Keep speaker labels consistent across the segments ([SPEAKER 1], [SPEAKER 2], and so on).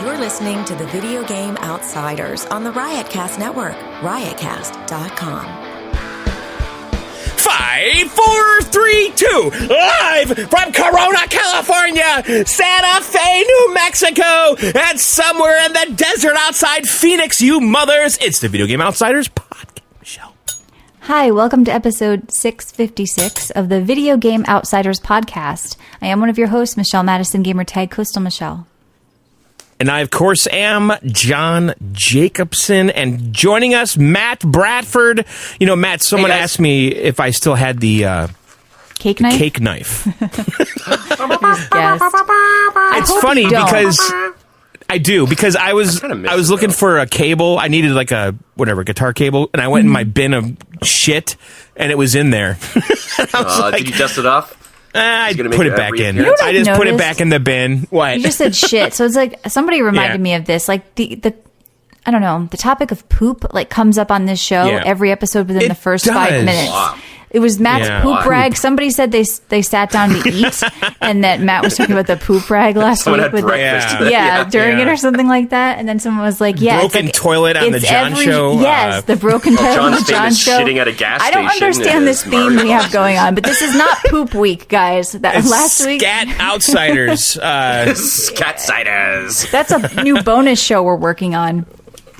[SPEAKER 1] You're listening to the Video Game Outsiders on the Riotcast Network, riotcast.com.
[SPEAKER 2] 5, 4, 3, 2, live from Corona, California, Santa Fe, New Mexico, and somewhere in the desert outside Phoenix, you mothers. It's the Video Game Outsiders podcast. Michelle.
[SPEAKER 3] Hi, welcome to episode 656 of the Video Game Outsiders podcast. I am one of your hosts, Michelle Madison, gamertag Coastal Michelle.
[SPEAKER 2] And I, of course, am John Jacobson, and joining us, Matt Bradford. You know, Matt, someone asked me if I still had the
[SPEAKER 3] cake knife.
[SPEAKER 2] It's funny because I do, because I was looking for a cable. I needed like a guitar cable, and I went in my bin of shit, and it was in there.
[SPEAKER 4] Did you dust it off?
[SPEAKER 2] I put it back in.
[SPEAKER 3] I
[SPEAKER 2] just put it back in the bin. What?
[SPEAKER 3] You just said shit. So it's like somebody reminded me of this. Like the I don't know, the topic of poop like comes up on this show every episode within the first 5 minutes. Wow. It was Matt's poop rag. Somebody said they sat down to eat, and that Matt was talking about the poop rag last week.
[SPEAKER 4] Had breakfast
[SPEAKER 3] during it or something like that. And then someone was like,
[SPEAKER 2] broken toilet on the John show.
[SPEAKER 3] Yes, the broken toilet on the John show.
[SPEAKER 4] Shitting at a gas
[SPEAKER 3] I don't understand this theme we have going on, but this is not poop week, guys. That last week,
[SPEAKER 2] Scat Outsiders,
[SPEAKER 4] Scatsiders.
[SPEAKER 3] That's a new bonus show we're working on.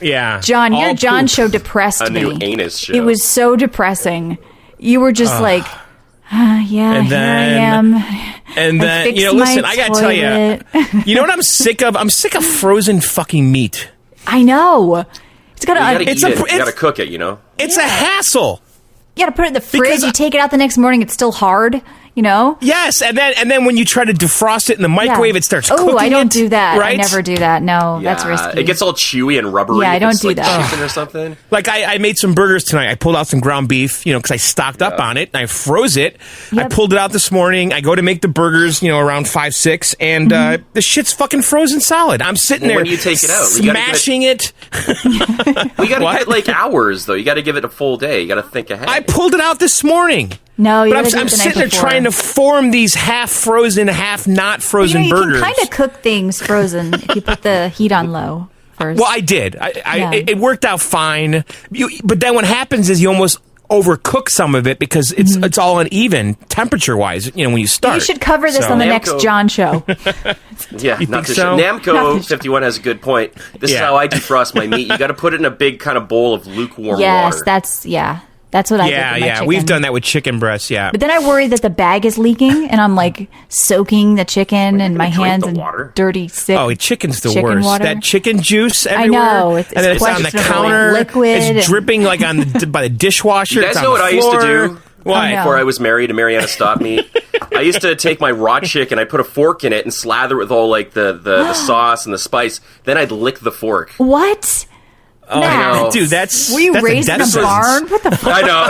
[SPEAKER 2] Yeah,
[SPEAKER 3] John, your John show depressed me.
[SPEAKER 4] A new anus show.
[SPEAKER 3] It was so depressing. You were just like, and then, here I am.
[SPEAKER 2] And then, listen, I gotta tell you, you know what I'm sick of? I'm sick of frozen fucking meat.
[SPEAKER 3] I know. It's gotta.
[SPEAKER 4] You gotta cook it. You know.
[SPEAKER 2] It's a hassle.
[SPEAKER 3] You gotta put it in the fridge. You take it out the next morning. It's still hard. You know.
[SPEAKER 2] Yes, and then when you try to defrost it in the microwave, it starts cooking.
[SPEAKER 3] Oh, I don't do that.
[SPEAKER 2] Right?
[SPEAKER 3] I never do that. No, that's risky.
[SPEAKER 4] It gets all chewy and rubbery.
[SPEAKER 3] Yeah, I don't do that.
[SPEAKER 4] Chicken or something.
[SPEAKER 2] Like I made some burgers tonight. I pulled out some ground beef, because I stocked up on it. And I froze it. Yep. I pulled it out this morning. I go to make the burgers, around 5, 6, and the shit's fucking frozen solid. I'm sitting there.
[SPEAKER 4] When you take it out,
[SPEAKER 2] smashing it.
[SPEAKER 4] You gotta give it like hours though. You gotta give it a full day. You gotta think ahead.
[SPEAKER 2] I pulled it out this morning.
[SPEAKER 3] No,
[SPEAKER 2] but I'm sitting there trying to form these half frozen, half not frozen burgers.
[SPEAKER 3] You can kind of cook things frozen if you put the heat on low first.
[SPEAKER 2] Well, I did. It worked out fine. But then what happens is you almost overcook some of it because it's all uneven temperature wise. When you start,
[SPEAKER 3] you should cover this on the next John show.
[SPEAKER 4] Yeah,
[SPEAKER 2] you
[SPEAKER 4] not
[SPEAKER 2] think so?
[SPEAKER 4] Namco 51 has a good point. This is how I defrost my meat. You got to put it in a big kind of bowl of lukewarm water.
[SPEAKER 3] Yes, that's what I did with my chicken.
[SPEAKER 2] We've done that with chicken breasts,
[SPEAKER 3] But then I worry that the bag is leaking, and I'm like soaking the chicken and my hands in dirty, sick.
[SPEAKER 2] Oh, chicken's the
[SPEAKER 3] chicken
[SPEAKER 2] worst.
[SPEAKER 3] Water.
[SPEAKER 2] That chicken juice everywhere.
[SPEAKER 3] I know.
[SPEAKER 2] And then it's on the counter.
[SPEAKER 3] Liquid.
[SPEAKER 2] It's dripping like by the dishwasher.
[SPEAKER 4] You guys know what I used to do?
[SPEAKER 2] Why?
[SPEAKER 4] Before I was married and Mariana stopped me, I used to take my raw chicken, I put a fork in it and slather it with all like the sauce and the spice. Then I'd lick the fork.
[SPEAKER 3] What?
[SPEAKER 2] Oh,
[SPEAKER 4] no.
[SPEAKER 2] Dude,
[SPEAKER 3] were you raised in a barn? What the fuck?
[SPEAKER 4] I know.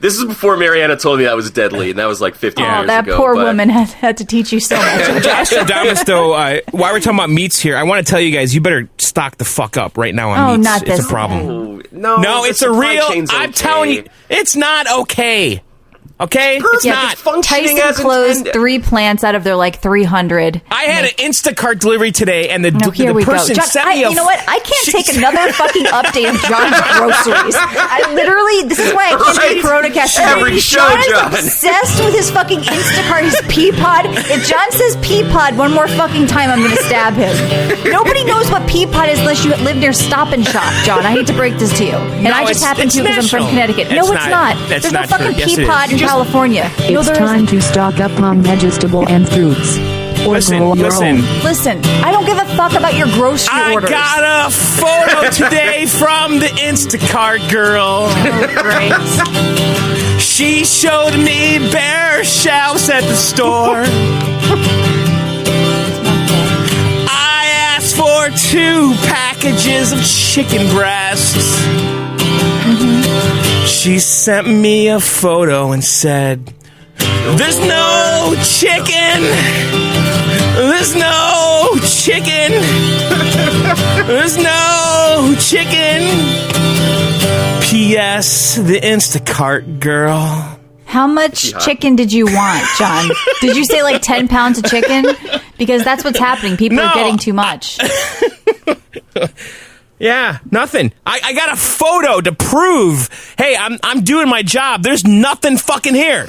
[SPEAKER 4] This is before Mariana told me that was deadly, and that was like 50 years ago.
[SPEAKER 3] That poor woman had to teach you so much.
[SPEAKER 2] Josh Adamus, though, while we're talking about meats here, I want to tell you guys, you better stock the fuck up right now on meats.
[SPEAKER 3] Not this.
[SPEAKER 2] It's a problem.
[SPEAKER 4] No,
[SPEAKER 2] it's a real. I'm telling you, it's not okay. Okay? It's not.
[SPEAKER 4] Functioning
[SPEAKER 3] Tyson
[SPEAKER 4] as
[SPEAKER 3] closed
[SPEAKER 4] intended.
[SPEAKER 3] 3 plants out of their 300.
[SPEAKER 2] I had an Instacart delivery today, and the person sent me
[SPEAKER 3] you know what? I can't take another fucking update of John's groceries. This is why I can't take Coronacast.
[SPEAKER 4] Every show, John
[SPEAKER 3] is obsessed with his fucking Instacart, his Peapod. If John says Peapod one more fucking time, I'm going to stab him. Nobody knows what Peapod is unless you live near Stop and Shop, John. I hate to break this to you. And I just happen to because I'm from Connecticut. No, it's not. There's no fucking Peapod in California.
[SPEAKER 5] It's time to stock up on vegetables and fruits.
[SPEAKER 2] Listen,
[SPEAKER 3] I don't give a fuck about your grocery orders.
[SPEAKER 2] I got a photo today from the Instacart girl.
[SPEAKER 3] Oh, great.
[SPEAKER 2] She showed me bare shelves at the store. I asked for 2 packages of chicken breasts. She sent me a photo and said, "There's no chicken. There's no chicken. There's no chicken. P.S. The Instacart girl."
[SPEAKER 3] How much chicken did you want, John? Did you say like 10 pounds of chicken? Because that's what's happening. People are getting too much.
[SPEAKER 2] Yeah, nothing. I got a photo to prove, hey, I'm doing my job. There's nothing fucking here.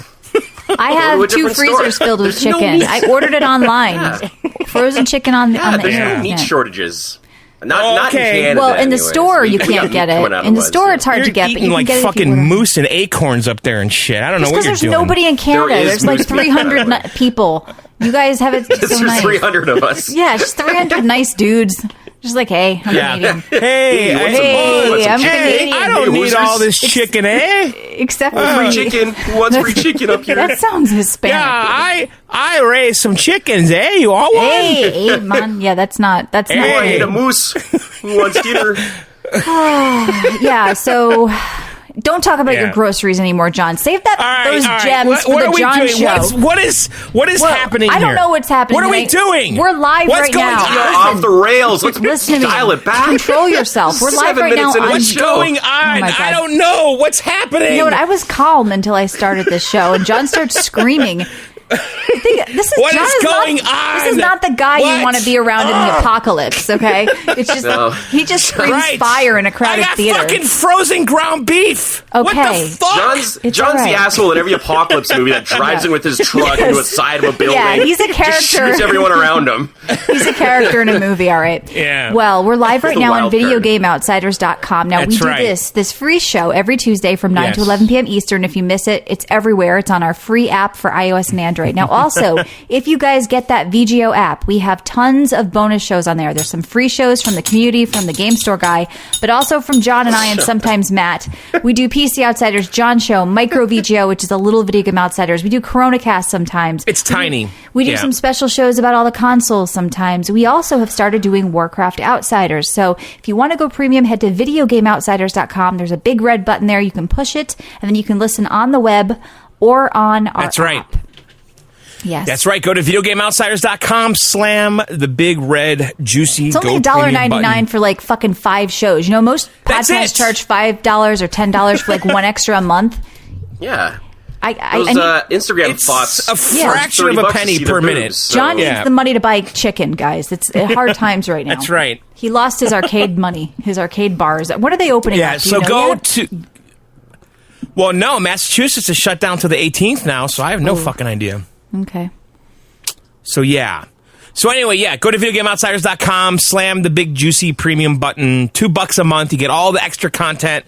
[SPEAKER 3] I have 2 freezers filled with chicken. I ordered it online. Frozen chicken on the
[SPEAKER 4] There's
[SPEAKER 3] internet.
[SPEAKER 4] no meat shortages. Not in Canada.
[SPEAKER 3] Well, in the
[SPEAKER 4] anyways.
[SPEAKER 3] store you
[SPEAKER 4] We
[SPEAKER 3] can't get
[SPEAKER 4] coming
[SPEAKER 3] it.
[SPEAKER 4] out
[SPEAKER 3] In the
[SPEAKER 4] of
[SPEAKER 3] store
[SPEAKER 4] West,
[SPEAKER 3] it's hard
[SPEAKER 2] You're
[SPEAKER 3] to get, but
[SPEAKER 2] eating
[SPEAKER 3] you can
[SPEAKER 2] like
[SPEAKER 3] get it if you
[SPEAKER 2] fucking
[SPEAKER 3] order.
[SPEAKER 2] moose and acorns up there and shit. I don't know
[SPEAKER 3] Just
[SPEAKER 2] what you're
[SPEAKER 3] because
[SPEAKER 2] doing.
[SPEAKER 3] there's nobody in Canada.
[SPEAKER 4] There is
[SPEAKER 3] There's like
[SPEAKER 4] moose meat,
[SPEAKER 3] 300
[SPEAKER 4] by the way.
[SPEAKER 3] people. You guys have it so
[SPEAKER 4] There's
[SPEAKER 3] nice.
[SPEAKER 4] 300 of us.
[SPEAKER 3] Yeah, just 300 nice dudes. Just like, hey, I'm Canadian.
[SPEAKER 2] Hey,
[SPEAKER 3] I'm
[SPEAKER 2] hey,
[SPEAKER 3] Canadian.
[SPEAKER 2] I don't
[SPEAKER 4] Hey,
[SPEAKER 2] need all this chicken, eh?
[SPEAKER 3] Except for
[SPEAKER 4] Free
[SPEAKER 3] me.
[SPEAKER 4] chicken. Who wants free chicken up here?
[SPEAKER 3] That sounds Hispanic.
[SPEAKER 2] Yeah, I raised some chickens, eh? You all want?
[SPEAKER 3] Hey, man. Yeah, that's not
[SPEAKER 4] Oh, I
[SPEAKER 2] Hey.
[SPEAKER 4] ate a moose. Who wants dinner?
[SPEAKER 3] Yeah, so don't talk about
[SPEAKER 2] Yeah.
[SPEAKER 3] your groceries anymore, John. Save that those gems
[SPEAKER 2] What
[SPEAKER 3] for
[SPEAKER 2] are
[SPEAKER 3] the
[SPEAKER 2] we
[SPEAKER 3] John
[SPEAKER 2] doing?
[SPEAKER 3] show.
[SPEAKER 2] What is
[SPEAKER 3] Well,
[SPEAKER 2] happening
[SPEAKER 3] I don't
[SPEAKER 2] here?
[SPEAKER 3] know what's happening.
[SPEAKER 2] What are we
[SPEAKER 3] tonight.
[SPEAKER 2] doing?
[SPEAKER 3] We're live
[SPEAKER 2] What's
[SPEAKER 3] right
[SPEAKER 2] going
[SPEAKER 3] now.
[SPEAKER 2] on?
[SPEAKER 4] You're
[SPEAKER 3] Listen,
[SPEAKER 4] off the rails. Let's
[SPEAKER 3] listen to me.
[SPEAKER 4] dial it back.
[SPEAKER 3] Control yourself. We're live
[SPEAKER 4] 7
[SPEAKER 3] right now
[SPEAKER 4] minutes into
[SPEAKER 3] on
[SPEAKER 4] the
[SPEAKER 2] What's
[SPEAKER 4] show.
[SPEAKER 2] going on?
[SPEAKER 3] Oh my God.
[SPEAKER 2] I don't know. What's happening?
[SPEAKER 3] You know what? I was calm until I started this show, and John starts screaming. This is
[SPEAKER 2] What
[SPEAKER 3] John
[SPEAKER 2] is going on?
[SPEAKER 3] This is not the guy
[SPEAKER 2] What?
[SPEAKER 3] you want to be around in the apocalypse. Okay, it's just
[SPEAKER 4] No.
[SPEAKER 3] he just screams
[SPEAKER 2] Right.
[SPEAKER 3] fire in a crowded
[SPEAKER 2] I got
[SPEAKER 3] theater.
[SPEAKER 2] fucking frozen ground beef. What
[SPEAKER 3] Okay.
[SPEAKER 2] the fuck?
[SPEAKER 4] John's
[SPEAKER 3] It's
[SPEAKER 4] all
[SPEAKER 3] all right.
[SPEAKER 4] the asshole in every apocalypse movie that drives in with his truck
[SPEAKER 3] Yes.
[SPEAKER 4] into a side of a building.
[SPEAKER 3] Yeah, he's a
[SPEAKER 4] Just
[SPEAKER 3] character.
[SPEAKER 4] shoots everyone around him.
[SPEAKER 3] He's a character in a movie, all right.
[SPEAKER 2] Yeah.
[SPEAKER 3] Well, we're live right
[SPEAKER 4] He's a
[SPEAKER 3] now on
[SPEAKER 4] wild card.
[SPEAKER 3] videogameoutsiders.com. Now, we
[SPEAKER 2] That's
[SPEAKER 3] do
[SPEAKER 2] right.
[SPEAKER 3] this free show every Tuesday from 9 to
[SPEAKER 2] Yes.
[SPEAKER 3] 11 p.m. Eastern. If you miss it, it's everywhere. It's on our free app for iOS and Android. Now, also, if you guys get that VGO app, we have tons of bonus shows on there. There's some free shows from the community, from the Game Store guy, but also from John and I and sometimes Matt. We do PC Outsiders, John Show, Micro VGO, which is a little Video Game Outsiders. We do Corona Cast sometimes.
[SPEAKER 2] It's tiny.
[SPEAKER 3] We do
[SPEAKER 2] Yeah.
[SPEAKER 3] some special shows about all the consoles sometimes. We also have started doing Warcraft Outsiders. So if you want to go premium, head to videogameoutsiders.com. There's a big red button there. You can push it, and then you can listen on the web or on our
[SPEAKER 2] That's right.
[SPEAKER 3] app. Yes.
[SPEAKER 2] That's right. Go to videogameoutsiders.com, slam the big red juicy.
[SPEAKER 3] It's only
[SPEAKER 2] Go Premium
[SPEAKER 3] $1.99
[SPEAKER 2] button.
[SPEAKER 3] for like fucking 5 shows. You know, most
[SPEAKER 2] That's
[SPEAKER 3] podcasts
[SPEAKER 2] it.
[SPEAKER 3] charge $5 or $10 for like one extra a month.
[SPEAKER 4] Yeah.
[SPEAKER 3] I
[SPEAKER 4] Those
[SPEAKER 3] need-
[SPEAKER 4] Instagram
[SPEAKER 2] It's
[SPEAKER 4] thoughts.
[SPEAKER 2] a fraction of a
[SPEAKER 4] $30 to
[SPEAKER 2] penny
[SPEAKER 4] see their
[SPEAKER 2] per
[SPEAKER 4] boobs,
[SPEAKER 2] minute.
[SPEAKER 4] so-
[SPEAKER 3] John needs
[SPEAKER 2] Yeah.
[SPEAKER 3] the money to buy chicken, guys. It's hard times right now.
[SPEAKER 2] That's right.
[SPEAKER 3] He lost his arcade money, his arcade bars. When are they opening
[SPEAKER 2] Yeah,
[SPEAKER 3] up? Do
[SPEAKER 2] so
[SPEAKER 3] you know
[SPEAKER 2] go
[SPEAKER 3] yet?
[SPEAKER 2] to. Well, no, Massachusetts is shut down to the 18th now, so I have no fucking idea.
[SPEAKER 3] Okay.
[SPEAKER 2] So, yeah. So, anyway, yeah, go to videogameoutsiders.com, slam the big juicy premium button, $2 a month. You get all the extra content.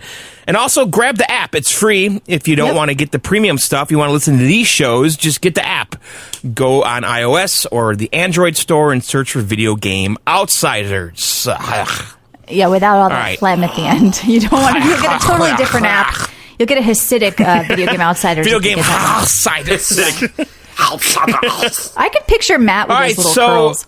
[SPEAKER 2] And also grab the app. It's free if you don't
[SPEAKER 3] Yep.
[SPEAKER 2] want to get the premium stuff. You want to listen to these shows, just get the app. Go on iOS or the Android store and search for Video Game Outsiders.
[SPEAKER 3] Yeah, without all that
[SPEAKER 2] right.
[SPEAKER 3] phlegm at the end. You don't want to. You'll get a totally different app. You'll get a Hasidic Video Game Outsiders.
[SPEAKER 2] Video
[SPEAKER 3] if you
[SPEAKER 2] Game
[SPEAKER 3] get that.
[SPEAKER 2] Outsiders.
[SPEAKER 4] Sick.
[SPEAKER 3] I could picture Matt with
[SPEAKER 2] All
[SPEAKER 3] his
[SPEAKER 2] right,
[SPEAKER 3] little
[SPEAKER 2] so
[SPEAKER 3] curls.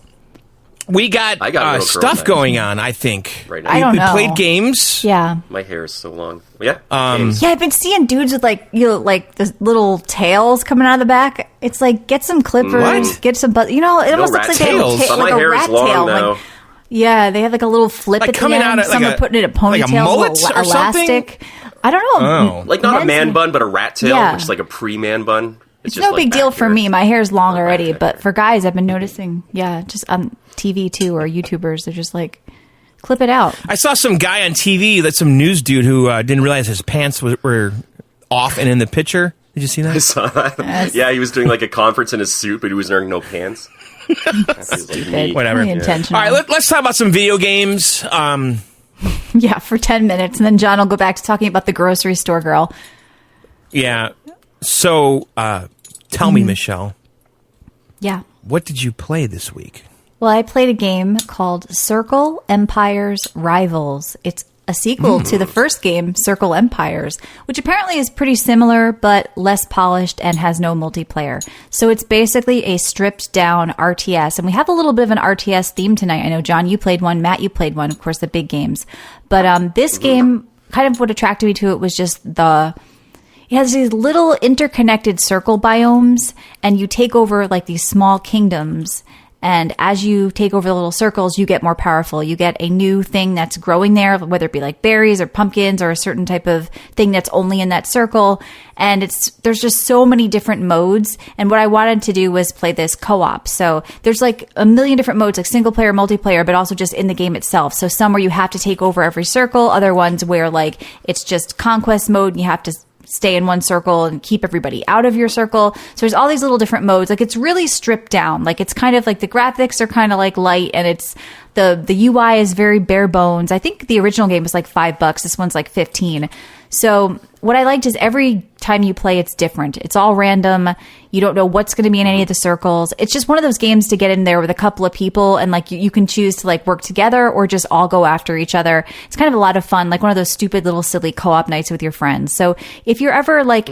[SPEAKER 2] we got,
[SPEAKER 4] I got a little curl
[SPEAKER 2] stuff
[SPEAKER 4] back.
[SPEAKER 2] going on, I think.
[SPEAKER 4] Right now.
[SPEAKER 3] I don't
[SPEAKER 2] we
[SPEAKER 3] know.
[SPEAKER 2] played games.
[SPEAKER 3] Yeah.
[SPEAKER 4] My hair is so long. Yeah.
[SPEAKER 3] Yeah, I've been seeing dudes with like like the little tails coming out of the back. It's like get some clippers,
[SPEAKER 2] What?
[SPEAKER 3] get some it almost looks
[SPEAKER 4] rat
[SPEAKER 3] like they have a
[SPEAKER 2] tails.
[SPEAKER 3] tail,
[SPEAKER 4] But
[SPEAKER 3] like
[SPEAKER 4] my
[SPEAKER 3] a
[SPEAKER 4] hair is
[SPEAKER 3] rat
[SPEAKER 4] long
[SPEAKER 3] tail.
[SPEAKER 4] now.
[SPEAKER 3] Like, yeah, they have like a little flip
[SPEAKER 2] Like
[SPEAKER 3] at the
[SPEAKER 2] coming
[SPEAKER 3] end.
[SPEAKER 2] out of, like
[SPEAKER 3] Some
[SPEAKER 2] a-
[SPEAKER 3] are putting it at
[SPEAKER 2] like a
[SPEAKER 3] ponytails,
[SPEAKER 2] mullet
[SPEAKER 3] little
[SPEAKER 2] or something?
[SPEAKER 3] elastic. I don't know.
[SPEAKER 2] Oh.
[SPEAKER 4] Like not a
[SPEAKER 3] Men's
[SPEAKER 4] man
[SPEAKER 3] hair-
[SPEAKER 4] bun, but a rat tail,
[SPEAKER 3] Yeah.
[SPEAKER 4] which is like a pre-man bun.
[SPEAKER 3] It's
[SPEAKER 4] just
[SPEAKER 3] no
[SPEAKER 4] like
[SPEAKER 3] big deal
[SPEAKER 4] back
[SPEAKER 3] for
[SPEAKER 4] here.
[SPEAKER 3] me. My hair's long
[SPEAKER 4] Not
[SPEAKER 3] already,
[SPEAKER 4] back
[SPEAKER 3] but
[SPEAKER 4] here.
[SPEAKER 3] for guys, I've been noticing. Yeah, just on TV too, or YouTubers, they're just like clip it out.
[SPEAKER 2] I saw some guy on TV, that's some news dude who didn't realize his pants were off and in the picture. Did you see
[SPEAKER 4] I
[SPEAKER 2] that?
[SPEAKER 4] saw that. Yeah, he was doing like a conference in his suit, but he was wearing no pants.
[SPEAKER 3] Stupid.
[SPEAKER 2] Whatever.
[SPEAKER 3] Really
[SPEAKER 2] Yeah.
[SPEAKER 3] intentional.
[SPEAKER 2] All right, let's talk about some video games.
[SPEAKER 3] Yeah, for 10 minutes, and then John will go back to talking about the grocery store girl.
[SPEAKER 2] Yeah. So, tell me, Michelle,
[SPEAKER 3] Yeah.
[SPEAKER 2] what did you play this week?
[SPEAKER 3] Well, I played a game called Circle Empires Rivals. It's a sequel to the first game, Circle Empires, which apparently is pretty similar but less polished and has no multiplayer. So it's basically a stripped down RTS. And we have a little bit of an RTS theme tonight. I know, John, you played one. Matt, you played one. Of course, the big games. But this game, kind of what attracted me to it was just it has these little interconnected circle biomes, and you take over like these small kingdoms. And as you take over the little circles, you get more powerful. You get a new thing that's growing there, whether it be like berries or pumpkins or a certain type of thing that's only in that circle. And there's just so many different modes. And what I wanted to do was play this co-op. So there's like a million different modes, like single player, multiplayer, but also just in the game itself. So some where you have to take over every circle, other ones where like it's just conquest mode and you have to stay in one circle and keep everybody out of your circle. So there's all these little different modes. Like it's really stripped down. Like it's kind of like the graphics are kind of like light, and it's the UI is very bare bones. I think the original game was like $5. This one's like 15. So what I liked is every time you play, it's different. It's all random. You don't know what's going to be in any of the circles. It's just one of those games to get in there with a couple of people, and like you can choose to like work together or just all go after each other. It's kind of a lot of fun, like one of those stupid little silly co-op nights with your friends. So if you're ever like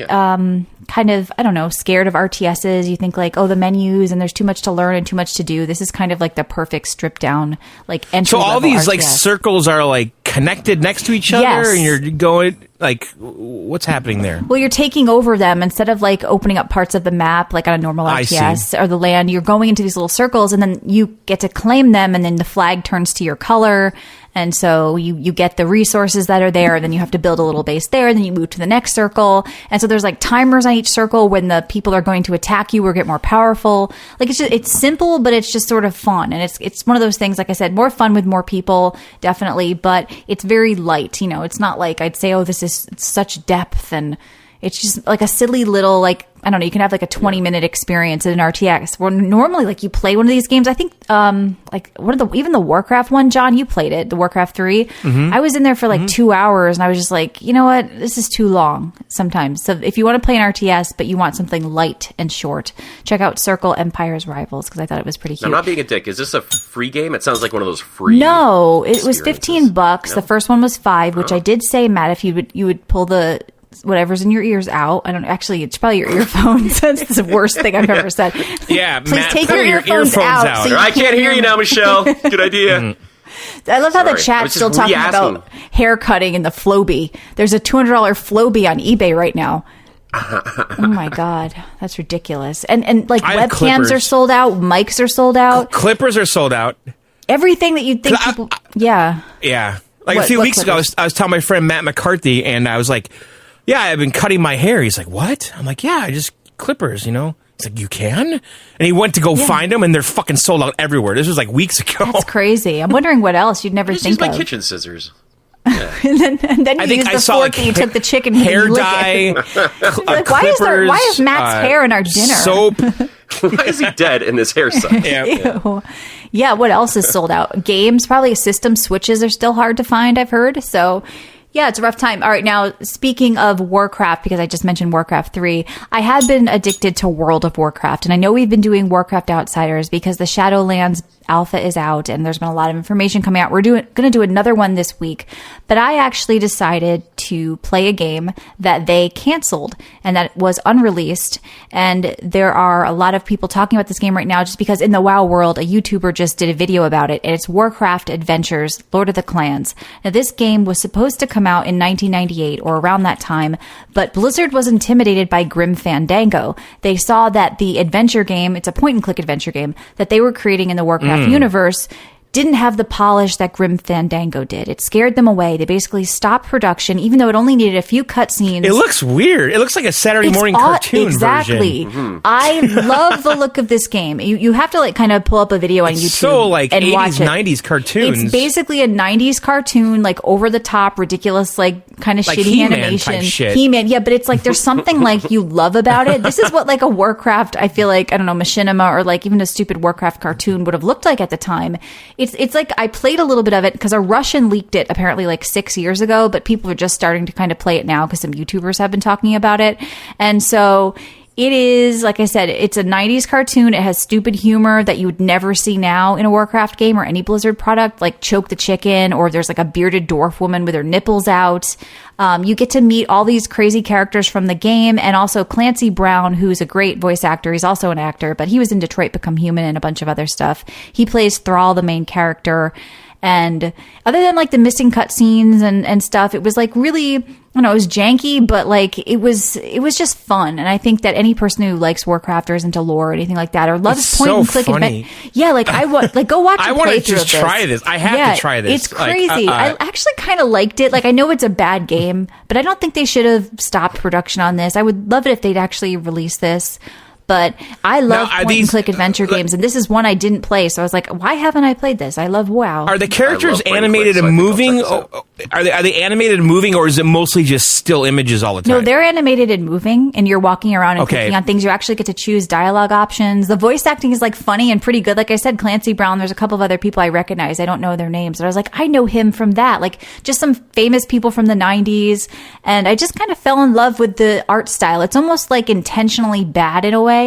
[SPEAKER 3] kind of, I don't know, scared of RTSs, you think like, oh, the menus and there's too much to learn and too much to do, this is kind of like the perfect stripped down like entry level.
[SPEAKER 2] So all these
[SPEAKER 3] RTS.
[SPEAKER 2] like circles are like connected next to each other,
[SPEAKER 3] Yes.
[SPEAKER 2] and you're going like, what's happening there?
[SPEAKER 3] Well, you're taking over them instead of like opening up parts of the map like on a normal
[SPEAKER 2] I
[SPEAKER 3] RTS or the land. You're going into these little circles, and then you get to claim them, and then the flag turns to your color. And so you get the resources that are there, and then you have to build a little base there, and then you move to the next circle. And so there's like timers on each circle when the people are going to attack you or get more powerful. Like it's simple, but it's just sort of fun. And it's one of those things, like I said, more fun with more people, definitely, but it's very light. You know, it's not like I'd say, oh, this is such depth, and it's just like a silly little, like, I don't know, you can have like a 20-minute experience in an RTX where normally like you play one of these games. I think like even the Warcraft one, John, you played it, the Warcraft 3. I was in there for like 2 hours, and I was just like, you know what, this is too long sometimes. So if you want to play an RTS, but you want something light and short, check out Circle Empire's Rivals, because I thought it was pretty cute.
[SPEAKER 4] I'm not being a dick. Is this a free game? It sounds like one of those free.
[SPEAKER 3] No, it was $15.
[SPEAKER 4] No.
[SPEAKER 3] The first one was $5, which I did say, Matt, if you would pull the whatever's in your ears out. I don't actually, it's probably your earphones. That's the worst thing I've ever said.
[SPEAKER 2] Yeah,
[SPEAKER 3] please
[SPEAKER 2] Matt,
[SPEAKER 3] take
[SPEAKER 2] pull
[SPEAKER 3] your earphones out. So
[SPEAKER 4] I can't hear you now, Michelle. Good idea.
[SPEAKER 3] I love how the
[SPEAKER 4] Sorry. I
[SPEAKER 3] chat's
[SPEAKER 4] was
[SPEAKER 3] still
[SPEAKER 4] just
[SPEAKER 3] talking
[SPEAKER 4] re-asking.
[SPEAKER 3] about hair cutting and the Flowbee. There's a $200 Flowbee on eBay right now. Oh my God, that's ridiculous. And like
[SPEAKER 2] I have
[SPEAKER 3] webcams
[SPEAKER 2] clippers.
[SPEAKER 3] are sold out, mics are sold out.
[SPEAKER 2] Clippers are sold out.
[SPEAKER 3] Everything that you'd think people, yeah.
[SPEAKER 2] Yeah. Like
[SPEAKER 3] What-
[SPEAKER 2] a few
[SPEAKER 3] what
[SPEAKER 2] weeks ago,
[SPEAKER 3] clippers?
[SPEAKER 2] I was telling my friend Matt McCarthy, and I was like, yeah, I've been cutting my hair. He's like, what? I'm like, yeah, I just clippers, you know? He's like, you can? And he went to go find them, and they're fucking sold out everywhere. This was like weeks ago.
[SPEAKER 3] That's crazy. I'm wondering what else you'd never
[SPEAKER 4] Just
[SPEAKER 3] think
[SPEAKER 4] use my
[SPEAKER 3] of.
[SPEAKER 4] kitchen scissors.
[SPEAKER 3] and then
[SPEAKER 2] I
[SPEAKER 3] you
[SPEAKER 2] think
[SPEAKER 3] used
[SPEAKER 2] I
[SPEAKER 3] the
[SPEAKER 2] saw
[SPEAKER 3] fork
[SPEAKER 2] like
[SPEAKER 3] and you took the chicken
[SPEAKER 2] hair
[SPEAKER 3] and licked
[SPEAKER 2] dye,
[SPEAKER 3] it. Like, why is Matt's hair in our dinner?
[SPEAKER 2] soap.
[SPEAKER 4] Why is he dead and his hair sucks?
[SPEAKER 2] Yeah.
[SPEAKER 3] Ew. Yeah, what else is sold out? Games, probably system switches are still hard to find, I've heard. So, yeah, it's a rough time. All right, now, speaking of Warcraft, because I just mentioned Warcraft 3, I had been addicted to World of Warcraft. And I know we've been doing Warcraft Outsiders because the Shadowlands alpha is out and there's been a lot of information coming out. We're going to do another one this week. But I actually decided to play a game that they canceled and that was unreleased. And there are a lot of people talking about this game right now just because in the WoW world, a YouTuber just did a video about it. And it's Warcraft Adventures, Lord of the Clans. Now, this game was supposed to come out in 1998 or around that time, but Blizzard was intimidated by Grim Fandango. They saw that the adventure game, it's a point-and-click adventure game, that they were creating in the Warcraft universe didn't have the polish that Grim Fandango did. It scared them away. They basically stopped production, even though it only needed a few cutscenes.
[SPEAKER 2] It looks weird. It looks like a Saturday morning cartoon
[SPEAKER 3] exactly.
[SPEAKER 2] version.
[SPEAKER 3] I love the look of this game. You have to like kind of pull up a video on YouTube
[SPEAKER 2] So like
[SPEAKER 3] and
[SPEAKER 2] 80s,
[SPEAKER 3] watch it.
[SPEAKER 2] 90s cartoons.
[SPEAKER 3] It's basically a 90s cartoon, like over the top, ridiculous, like kind of
[SPEAKER 2] Like
[SPEAKER 3] shitty
[SPEAKER 2] He-Man
[SPEAKER 3] animation.
[SPEAKER 2] type shit.
[SPEAKER 3] He-Man, yeah, but it's like there's something like you love about it. This is what like a Warcraft, I feel like, I don't know, Machinima or like even a stupid Warcraft cartoon would have looked like at the time. It's like I played a little bit of it because a Russian leaked it apparently like 6 years ago, but people are just starting to kind of play it now because some YouTubers have been talking about it. And so it is, like I said, it's a 90s cartoon. It has stupid humor that you would never see now in a Warcraft game or any Blizzard product, like Choke the Chicken, or there's like a bearded dwarf woman with her nipples out. You get to meet all these crazy characters from the game, and also Clancy Brown, who's a great voice actor. He's also an actor, but he was in Detroit Become Human and a bunch of other stuff. He plays Thrall, the main character. And other than like the missing cutscenes and stuff, it was like really, I don't know, it was janky, but like it was just fun. And I think that any person who likes Warcraft or is into lore or anything like that or loves point and click adventure, yeah, like go watch.
[SPEAKER 2] I want to just try this. I have to try this.
[SPEAKER 3] It's crazy. I actually kind of liked it. Like I know it's a bad game, but I don't think they should have stopped production on this. I would love it if they'd actually release this. But I love point-and-click adventure games, and this is one I didn't play. So I was like, why haven't I played this? I love WoW.
[SPEAKER 2] Are the characters animated and moving? Are they animated and moving, or is it mostly just still images all the time?
[SPEAKER 3] No, they're animated and moving, and you're walking around and clicking on things. You actually get to choose dialogue options. The voice acting is like funny and pretty good. Like I said, Clancy Brown, there's a couple of other people I recognize. I don't know their names. But I was like, I know him from that. Like just some famous people from the 90s. And I just kind of fell in love with the art style. It's almost like intentionally bad in a way.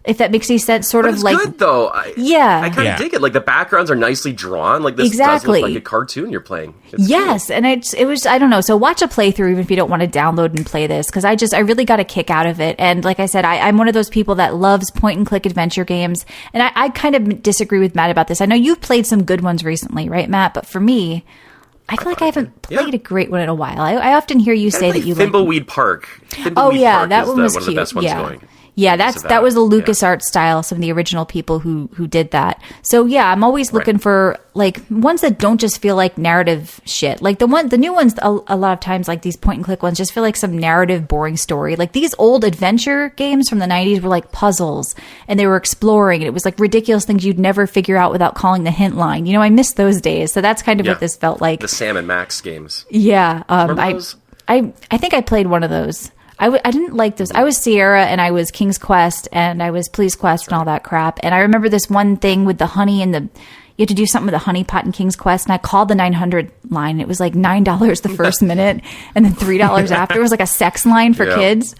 [SPEAKER 3] If that makes any sense, sort of like
[SPEAKER 4] good though. I kind of dig it. Like the backgrounds are nicely drawn. Like this does look like a cartoon you're playing.
[SPEAKER 3] Yes, cool. And it was I don't know. So watch a playthrough even if you don't want to download and play this because I really got a kick out of it. And like I said, I'm one of those people that loves point and click adventure games. And I kind of disagree with Matt about this. I know you've played some good ones recently, right, Matt? But for me, I feel like I haven't played a great one in a while. I often hear you say that you like
[SPEAKER 4] Thimbleweed Park.
[SPEAKER 3] That one was
[SPEAKER 4] one
[SPEAKER 3] cute.
[SPEAKER 4] Of the best ones going.
[SPEAKER 3] Yeah, that was the LucasArts style, some of the original people who did that. So yeah, I'm always looking for like ones that don't just feel like narrative shit. Like the new ones a lot of times like these point and click ones just feel like some narrative boring story. Like these old adventure games from the 90s were like puzzles and they were exploring and it was like ridiculous things you'd never figure out without calling the hint line. You know, I miss those days. So that's kind of what this felt like.
[SPEAKER 4] The Sam and Max games.
[SPEAKER 3] Yeah,
[SPEAKER 4] those?
[SPEAKER 3] I think I played one of those. I didn't like those. I was Sierra and I was King's Quest and I was Please Quest and all that crap. And I remember this one thing with the honey and you had to do something with the honey pot in King's Quest. And I called the 900 line. It was like $9 the first minute and then $3 after. It was like a sex line for kids.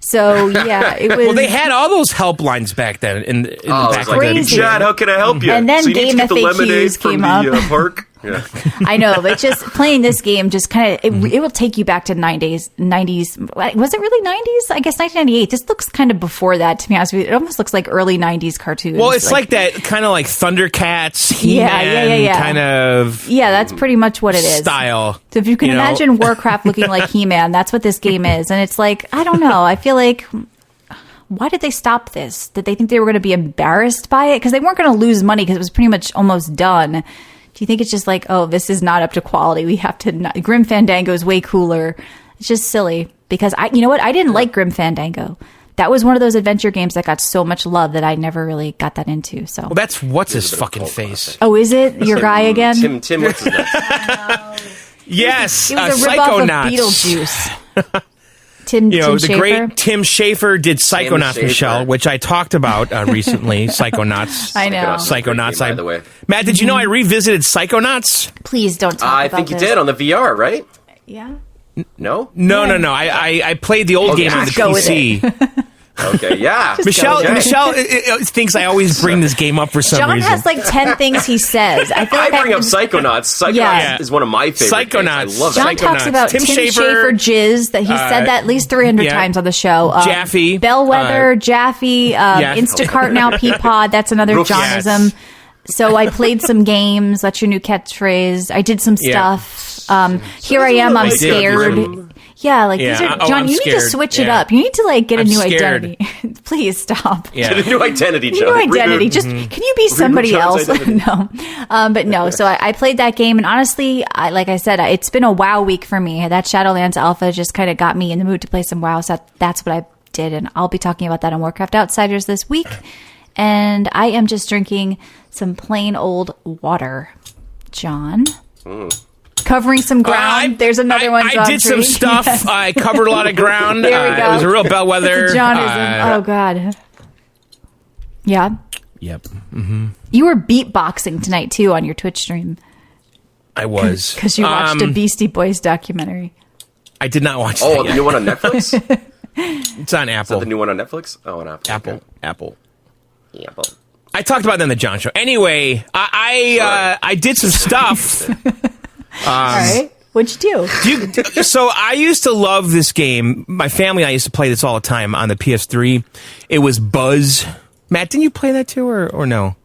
[SPEAKER 3] So yeah, it was.
[SPEAKER 2] Well, they had all those helplines back then. In the back
[SPEAKER 3] crazy.
[SPEAKER 4] Chad, how can I help you?
[SPEAKER 3] And then
[SPEAKER 4] so you
[SPEAKER 3] game
[SPEAKER 4] need to get the lemonade
[SPEAKER 3] FAQs
[SPEAKER 4] from
[SPEAKER 3] came
[SPEAKER 4] the
[SPEAKER 3] up.
[SPEAKER 4] park. Yeah.
[SPEAKER 3] I know, but just playing this game just kind of it will take you back to 90s. Was it really 90s? I guess 1998. This looks kind of before that, to be honest with you. It almost looks like early 90s cartoons.
[SPEAKER 2] Well, it's like that kind of like Thundercats, He-Man, kind of.
[SPEAKER 3] Yeah, that's pretty much what it is.
[SPEAKER 2] Style.
[SPEAKER 3] So if you can imagine Warcraft looking like He-Man, that's what this game is. And it's like, I don't know. I feel like, why did they stop this? Did they think they were going to be embarrassed by it? Because they weren't going to lose money because it was pretty much almost done. Do you think it's just like, oh, this is not up to quality? We have to. Grim Fandango is way cooler. It's just silly because you know what? I didn't like Grim Fandango. That was one of those adventure games that got so much love that I never really got that into. So
[SPEAKER 2] well, that's what's his fucking face.
[SPEAKER 3] Oh, is it your guy again?
[SPEAKER 4] Tim, what's his name?
[SPEAKER 2] Yes,
[SPEAKER 3] it was a ripoff of Beetlejuice. Tim
[SPEAKER 2] the great Tim Schafer did Psychonauts, Michelle, which I talked about recently. Psychonauts.
[SPEAKER 3] I know.
[SPEAKER 2] Psychonauts.
[SPEAKER 4] By the way.
[SPEAKER 2] Matt, did you know I revisited Psychonauts?
[SPEAKER 3] Please don't talk
[SPEAKER 4] I
[SPEAKER 3] about
[SPEAKER 4] think you
[SPEAKER 3] this.
[SPEAKER 4] did on the VR, right?
[SPEAKER 3] Yeah.
[SPEAKER 4] No?
[SPEAKER 2] No. I played the old game on the PC.
[SPEAKER 4] Okay, yeah.
[SPEAKER 2] Michelle thinks I always bring this game up for some
[SPEAKER 3] John
[SPEAKER 2] reason.
[SPEAKER 3] has like 10 things he says. I feel like
[SPEAKER 4] I bring up Psychonauts. Psychonauts is one of my favorite games. I love
[SPEAKER 3] John talks about Tim Schafer jizz, that he said that at least 300 times on the show.
[SPEAKER 2] Jaffe.
[SPEAKER 3] Bellwether, Jaffe, Instacart now, Peapod. That's another Johnism. So I played some games. That's your new catchphrase. I did some stuff. Here I am. I'm scared. Yeah, like these are John. You need to switch it up. You need to like get a new identity. Please stop.
[SPEAKER 4] Get a new identity, John.
[SPEAKER 3] New identity. Just can you be somebody else? No, but no. So I played that game, and honestly, like I said, it's been a WoW week for me. That Shadowlands Alpha just kind of got me in the mood to play some WoW. So that's what I did, and I'll be talking about that on Warcraft Outsiders this week. And I am just drinking some plain old water, John. Covering some ground. There's another one.
[SPEAKER 2] I did some stuff. Yes. I covered a lot of ground.
[SPEAKER 3] There we go.
[SPEAKER 2] It was a real bellwether.
[SPEAKER 3] It's a Johnism. Oh God. Yeah.
[SPEAKER 2] Yep. Mm-hmm.
[SPEAKER 3] You were beatboxing tonight too on your Twitch stream.
[SPEAKER 2] I was
[SPEAKER 3] because you watched a Beastie Boys documentary.
[SPEAKER 2] I did not watch.
[SPEAKER 4] Oh, the new one on Netflix.
[SPEAKER 2] It's on Apple.
[SPEAKER 4] Is that the new one on Netflix? Oh, on Apple.
[SPEAKER 2] Apple.
[SPEAKER 4] Apple.
[SPEAKER 2] I talked about that in the John Show. Anyway, I did some stuff.
[SPEAKER 3] All right. What'd you do?
[SPEAKER 2] So I used to love this game. My family and I used to play this all the time on the PS3. It was Buzz. Matt, didn't you play that too, or no?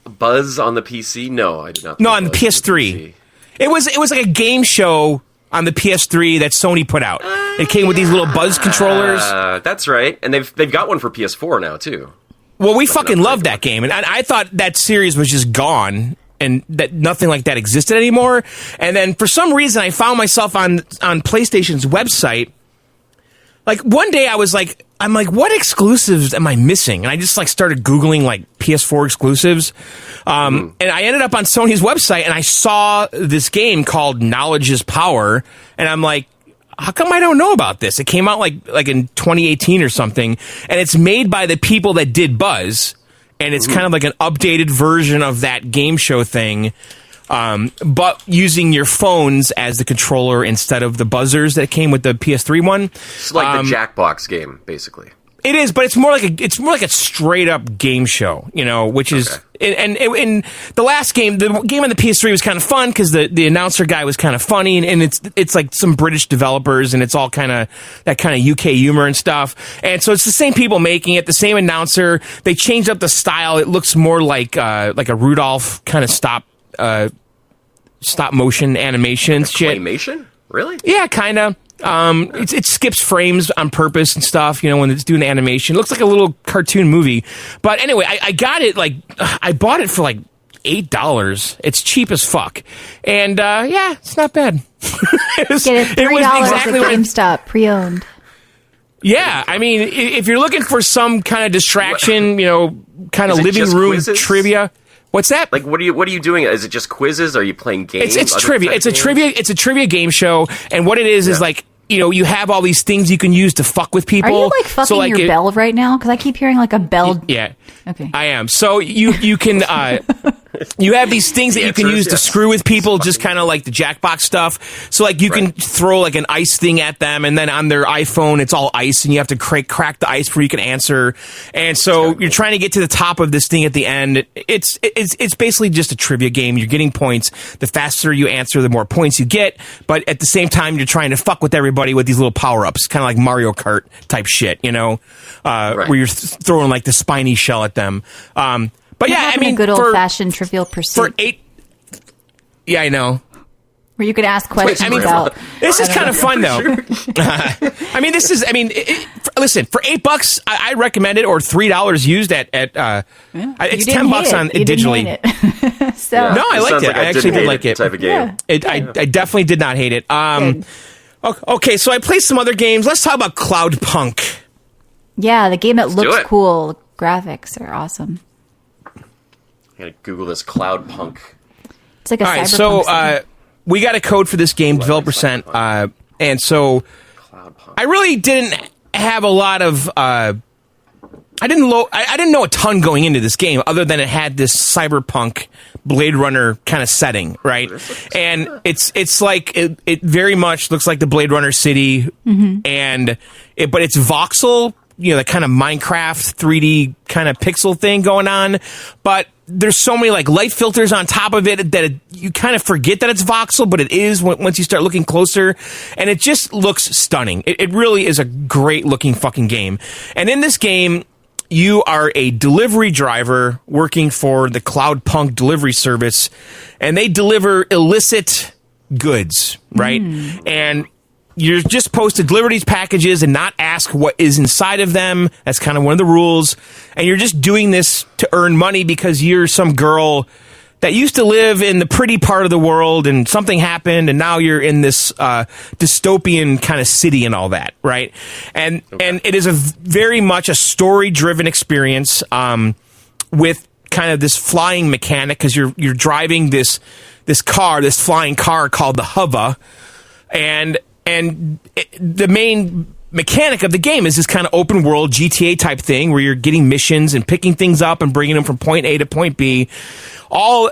[SPEAKER 4] Buzz on the PC? No, I did not.
[SPEAKER 2] No, on the PS3. It was like a game show on the PS3 that Sony put out. It came with these little Buzz controllers.
[SPEAKER 4] That's right, and they've got one for PS4 now too.
[SPEAKER 2] Well, we fucking loved that game, and I thought that series was just gone, and that nothing like that existed anymore. And then for some reason, I found myself on PlayStation's website. Like one day, I'm like, what exclusives am I missing? And I just like started Googling like PS4 exclusives. And I ended up on Sony's website and I saw this game called Knowledge is Power. And I'm like, how come I don't know about this? It came out like in 2018 or something. And it's made by the people that did Buzz. And it's kind of like an updated version of that game show thing. But using your phones as the controller instead of the buzzers that came with the PS3 one.
[SPEAKER 4] It's like the Jackbox game, basically.
[SPEAKER 2] It is, but it's more like a straight up game show, you know, which is and the last game, the game on the PS3 was kind of fun because the announcer guy was kind of funny, and it's like some British developers, and it's all kind of that kind of UK humor and stuff, and so it's the same people making it, the same announcer. They changed up the style; it looks more like a Rudolph kind of stop motion animation shit.
[SPEAKER 4] Claymation? Really?
[SPEAKER 2] Yeah, kind of. It skips frames on purpose and stuff, you know, when it's doing the animation. It looks like a little cartoon movie. But anyway, I got it, I bought it for like $8. It's cheap as fuck. And, yeah, it's not bad.
[SPEAKER 3] Get it $3 exactly at GameStop, pre-owned.
[SPEAKER 2] Yeah, I mean, if you're looking for some kind of distraction, you know, kind of living room quizzes? Trivia... What's that?
[SPEAKER 4] Like, what are you doing? Is it just quizzes? Are you playing games?
[SPEAKER 2] It's trivia. It's a trivia game show, and what it is like, you know, you have all these things you can use to fuck with people.
[SPEAKER 3] Are you like fucking your bell right now? Because I keep hearing like a bell.
[SPEAKER 2] Yeah.
[SPEAKER 3] Okay.
[SPEAKER 2] I am. So you can you have these things that you can use to screw with people, just kind of like the Jackbox stuff. So like you can throw like an ice thing at them, and then on their iPhone it's all ice, and you have to crack the ice before you can answer. And so you're trying to get to the top of this thing at the end. It's basically just a trivia game. You're getting points. The faster you answer, the more points you get. But at the same time, you're trying to fuck with everybody with these little power ups, kind of like Mario Kart type shit, you know, where you're throwing like the spiny shell at them. But yeah, I mean,
[SPEAKER 3] a good old-fashioned Trivial Pursuit.
[SPEAKER 2] For 8, yeah, I know.
[SPEAKER 3] Where you could ask questions about.
[SPEAKER 2] This is kind of fun, though. I mean, listen, for $8, I recommend it, or $3 used at it's $10 on it digitally.
[SPEAKER 3] So
[SPEAKER 2] no, I liked it. I actually did like it.
[SPEAKER 4] Type of game.
[SPEAKER 2] Yeah. I definitely did not hate it. Okay, so I played some other games. Let's talk about Cloudpunk.
[SPEAKER 3] Yeah, the game that looks cool. Graphics are awesome.
[SPEAKER 4] I'm gonna Google this Cloudpunk.
[SPEAKER 3] It's like a cyberpunk.
[SPEAKER 2] So we got a code for this game, developer sent, and so Cloudpunk. I really didn't have a lot of. I didn't know a ton going into this game, other than it had this cyberpunk Blade Runner kind of setting, right? And it's like it very much looks like the Blade Runner city, but it's voxel. You know, the kind of Minecraft 3D kind of pixel thing going on. But there's so many like light filters on top of it that you kind of forget that it's voxel, but it is once you start looking closer. And it just looks stunning. It really is a great looking fucking game. And in this game, you are a delivery driver working for the Cloudpunk delivery service. And they deliver illicit goods, right? And you're just supposed to deliver these packages and not ask what is inside of them. That's kind of one of the rules. And you're just doing this to earn money because you're some girl that used to live in the pretty part of the world and something happened and now you're in this dystopian kind of city and all that, right? And it is very much a story-driven experience with kind of this flying mechanic because you're driving this flying car called the Hova, and the main mechanic of the game is this kind of open world GTA type thing where you're getting missions and picking things up and bringing them from point A to point B. All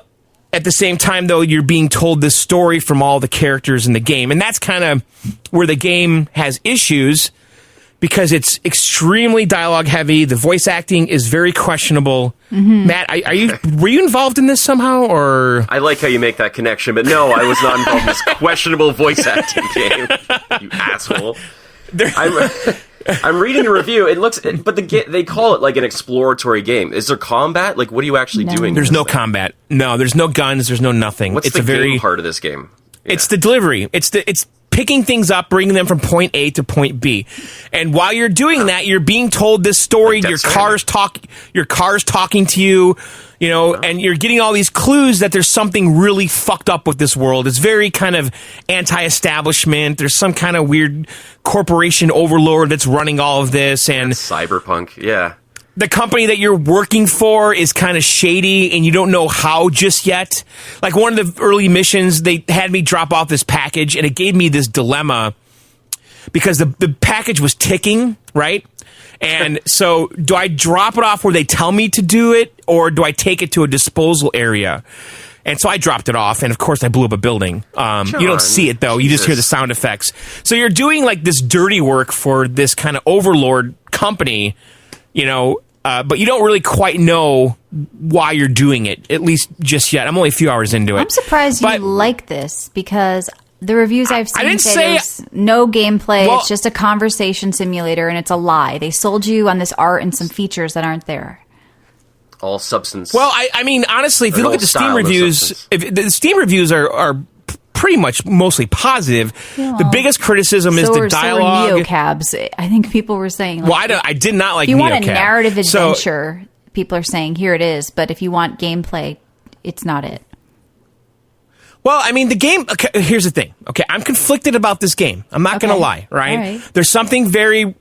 [SPEAKER 2] at the same time, though, you're being told this story from all the characters in the game. And that's kind of where the game has issues because it's extremely dialogue heavy. The voice acting is very questionable. Matt, were you involved in this somehow, or?
[SPEAKER 4] I like how you make that connection, but no, I was not involved in this questionable voice acting game. You asshole. I'm reading the review. It looks, but they call it like an exploratory game. Is there combat? Like, what are you actually doing?
[SPEAKER 2] There's no combat. No, there's no guns. There's no nothing.
[SPEAKER 4] What's the game part of this game? Yeah.
[SPEAKER 2] It's the delivery. It's picking things up, bringing them from point A to point B. And while you're doing that, you're being told this story. Your car's talking to you, and you're getting all these clues that there's something really fucked up with this world. It's very kind of anti-establishment. There's some kind of weird corporation overlord that's running all of this. And
[SPEAKER 4] cyberpunk, yeah.
[SPEAKER 2] The company that you're working for is kind of shady, and you don't know how just yet. Like, one of the early missions, they had me drop off this package, and it gave me this dilemma because the package was ticking, right? And so do I drop it off where they tell me to do it, or do I take it to a disposal area? And so I dropped it off, and of course I blew up a building. You don't see it, though. You just hear the sound effects. So you're doing, like, this dirty work for this kind of overlord company, but you don't really quite know why you're doing it, at least just yet. I'm only a few hours into it.
[SPEAKER 3] I'm surprised you like this, because the reviews I've seen say there's no gameplay. It's just a conversation simulator, and it's a lie. They sold you on this art and some features that aren't there.
[SPEAKER 4] All substance.
[SPEAKER 2] Well, I mean, honestly, if you look at the Steam reviews, the Steam reviews are pretty much mostly positive. Yeah, the biggest criticism is the dialogue.
[SPEAKER 3] So Neocabs. I think people were saying. Like,
[SPEAKER 2] I did not like.
[SPEAKER 3] If you
[SPEAKER 2] Neocab.
[SPEAKER 3] want a narrative adventure, people are saying here it is. But if you want gameplay, it's not it.
[SPEAKER 2] Well, I mean, the game. Okay, here's the thing. Okay, I'm conflicted about this game. I'm not going to lie. Right? There's something very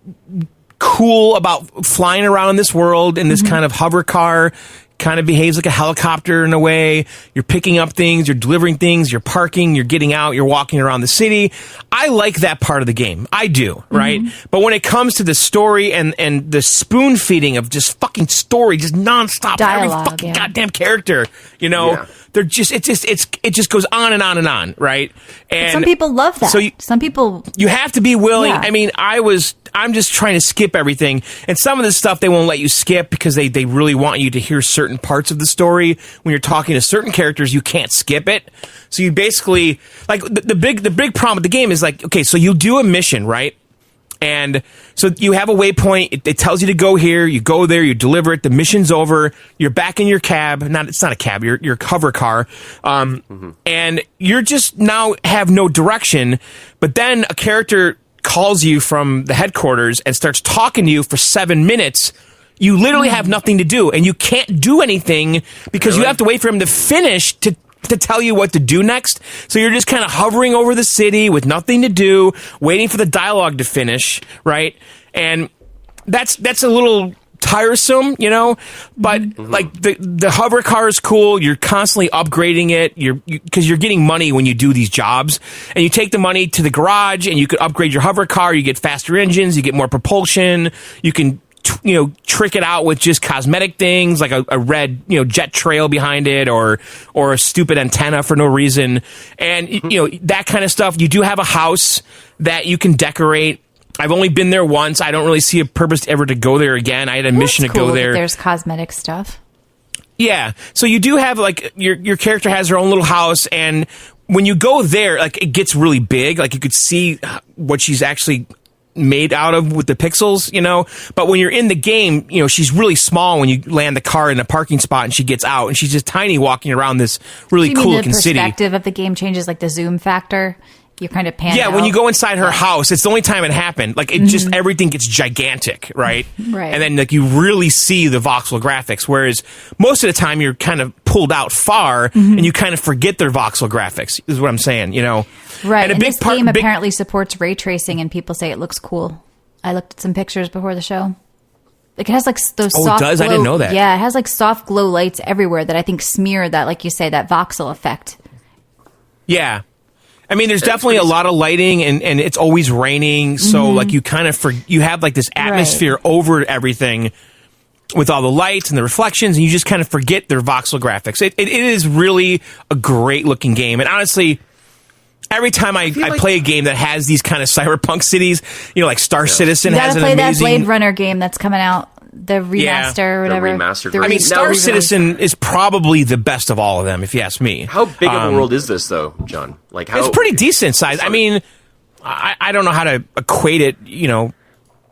[SPEAKER 2] cool about flying around in this world in this kind of hover car. Kind of behaves like a helicopter in a way. You're picking up things, you're delivering things, you're parking, you're getting out, you're walking around the city. I like that part of the game. I do, right? But when it comes to the story and the spoon feeding of just fucking story, just nonstop, every fucking goddamn character, they're just it just goes on and on and on, right? And
[SPEAKER 3] some people love that. So some people
[SPEAKER 2] you have to be willing. Yeah. I mean, I'm just trying to skip everything, and some of this stuff they won't let you skip because they really want you to hear certain parts of the story. When you're talking to certain characters, you can't skip it. So you basically like the big problem with the game is like, okay, so you do a mission, right? And so you have a waypoint. It tells you to go here. You go there. You deliver it. The mission's over. You're back in your cab. It's not a cab. Your hover car. And you're just now have no direction. But then a character calls you from the headquarters and starts talking to you for 7 minutes. You literally have nothing to do, and you can't do anything because you have to wait for him to finish to tell you what to do next. So you're just kind of hovering over the city with nothing to do, waiting for the dialogue to finish, right? And that's a little tiresome, but like the hover car is cool. You're constantly upgrading it. Because you're getting money when you do these jobs, and you take the money to the garage and you could upgrade your hover car. You get faster engines, you get more propulsion. You can trick it out with just cosmetic things like a red, jet trail behind it or a stupid antenna for no reason. And, that kind of stuff. You do have a house that you can decorate. I've only been there once. I don't really see a purpose ever to go there again. I had a mission to go there.
[SPEAKER 3] There's cosmetic stuff.
[SPEAKER 2] Yeah. So you do have like your character has her own little house, and when you go there, like it gets really big. Like you could see what she's actually made out of with the pixels, but when you're in the game, she's really small when you land the car in a parking spot and she gets out, and she's just tiny walking around this really cool looking city.
[SPEAKER 3] The perspective of the game changes, like the zoom factor. You kind of pan out.
[SPEAKER 2] When you go inside her house, it's the only time it happened. Like, it just, everything gets gigantic, right?
[SPEAKER 3] Right.
[SPEAKER 2] And then, like, you really see the voxel graphics, whereas most of the time you're kind of pulled out far and you kind of forget their voxel graphics, is what I'm saying,
[SPEAKER 3] Right. And this game apparently supports ray tracing, and people say it looks cool. I looked at some pictures before the show. Like, it has, like, those soft
[SPEAKER 2] it does?
[SPEAKER 3] glow,
[SPEAKER 2] I didn't know that.
[SPEAKER 3] Yeah, it has, like, soft glow lights everywhere that I think smear that, like you say, that voxel effect.
[SPEAKER 2] Yeah. I mean, there's definitely a lot of lighting, and it's always raining, so like you kind of you have like this atmosphere over everything with all the lights and the reflections, and you just kind of forget their voxel graphics. It is really a great looking game, and honestly, every time I play a game that has these kind of cyberpunk cities, like Star Citizen has an amazing. You gotta play
[SPEAKER 3] that Blade Runner game that's coming out. The remaster or whatever.
[SPEAKER 4] The remastered.
[SPEAKER 2] I mean, Star Citizen is probably the best of all of them, if you ask me.
[SPEAKER 4] How big of a world is this, though, John? Like,
[SPEAKER 2] it's pretty decent size. I mean, I don't know how to equate it.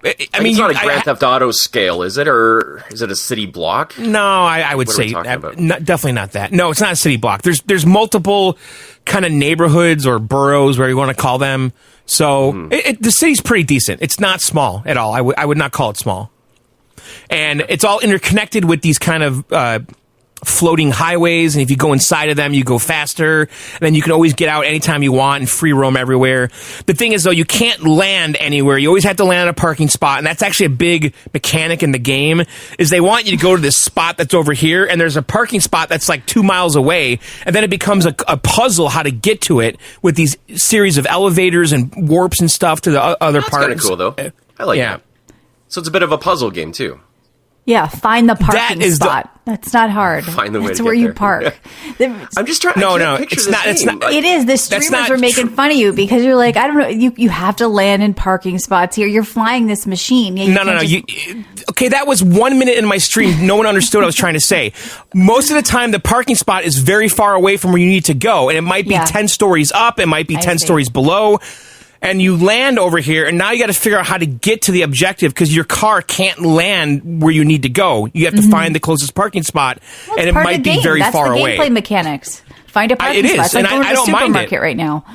[SPEAKER 2] I mean,
[SPEAKER 4] it's not a Grand Theft Auto scale, is it? Or is it a city block?
[SPEAKER 2] No, I would say definitely not that. No, it's not a city block. There's multiple kind of neighborhoods or boroughs, where you want to call them. So the city's pretty decent. It's not small at all. I would not call it small. And it's all interconnected with these kind of floating highways, and if you go inside of them, you go faster, and then you can always get out anytime you want and free roam everywhere. The thing is, though, you can't land anywhere. You always have to land at a parking spot, and that's actually a big mechanic in the game, is they want you to go to this spot that's over here, and there's a parking spot that's like 2 miles away, and then it becomes a puzzle how to get to it with these series of elevators and warps and stuff to the other parts.
[SPEAKER 4] That's kind of cool, though. I like that. So it's a bit of a puzzle game, too.
[SPEAKER 3] Yeah, find the parking spot. That's not hard.
[SPEAKER 4] Find the way
[SPEAKER 3] That's
[SPEAKER 4] to
[SPEAKER 3] where
[SPEAKER 4] get
[SPEAKER 3] you
[SPEAKER 4] there.
[SPEAKER 3] park.
[SPEAKER 4] I'm just trying.
[SPEAKER 2] No,
[SPEAKER 4] it's not.
[SPEAKER 2] It's not.
[SPEAKER 3] It is. The streamers were making fun of you because you're like, I don't know. You have to land in parking spots here. You're flying this machine. Yeah,
[SPEAKER 2] No. Okay, that was 1 minute in my stream. No one understood what I was trying to say. Most of the time, the parking spot is very far away from where you need to go, and it might be 10 stories up. It might be 10 stories below. And you land over here, and now you got to figure out how to get to the objective because your car can't land where you need to go. You have to find the closest parking spot, and it might be very far away.
[SPEAKER 3] That's the gameplay mechanics. Find a parking spot. It's like going to the supermarket right now.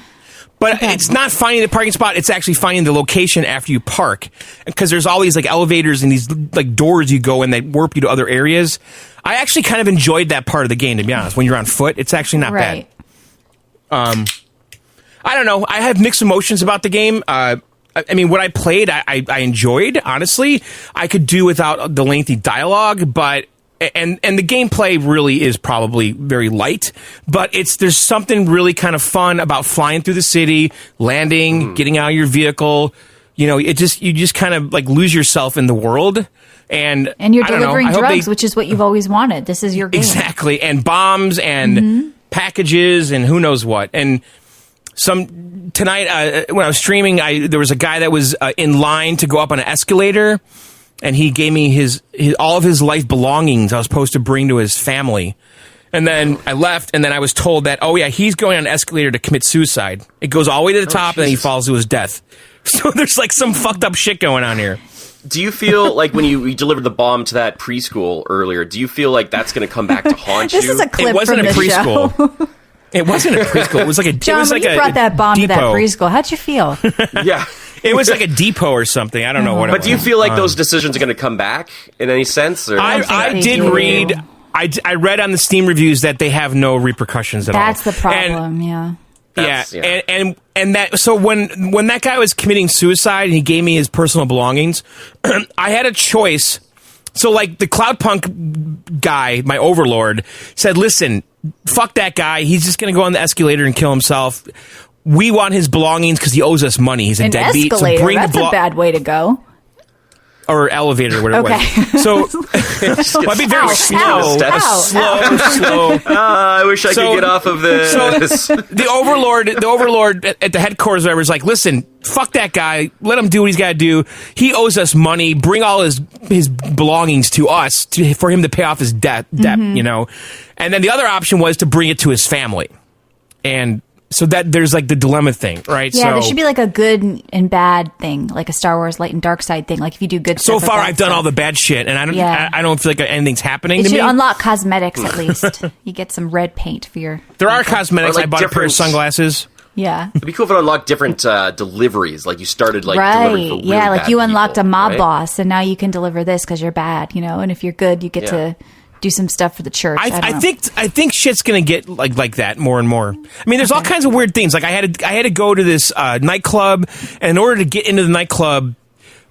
[SPEAKER 2] But it's not finding the parking spot. It's actually finding the location after you park, because there's all these like elevators and these like doors you go in that warp you to other areas. I actually kind of enjoyed that part of the game, to be honest. When you're on foot, it's actually not bad. I don't know. I have mixed emotions about the game. I mean, what I played, I enjoyed, honestly. I could do without the lengthy dialogue, but and the gameplay really is probably very light, but there's something really kind of fun about flying through the city, landing, getting out of your vehicle. You know, you just kind of like lose yourself in the world. And
[SPEAKER 3] you're delivering drugs, which is what you've always wanted. This is your game.
[SPEAKER 2] Exactly. And bombs and packages and who knows what. And tonight when I was streaming, there was a guy that was in line to go up on an escalator, and he gave me all of his life belongings I was supposed to bring to his family. And then I left, and then I was told that, oh yeah, he's going on an escalator to commit suicide. It goes all the way to the top, and then he falls to his death. So there's like some fucked up shit going on here.
[SPEAKER 4] Do you feel like when you delivered the bomb to that preschool earlier, do you feel like that's going to come back to haunt you?
[SPEAKER 3] This is a clip
[SPEAKER 2] It wasn't
[SPEAKER 3] from
[SPEAKER 2] a
[SPEAKER 3] the
[SPEAKER 2] preschool.
[SPEAKER 3] show.
[SPEAKER 2] It wasn't a preschool. It was like a
[SPEAKER 3] John,
[SPEAKER 2] it was
[SPEAKER 3] when
[SPEAKER 2] like
[SPEAKER 3] you brought that bomb
[SPEAKER 2] depot.
[SPEAKER 3] to that preschool, how'd you feel?
[SPEAKER 4] Yeah.
[SPEAKER 2] It was like a depot or something. I don't know what it was.
[SPEAKER 4] But do you feel like those decisions are going to come back in any sense? Or?
[SPEAKER 2] I did read... I read on the Steam reviews that they have no repercussions at all.
[SPEAKER 3] That's the problem, yeah.
[SPEAKER 2] And that, so when that guy was committing suicide and he gave me his personal belongings, I had a choice. So like the Cloudpunk guy, my overlord, said, listen, fuck that guy. He's just going to go on the escalator and kill himself. We want his belongings because he owes us money. He's a deadbeat.
[SPEAKER 3] Escalator,
[SPEAKER 2] so bring
[SPEAKER 3] that's a bad way to go.
[SPEAKER 2] Or elevator, whatever it was. So, I'd be very slow.
[SPEAKER 4] I wish I could get off of this.
[SPEAKER 2] So, the overlord at the headquarters, whatever, is like, listen, fuck that guy. Let him do what he's got to do. He owes us money. Bring all his belongings to us for him to pay off his debt, you know? And then the other option was to bring it to his family. And so that there's like the dilemma thing, right?
[SPEAKER 3] Yeah, there should be like a good and bad thing, like a Star Wars light and dark side thing. Like if you do good
[SPEAKER 2] so
[SPEAKER 3] stuff.
[SPEAKER 2] So far, I've done all the bad shit, and I don't feel like anything's happening to me.
[SPEAKER 3] You should unlock cosmetics at least. You get some red paint for your...
[SPEAKER 2] There are cosmetics. Like I bought a pair of sunglasses.
[SPEAKER 3] Yeah.
[SPEAKER 4] It'd be cool if it unlocked different deliveries. Like you started delivering for really
[SPEAKER 3] like you unlocked
[SPEAKER 4] people,
[SPEAKER 3] a mob boss, and now you can deliver this because you're bad, you know? And if you're good, you get to... do some stuff for the church.
[SPEAKER 2] I think shit's gonna get like that more and more. I mean, there's all kinds of weird things. Like I had to go to this nightclub, and in order to get into the nightclub,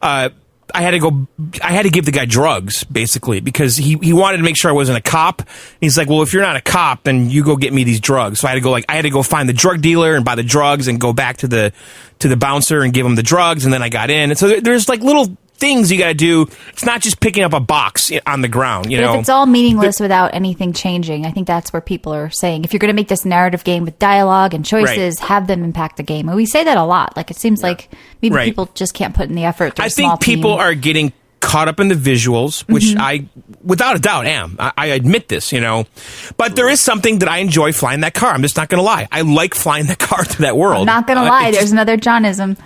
[SPEAKER 2] I had to give the guy drugs basically because he wanted to make sure I wasn't a cop. And he's like, well, if you're not a cop, then you go get me these drugs. So I had to go find the drug dealer and buy the drugs and go back to the bouncer and give him the drugs, and then I got in. And so there's like little things you got to do. It's not just picking up a box on the ground, you know.
[SPEAKER 3] If it's all meaningless without anything changing, I think that's where people are saying, if you're going to make this narrative game with dialogue and choices, have them impact the game. And we say that a lot. Like, it seems like maybe people just can't put in the effort.
[SPEAKER 2] I think people are getting caught up in the visuals, which I, without a doubt, am. I admit this, you know. But there is something that I enjoy flying that car. I'm just not going to lie. I like flying the car to that world.
[SPEAKER 3] I'm not going to lie. There's another Johnism.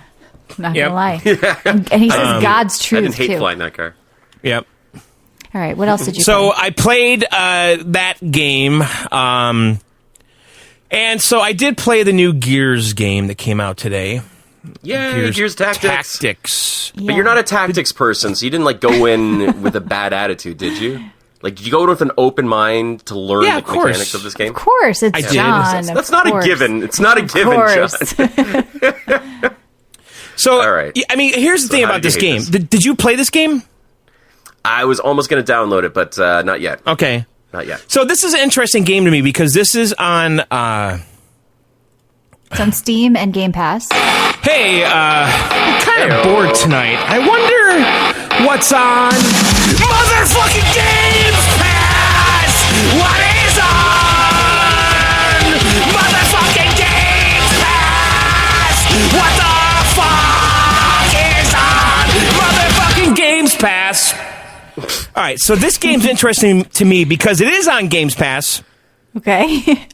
[SPEAKER 3] Not
[SPEAKER 2] Yep.
[SPEAKER 3] gonna lie. And he says God's
[SPEAKER 4] I
[SPEAKER 3] truth
[SPEAKER 4] didn't hate
[SPEAKER 3] too.
[SPEAKER 4] flying that car.
[SPEAKER 2] Yep.
[SPEAKER 3] All right, what else did you
[SPEAKER 2] So
[SPEAKER 3] play?
[SPEAKER 2] I played that game, and so I did play the new Gears game that came out today.
[SPEAKER 4] Yeah, Gears Tactics. But
[SPEAKER 3] Yeah.
[SPEAKER 4] you're not a tactics person, so you didn't like go in with a bad attitude, did you? Like, did you go in with an open mind to learn
[SPEAKER 2] Yeah,
[SPEAKER 4] the
[SPEAKER 2] of course.
[SPEAKER 4] mechanics of this game?
[SPEAKER 3] Of course, it's
[SPEAKER 2] I did.
[SPEAKER 3] John.
[SPEAKER 4] That's not a given. It's not a given, John.
[SPEAKER 2] So,
[SPEAKER 4] All right.
[SPEAKER 2] I mean, here's the thing
[SPEAKER 4] how
[SPEAKER 2] about
[SPEAKER 4] did you
[SPEAKER 2] this
[SPEAKER 4] hate
[SPEAKER 2] game.
[SPEAKER 4] this?
[SPEAKER 2] Did you play this game?
[SPEAKER 4] I was almost going to download it, but not yet.
[SPEAKER 2] Okay.
[SPEAKER 4] Not yet.
[SPEAKER 2] So this is an interesting game to me because this is on.
[SPEAKER 3] It's on Steam and Game Pass.
[SPEAKER 2] Hey, I'm kind of bored tonight. I wonder what's on motherfucking Games Pass. What is on motherfucking Games Pass? What the fuck is on motherfucking Games Pass? All right, so this game's interesting to me because it is on Games Pass.
[SPEAKER 3] Okay.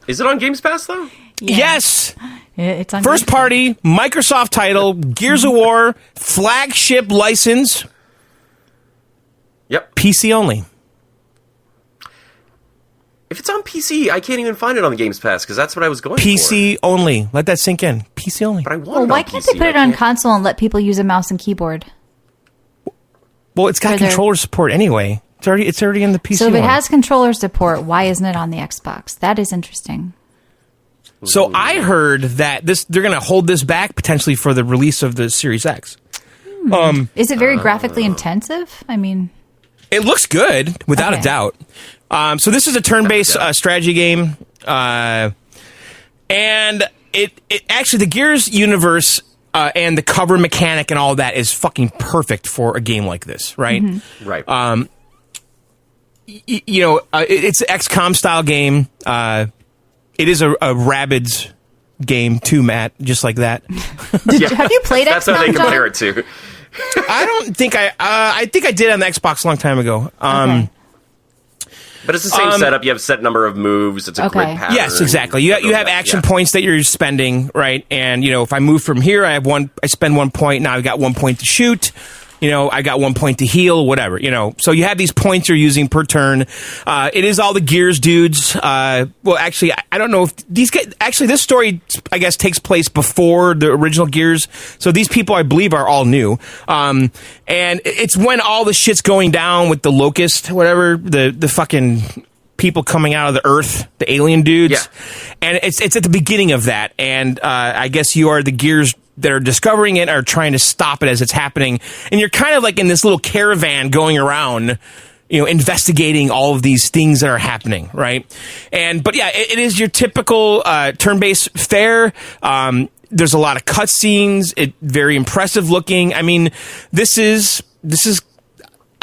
[SPEAKER 4] Is it on Games Pass, though?
[SPEAKER 3] Yeah.
[SPEAKER 2] Yes.
[SPEAKER 3] It's on
[SPEAKER 2] First
[SPEAKER 3] Game Pass.
[SPEAKER 2] party, Microsoft title, Gears of War, flagship license,
[SPEAKER 4] Yep.
[SPEAKER 2] PC only.
[SPEAKER 4] If it's on PC, I can't even find it on the Games Pass, because that's what I was going for.
[SPEAKER 2] PC only. Let that sink in. PC only.
[SPEAKER 4] But I want
[SPEAKER 3] Well,
[SPEAKER 4] it
[SPEAKER 3] why
[SPEAKER 4] on
[SPEAKER 3] can't
[SPEAKER 4] PC.
[SPEAKER 3] they put it
[SPEAKER 4] I
[SPEAKER 3] on
[SPEAKER 4] can't-
[SPEAKER 3] console and let people use a mouse and keyboard?
[SPEAKER 2] Well, it's got
[SPEAKER 3] For their-
[SPEAKER 2] controller support anyway. It's already in the PC
[SPEAKER 3] So if it
[SPEAKER 2] one.
[SPEAKER 3] has controller support, why isn't it on the Xbox? That is interesting.
[SPEAKER 2] So I heard that they're going to hold this back potentially for the release of the Series X.
[SPEAKER 3] Is it very graphically intensive? I mean,
[SPEAKER 2] It looks good, without a
[SPEAKER 3] Okay.
[SPEAKER 2] doubt. So this is a turn-based strategy game, and it actually the Gears universe and the cover mechanic and all that is fucking perfect for a game like this, right?
[SPEAKER 3] Mm-hmm.
[SPEAKER 4] Right.
[SPEAKER 2] It's an XCOM style game. It is a Rabbids game too, Matt, just like that.
[SPEAKER 3] have you played
[SPEAKER 4] That's how they
[SPEAKER 3] XCOM, John?
[SPEAKER 4] compare it to.
[SPEAKER 2] I don't think I think I did on the Xbox a long time ago.
[SPEAKER 3] Okay.
[SPEAKER 4] But it's the same setup. You have a set number of moves. It's a
[SPEAKER 3] Okay.
[SPEAKER 4] grid pattern.
[SPEAKER 2] Yes, exactly. You have action points that you're spending, right? And if I move from here, I spend 1 point. Now I've got 1 point to shoot. I got 1 point to heal, whatever, So you have these points you're using per turn. It is all the Gears dudes. Well, actually, I don't know if these guys, actually, this story, I guess, takes place before the original Gears. So these people, I believe, are all new. And it's when all the shit's going down with the Locust, whatever, the fucking people coming out of the Earth, the alien dudes.
[SPEAKER 4] Yeah.
[SPEAKER 2] And it's at the beginning of that. And I guess you are the Gears that are discovering it are trying to stop it as it's happening. And you're kind of like in this little caravan going around, investigating all of these things that are happening, right? But yeah, it is your typical turn-based fare. There's a lot of cutscenes. Very impressive looking. I mean, this is.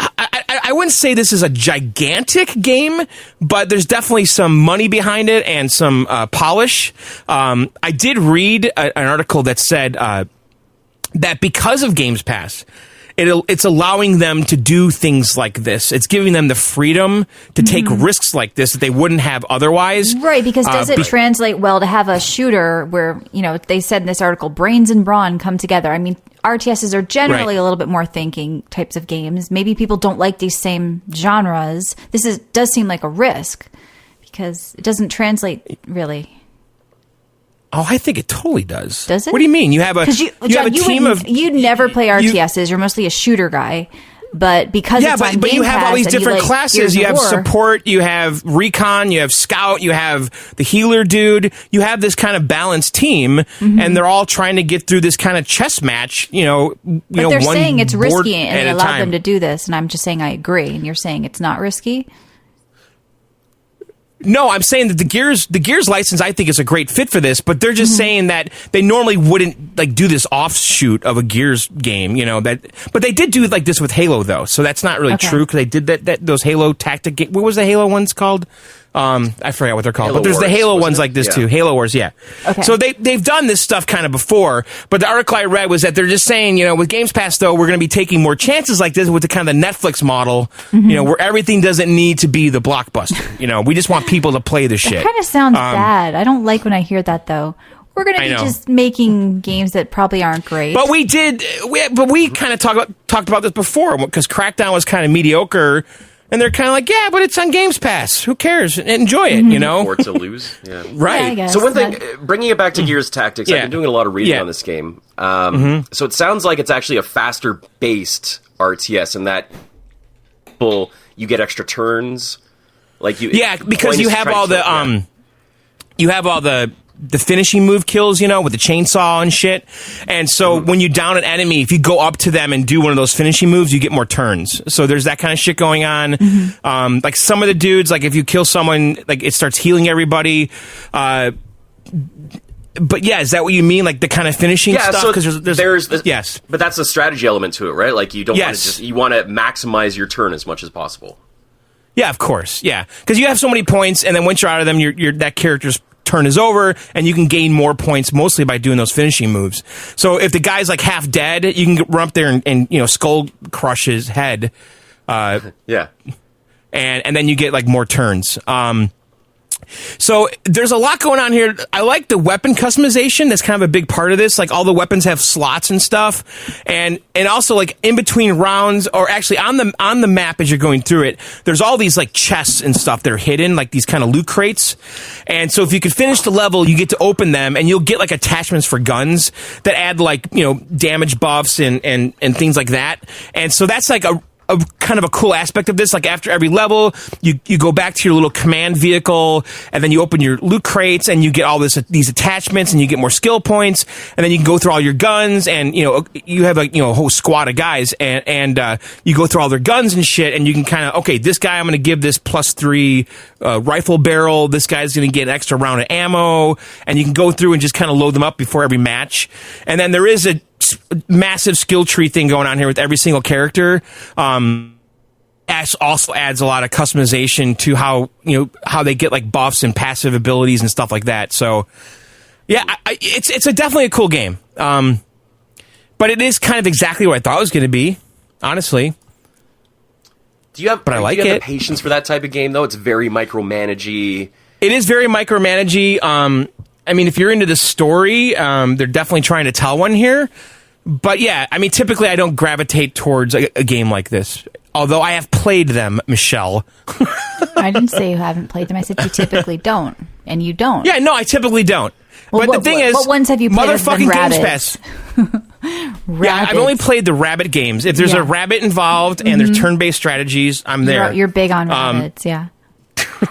[SPEAKER 2] I wouldn't say this is a gigantic game, but there's definitely some money behind it and some polish. I did read an article that said that because of Games Pass, it's allowing them to do things like this. It's giving them the freedom to take risks like this that they wouldn't have otherwise.
[SPEAKER 3] Right, because does it translate well to have a shooter where, they said in this article, brains and brawn come together? I mean, RTSs are generally
[SPEAKER 2] Right.
[SPEAKER 3] a little bit more thinking types of games. Maybe people don't like these same genres. Does seem like a risk because it doesn't translate really.
[SPEAKER 2] Oh, I think it totally does.
[SPEAKER 3] Does it?
[SPEAKER 2] What do you mean? You have a
[SPEAKER 3] John,
[SPEAKER 2] team of
[SPEAKER 3] you never play RTSs. You're mostly a shooter guy. But because it's on
[SPEAKER 2] but
[SPEAKER 3] Game
[SPEAKER 2] you have all
[SPEAKER 3] Pass
[SPEAKER 2] these
[SPEAKER 3] and you
[SPEAKER 2] different
[SPEAKER 3] like
[SPEAKER 2] classes.
[SPEAKER 3] Gears
[SPEAKER 2] You
[SPEAKER 3] of
[SPEAKER 2] have
[SPEAKER 3] War,
[SPEAKER 2] support, you have recon, you have scout, you have the healer dude. You have this kind of balanced team, and they're all trying to get through this kind of chess match.
[SPEAKER 3] But they're
[SPEAKER 2] one
[SPEAKER 3] saying it's
[SPEAKER 2] board
[SPEAKER 3] risky and
[SPEAKER 2] at
[SPEAKER 3] they
[SPEAKER 2] a
[SPEAKER 3] allowed
[SPEAKER 2] time.
[SPEAKER 3] them to do this. And I'm just saying I agree. And you're saying it's not risky?
[SPEAKER 2] No, I'm saying that the Gears license I think is a great fit for this, but they're just saying that they normally wouldn't do this offshoot of a Gears game, but they did do like this with Halo though, so that's not really
[SPEAKER 3] Okay.
[SPEAKER 2] true because they did that those Halo tactic game. What was the Halo ones called? I forgot what they're called,
[SPEAKER 4] Halo
[SPEAKER 2] but there's the
[SPEAKER 4] Wars,
[SPEAKER 2] Halo
[SPEAKER 4] wasn't
[SPEAKER 2] ones
[SPEAKER 4] it?
[SPEAKER 2] like this
[SPEAKER 4] Yeah.
[SPEAKER 2] too. Halo Wars, yeah.
[SPEAKER 3] Okay.
[SPEAKER 2] So they've done this stuff kind of before, but the article I read was that they're just saying, with Games Pass though, we're going to be taking more chances like this with the kind of the Netflix model, where everything doesn't need to be the blockbuster. We just want people to play the shit.
[SPEAKER 3] It kind of sounds bad. I don't like when I hear that, though. We're going to
[SPEAKER 2] I
[SPEAKER 3] be
[SPEAKER 2] know.
[SPEAKER 3] just making games that probably aren't great.
[SPEAKER 2] But we kind of talked about this before because Crackdown was kind of mediocre, and they're kind of like, yeah, but it's on Games Pass. Who cares? Enjoy it, you know?
[SPEAKER 4] Or to lose. Yeah.
[SPEAKER 2] Right.
[SPEAKER 3] Yeah, I guess,
[SPEAKER 4] So one thing,
[SPEAKER 3] but-
[SPEAKER 4] bringing it back to Gears Tactics, I've
[SPEAKER 2] Yeah.
[SPEAKER 4] been doing a lot of reading
[SPEAKER 2] Yeah.
[SPEAKER 4] on this game. So it sounds like it's actually a faster-based RTS in that you get extra turns. Like you,
[SPEAKER 2] because you have all the you have all the finishing move kills, you know, with the chainsaw and shit. And so when you down an enemy, if you go up to them and do one of those finishing moves, you get more turns. So there's that kind of shit going on. Like some of the dudes, like if you kill someone, like it starts healing everybody. But yeah, is that what you mean? Like the kind of finishing stuff?
[SPEAKER 4] So
[SPEAKER 2] Because
[SPEAKER 4] there's
[SPEAKER 2] yes.
[SPEAKER 4] but that's a strategy element to it, right? Like you don't want
[SPEAKER 2] Yes.
[SPEAKER 4] to you want to maximize your turn as much as possible.
[SPEAKER 2] Yeah, of course. Yeah, because you have so many points, and then once you're out of them, that character's turn is over, and you can gain more points mostly by doing those finishing moves. So if the guy's like half dead, you can run up there and you know skull crush his head,
[SPEAKER 4] Yeah.
[SPEAKER 2] and then you get like more turns. So there's a lot going on here. I like the weapon customization. That's kind of a big part of this. Like all the weapons have slots and stuff, and also like in between rounds, or actually on the map as you're going through it, there's all these like chests and stuff that are hidden, like these kind of loot crates. And so if you can finish the level, you get to open them, and you'll get like attachments for guns that add like damage buffs and things like that. And so that's like a kind of a cool aspect of this. Like after every level, you go back to your little command vehicle, and then you open your loot crates, and you get all these attachments, and you get more skill points, and then you can go through all your guns, and you have like a whole squad of guys, and you go through all their guns and shit, and you can kind of, okay, this guy I'm going to give this +3 rifle barrel, this guy's going to get an extra round of ammo, and you can go through and just kind of load them up before every match. And then there is a massive skill tree thing going on here with every single character. Ash also adds a lot of customization to how they get like buffs and passive abilities and stuff like that. So yeah, it's definitely a cool game. But it is kind of exactly what I thought it was going to be, honestly.
[SPEAKER 4] Do you have
[SPEAKER 2] But I like
[SPEAKER 4] do you have
[SPEAKER 2] it.
[SPEAKER 4] the patience for that type of game though? It's very micromanagey.
[SPEAKER 2] It is very micromanagey. I mean, if you're into the story, they're definitely trying to tell one here. But yeah, I mean, typically I don't gravitate towards a game like this. Although I have played them, Michelle.
[SPEAKER 3] I didn't say you haven't played them. I said you typically don't, and you don't.
[SPEAKER 2] Yeah, no, I typically don't.
[SPEAKER 3] Well,
[SPEAKER 2] but the thing is,
[SPEAKER 3] what ones have you played other than
[SPEAKER 2] motherfucking Games
[SPEAKER 3] Rabbids?
[SPEAKER 2] Pass. Yeah, I've only played the rabbit games. If there's a rabbit involved and there's turn-based strategies, I'm there.
[SPEAKER 3] You're big on rabbits, yeah.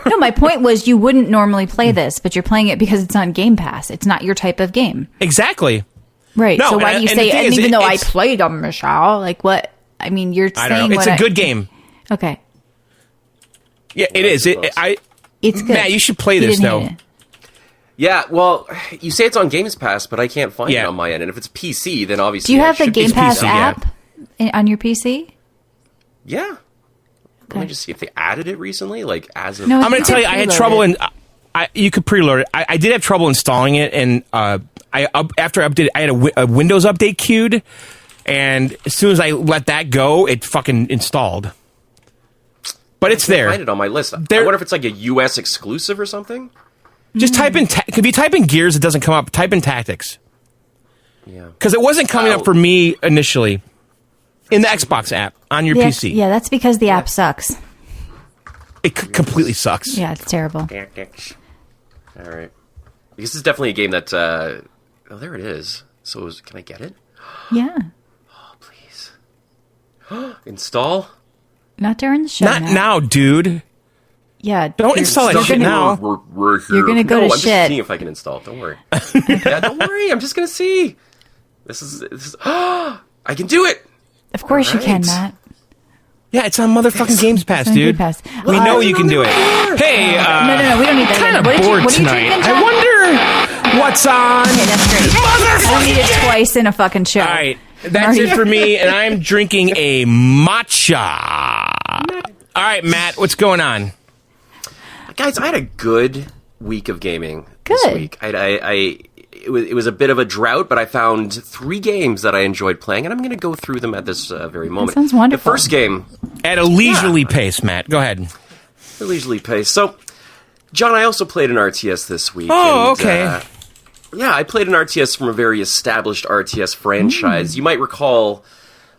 [SPEAKER 3] No, my point was you wouldn't normally play this, but you're playing it because it's on Game Pass. It's not your type of game.
[SPEAKER 2] Exactly.
[SPEAKER 3] Right.
[SPEAKER 2] No,
[SPEAKER 3] so why do you
[SPEAKER 2] and the
[SPEAKER 3] say,
[SPEAKER 2] thing
[SPEAKER 3] and
[SPEAKER 2] is,
[SPEAKER 3] even though I
[SPEAKER 2] it's-
[SPEAKER 3] played them, Michelle, like what? I mean, you're
[SPEAKER 2] I
[SPEAKER 3] saying
[SPEAKER 2] don't know. It's
[SPEAKER 3] what
[SPEAKER 2] a good game.
[SPEAKER 3] Okay.
[SPEAKER 2] Yeah, it is.
[SPEAKER 3] It's good.
[SPEAKER 2] Matt, you should play
[SPEAKER 3] You
[SPEAKER 2] this,
[SPEAKER 3] didn't
[SPEAKER 2] though.
[SPEAKER 3] hate it.
[SPEAKER 4] Yeah, well, you say it's on Games Pass, but I can't find it on my end. And if it's PC, then obviously
[SPEAKER 3] Do you
[SPEAKER 4] it
[SPEAKER 3] have the
[SPEAKER 4] should be
[SPEAKER 3] Game Pass
[SPEAKER 2] PC, yeah.
[SPEAKER 3] app on your PC?
[SPEAKER 4] Yeah. Let me
[SPEAKER 3] Okay.
[SPEAKER 4] just see if they added it recently, like as of...
[SPEAKER 3] No,
[SPEAKER 2] I'm going to tell you, I had trouble you could preload it. I did have trouble installing it, and after I updated, I had a Windows update queued, and as soon as I let that go, it fucking installed. But it's
[SPEAKER 4] I can't
[SPEAKER 2] there.
[SPEAKER 4] find it on my list. I
[SPEAKER 2] There-
[SPEAKER 4] wonder if it's like a US exclusive or something.
[SPEAKER 2] Just type in. If you type in Gears, it doesn't come up. Type in Tactics,
[SPEAKER 4] Yeah.
[SPEAKER 2] because it wasn't coming up for me initially in the Xbox app on your PC.
[SPEAKER 3] Yeah, that's because the app sucks.
[SPEAKER 2] It completely sucks.
[SPEAKER 3] Yeah, it's terrible.
[SPEAKER 4] All right. This is definitely a game that... oh, there it is. So can I get it?
[SPEAKER 3] Yeah.
[SPEAKER 4] Please. Install?
[SPEAKER 3] Not during the show.
[SPEAKER 2] Not
[SPEAKER 3] Matt.
[SPEAKER 2] now, dude.
[SPEAKER 3] Yeah.
[SPEAKER 2] Don't install that
[SPEAKER 3] you're
[SPEAKER 2] shit
[SPEAKER 3] gonna-
[SPEAKER 2] now.
[SPEAKER 4] We're here.
[SPEAKER 3] You're gonna go
[SPEAKER 4] no,
[SPEAKER 3] to
[SPEAKER 4] I'm just
[SPEAKER 3] shit.
[SPEAKER 4] seeing if I can install it. Don't worry. Yeah, don't worry. I'm just going to see. This is I can do it.
[SPEAKER 3] Of course you can,
[SPEAKER 4] Right.
[SPEAKER 3] Matt.
[SPEAKER 2] Yeah, it's on motherfucking Games Pass,
[SPEAKER 3] It's on
[SPEAKER 2] dude.
[SPEAKER 3] Game Pass.
[SPEAKER 2] We know you can do it. Hey,
[SPEAKER 3] No, we don't need that.
[SPEAKER 2] kind of
[SPEAKER 3] What
[SPEAKER 2] bored
[SPEAKER 3] are you
[SPEAKER 2] tonight.
[SPEAKER 3] drinking,
[SPEAKER 2] I
[SPEAKER 3] John?
[SPEAKER 2] wonder what's on.
[SPEAKER 3] Okay, that's great. I don't need it twice in a fucking show.
[SPEAKER 2] All right, that's it for me, and I'm drinking a matcha. All right, Matt, what's going on?
[SPEAKER 4] Guys, I had a good week of gaming this
[SPEAKER 3] Good.
[SPEAKER 4] week. It was a bit of a drought, but I found 3 games that I enjoyed playing, and I'm going to go through them at this very moment.
[SPEAKER 3] sounds wonderful.
[SPEAKER 4] The first game,
[SPEAKER 2] At a leisurely pace, Matt. Go ahead.
[SPEAKER 4] the leisurely pace. So, John, I also played an RTS this week.
[SPEAKER 2] Oh,
[SPEAKER 4] and,
[SPEAKER 2] okay.
[SPEAKER 4] Yeah, I played an RTS from a very established RTS franchise. You might recall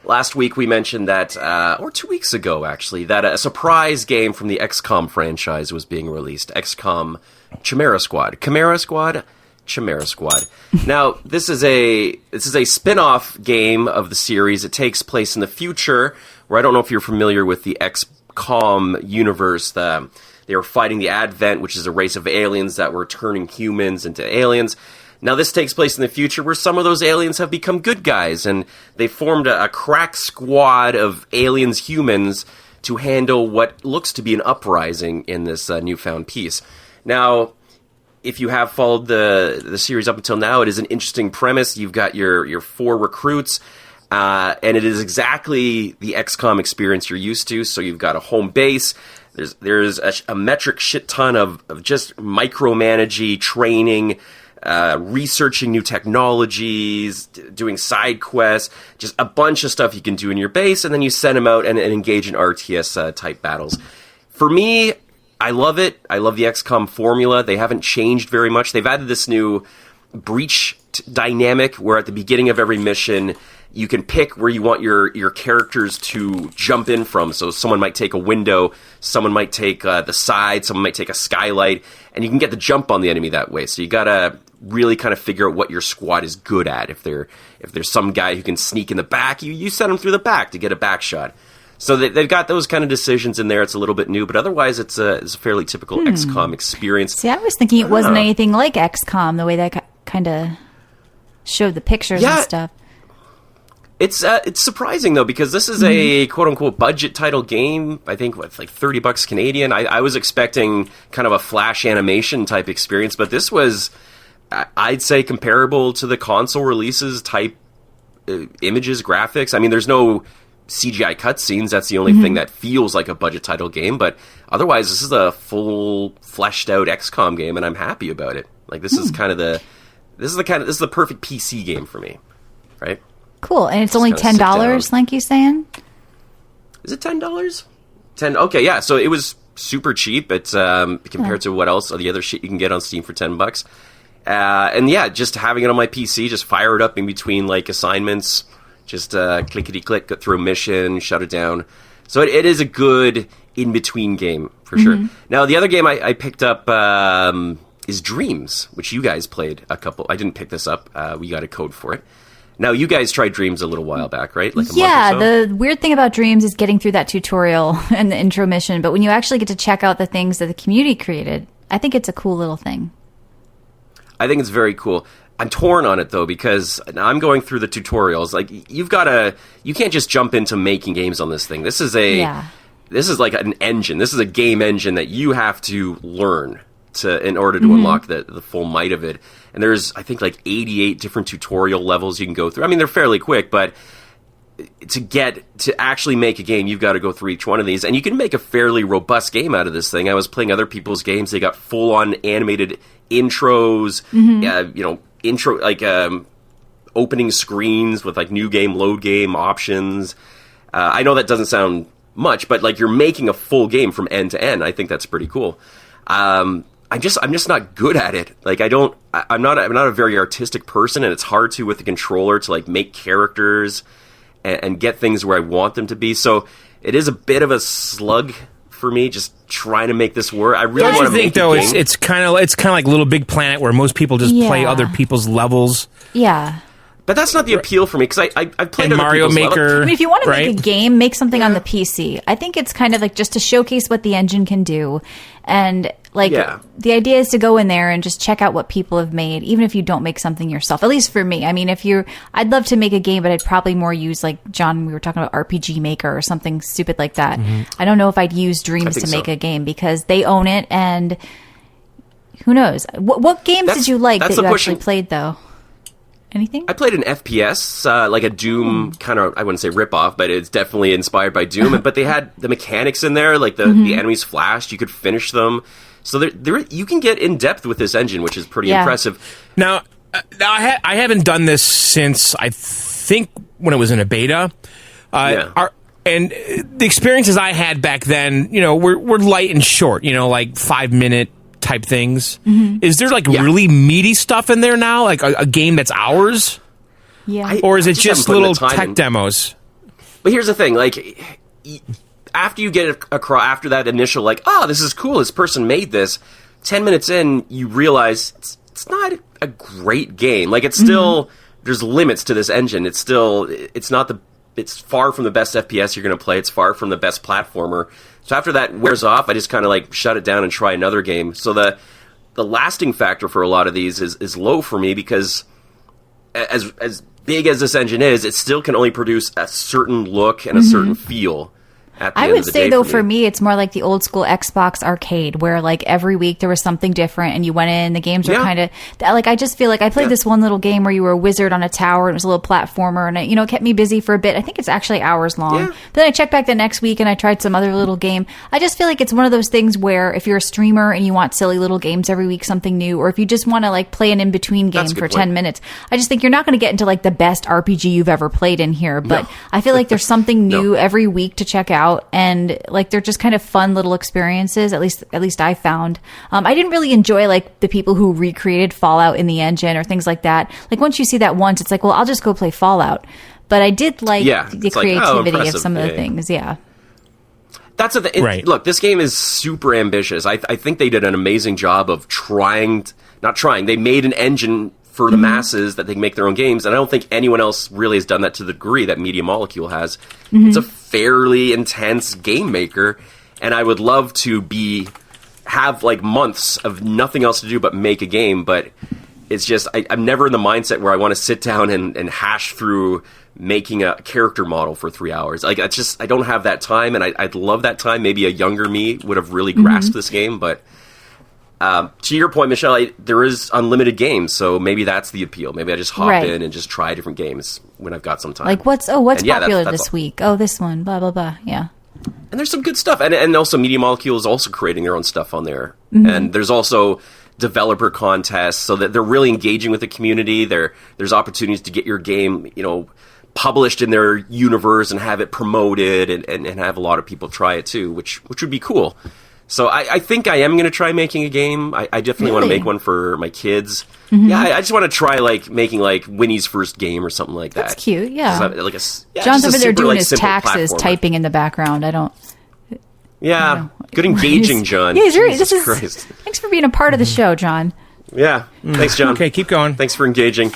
[SPEAKER 4] last week we mentioned that, or 2 weeks ago actually, that a surprise game from the Xcom franchise was being released. Xcom Chimera Squad. Chimera Squad? Chimera Squad. Now, this is a spin-off game of the series. It takes place in the future, where I don't know if you're familiar with the Xcom universe. They were fighting the Advent, which is a race of aliens that were turning humans into aliens. Now, this takes place in the future where some of those aliens have become good guys, and they formed a crack squad of aliens-humans to handle what looks to be an uprising in this newfound peace. Now, if you have followed the series up until now, it is an interesting premise. You've got your 4 recruits, and it is exactly the XCOM experience you're used to. So you've got a home base. There's a metric shit ton of just micromanaging, training, researching new technologies, doing side quests, just a bunch of stuff you can do in your base, and then you send them out and engage in RTS type battles. For me, I love it. I love the XCOM formula. They haven't changed very much. They've added this new breach dynamic where at the beginning of every mission, you can pick where you want your characters to jump in from. So someone might take a window, someone might take the side, someone might take a skylight, and you can get the jump on the enemy that way. So you gotta really kind of figure out what your squad is good at. If there's some guy who can sneak in the back, you send him through the back to get a back shot. So they've got those kind of decisions in there. It's a little bit new, but otherwise it's a fairly typical XCOM experience.
[SPEAKER 3] See, I was thinking it wasn't anything like XCOM, the way that kind of showed the pictures and stuff.
[SPEAKER 4] It's surprising though, because this is a quote unquote budget title game. I think it's like $30 Canadian. I was expecting kind of a flash animation type experience, but this was, I'd say, comparable to the console releases type images, graphics. I mean, there's no CGI cutscenes. That's the only thing that feels like a budget title game, but otherwise this is a full fleshed out XCOM game, and I'm happy about it. Like this is the perfect PC game for me, right?
[SPEAKER 3] Cool, and it's only $10, like you saying?
[SPEAKER 4] Is it $10? Okay, yeah. So it was super cheap. It's compared to what else, the other shit you can get on Steam for $10. And yeah, just having it on my PC, just fire it up in between like assignments, just clickety click, go through a mission, shut it down. So it is a good in between game for sure. Now the other game I picked up is Dreams, which you guys played a couple. I didn't pick this up. We got a code for it. Now, you guys tried Dreams a little while back, right? Like a month or so?
[SPEAKER 3] The weird thing about Dreams is getting through that tutorial and the intro mission, but when you actually get to check out the things that the community created, I think it's a cool little thing.
[SPEAKER 4] I think it's very cool. I'm torn on it, though, because I'm going through the tutorials. Like, you can't just jump into making games on this thing. This is like an engine. This is a game engine that you have to learn in order to unlock the full might of it. And there's, I think, like 88 different tutorial levels you can go through. I mean, they're fairly quick, but to actually make a game, you've got to go through each one of these. And you can make a fairly robust game out of this thing. I was playing other people's games. They got full-on animated intros, opening screens with, like, new game, load game options. I know that doesn't sound much, but, like, you're making a full game from end to end. I think that's pretty cool. I'm just not good at it. Like I'm not a very artistic person, and it's hard with the controller to like make characters and get things where I want them to be. So it is a bit of a slug for me, just trying to make this work. I really want to make
[SPEAKER 2] though
[SPEAKER 4] a game.
[SPEAKER 2] It's kind of like Little Big Planet, where most people just play other people's levels.
[SPEAKER 3] Yeah.
[SPEAKER 4] But that's not the appeal for me, because I've played
[SPEAKER 2] and
[SPEAKER 4] other
[SPEAKER 2] Mario
[SPEAKER 4] people's
[SPEAKER 2] Maker.
[SPEAKER 4] levels.
[SPEAKER 3] I mean, if you want to make a game, make something on the PC. I think it's kind of like just to showcase what the engine can do. And like the idea is to go in there and just check out what people have made, even if you don't make something yourself. At least for me. I mean, I'd love to make a game, but I'd probably more use, like, John, we were talking about RPG Maker or something stupid like that. I don't know if I'd use Dreams to make a game, because they own it, and who knows? What games did you like that you actually played, though? Anything?
[SPEAKER 4] I played an FPS, like a Doom kind of, I wouldn't say rip-off, but it's definitely inspired by Doom. But they had the mechanics in there, like the enemies flashed, you could finish them. So you can get in-depth with this engine, which is pretty impressive.
[SPEAKER 2] Now I haven't done this since, I think, when it was in a beta. And the experiences I had back then, were light and short, like 5-minute type things. Is there like really meaty stuff in there now, like a game that's ours?
[SPEAKER 3] Yeah.
[SPEAKER 2] Or is it
[SPEAKER 4] just
[SPEAKER 2] just
[SPEAKER 4] haven't put in
[SPEAKER 2] little
[SPEAKER 4] the time
[SPEAKER 2] tech
[SPEAKER 4] in.
[SPEAKER 2] demos?
[SPEAKER 4] But here's the thing, like, after you get across, after that initial, like, oh, this is cool, this person made this, 10 minutes in, you realize it's not a great game. Like, it's still, there's limits to this engine. It's far from the best FPS you're going to play. It's far from the best platformer. So after that wears off, I just kind of, like, shut it down and try another game. So the lasting factor for a lot of these is low for me, because as big as this engine is, it still can only produce a certain look and a certain feel.
[SPEAKER 3] I would say, though, for me, it's more like the old school Xbox arcade, where like every week there was something different, and you went in. The games were kind of like, I just feel like I played this one little game where you were a wizard on a tower, and it was a little platformer, and it kept me busy for a bit. I think it's actually hours long. But then I checked back the next week and I tried some other little game. I just feel like it's one of those things where if you're a streamer and you want silly little games every week, something new, or if you just want to like play an in between game for 10 minutes, I just think you're not going to get into like the best RPG you've ever played in here. But I feel like there's something new every week to check out. And like they're just kind of fun little experiences. At least I found. I didn't really enjoy like the people who recreated Fallout in the engine or things like that. Like once you see that once, it's like, well, I'll just go play Fallout. But I did like the creativity of some of the things. Yeah.
[SPEAKER 4] That's the thing. Right. Look, this game is super ambitious. I think they did an amazing job of They made an engine for the masses that they can make their own games, and I don't think anyone else really has done that to the degree that Media Molecule has. It's a fairly intense game maker, and I would love to have like months of nothing else to do but make a game, but it's just I'm never in the mindset where I want to sit down and hash through making a character model for 3 hours. Like I don't have that time, and I'd love that time. Maybe a younger me would have really grasped this game, but to your point, Michelle, there is unlimited games, so maybe that's the appeal. Maybe I just hop in and just try different games when I've got some time.
[SPEAKER 3] Like what's popular this week? Oh, this one, blah blah blah. Yeah.
[SPEAKER 4] And there's some good stuff, and also Media Molecule is also creating their own stuff on there, and there's also developer contests, so that they're really engaging with the community. There's opportunities to get your game, published in their universe and have it promoted, and have a lot of people try it too, which would be cool. So I think I am going to try making a game. I definitely want to make one for my kids. Yeah, I just want to try like making like Winnie's first game or something like that.
[SPEAKER 3] That's cute. Yeah.
[SPEAKER 4] John's
[SPEAKER 3] over there doing his
[SPEAKER 4] taxes,
[SPEAKER 3] typing in the background.
[SPEAKER 4] Yeah, good engaging, John.
[SPEAKER 3] Yeah, thanks for being a part of the show, John.
[SPEAKER 4] Yeah, thanks, John.
[SPEAKER 2] Okay, keep going.
[SPEAKER 4] Thanks for engaging.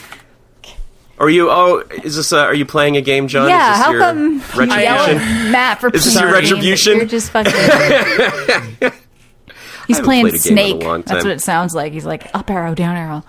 [SPEAKER 4] Are you are you playing a game, John?
[SPEAKER 3] Yeah,
[SPEAKER 4] is this
[SPEAKER 3] how
[SPEAKER 4] your
[SPEAKER 3] come
[SPEAKER 4] retribution?
[SPEAKER 3] Matt for
[SPEAKER 4] is this your retribution?
[SPEAKER 3] You're just fucking. He's playing Snake. That's what it sounds like. He's like up arrow, down arrow.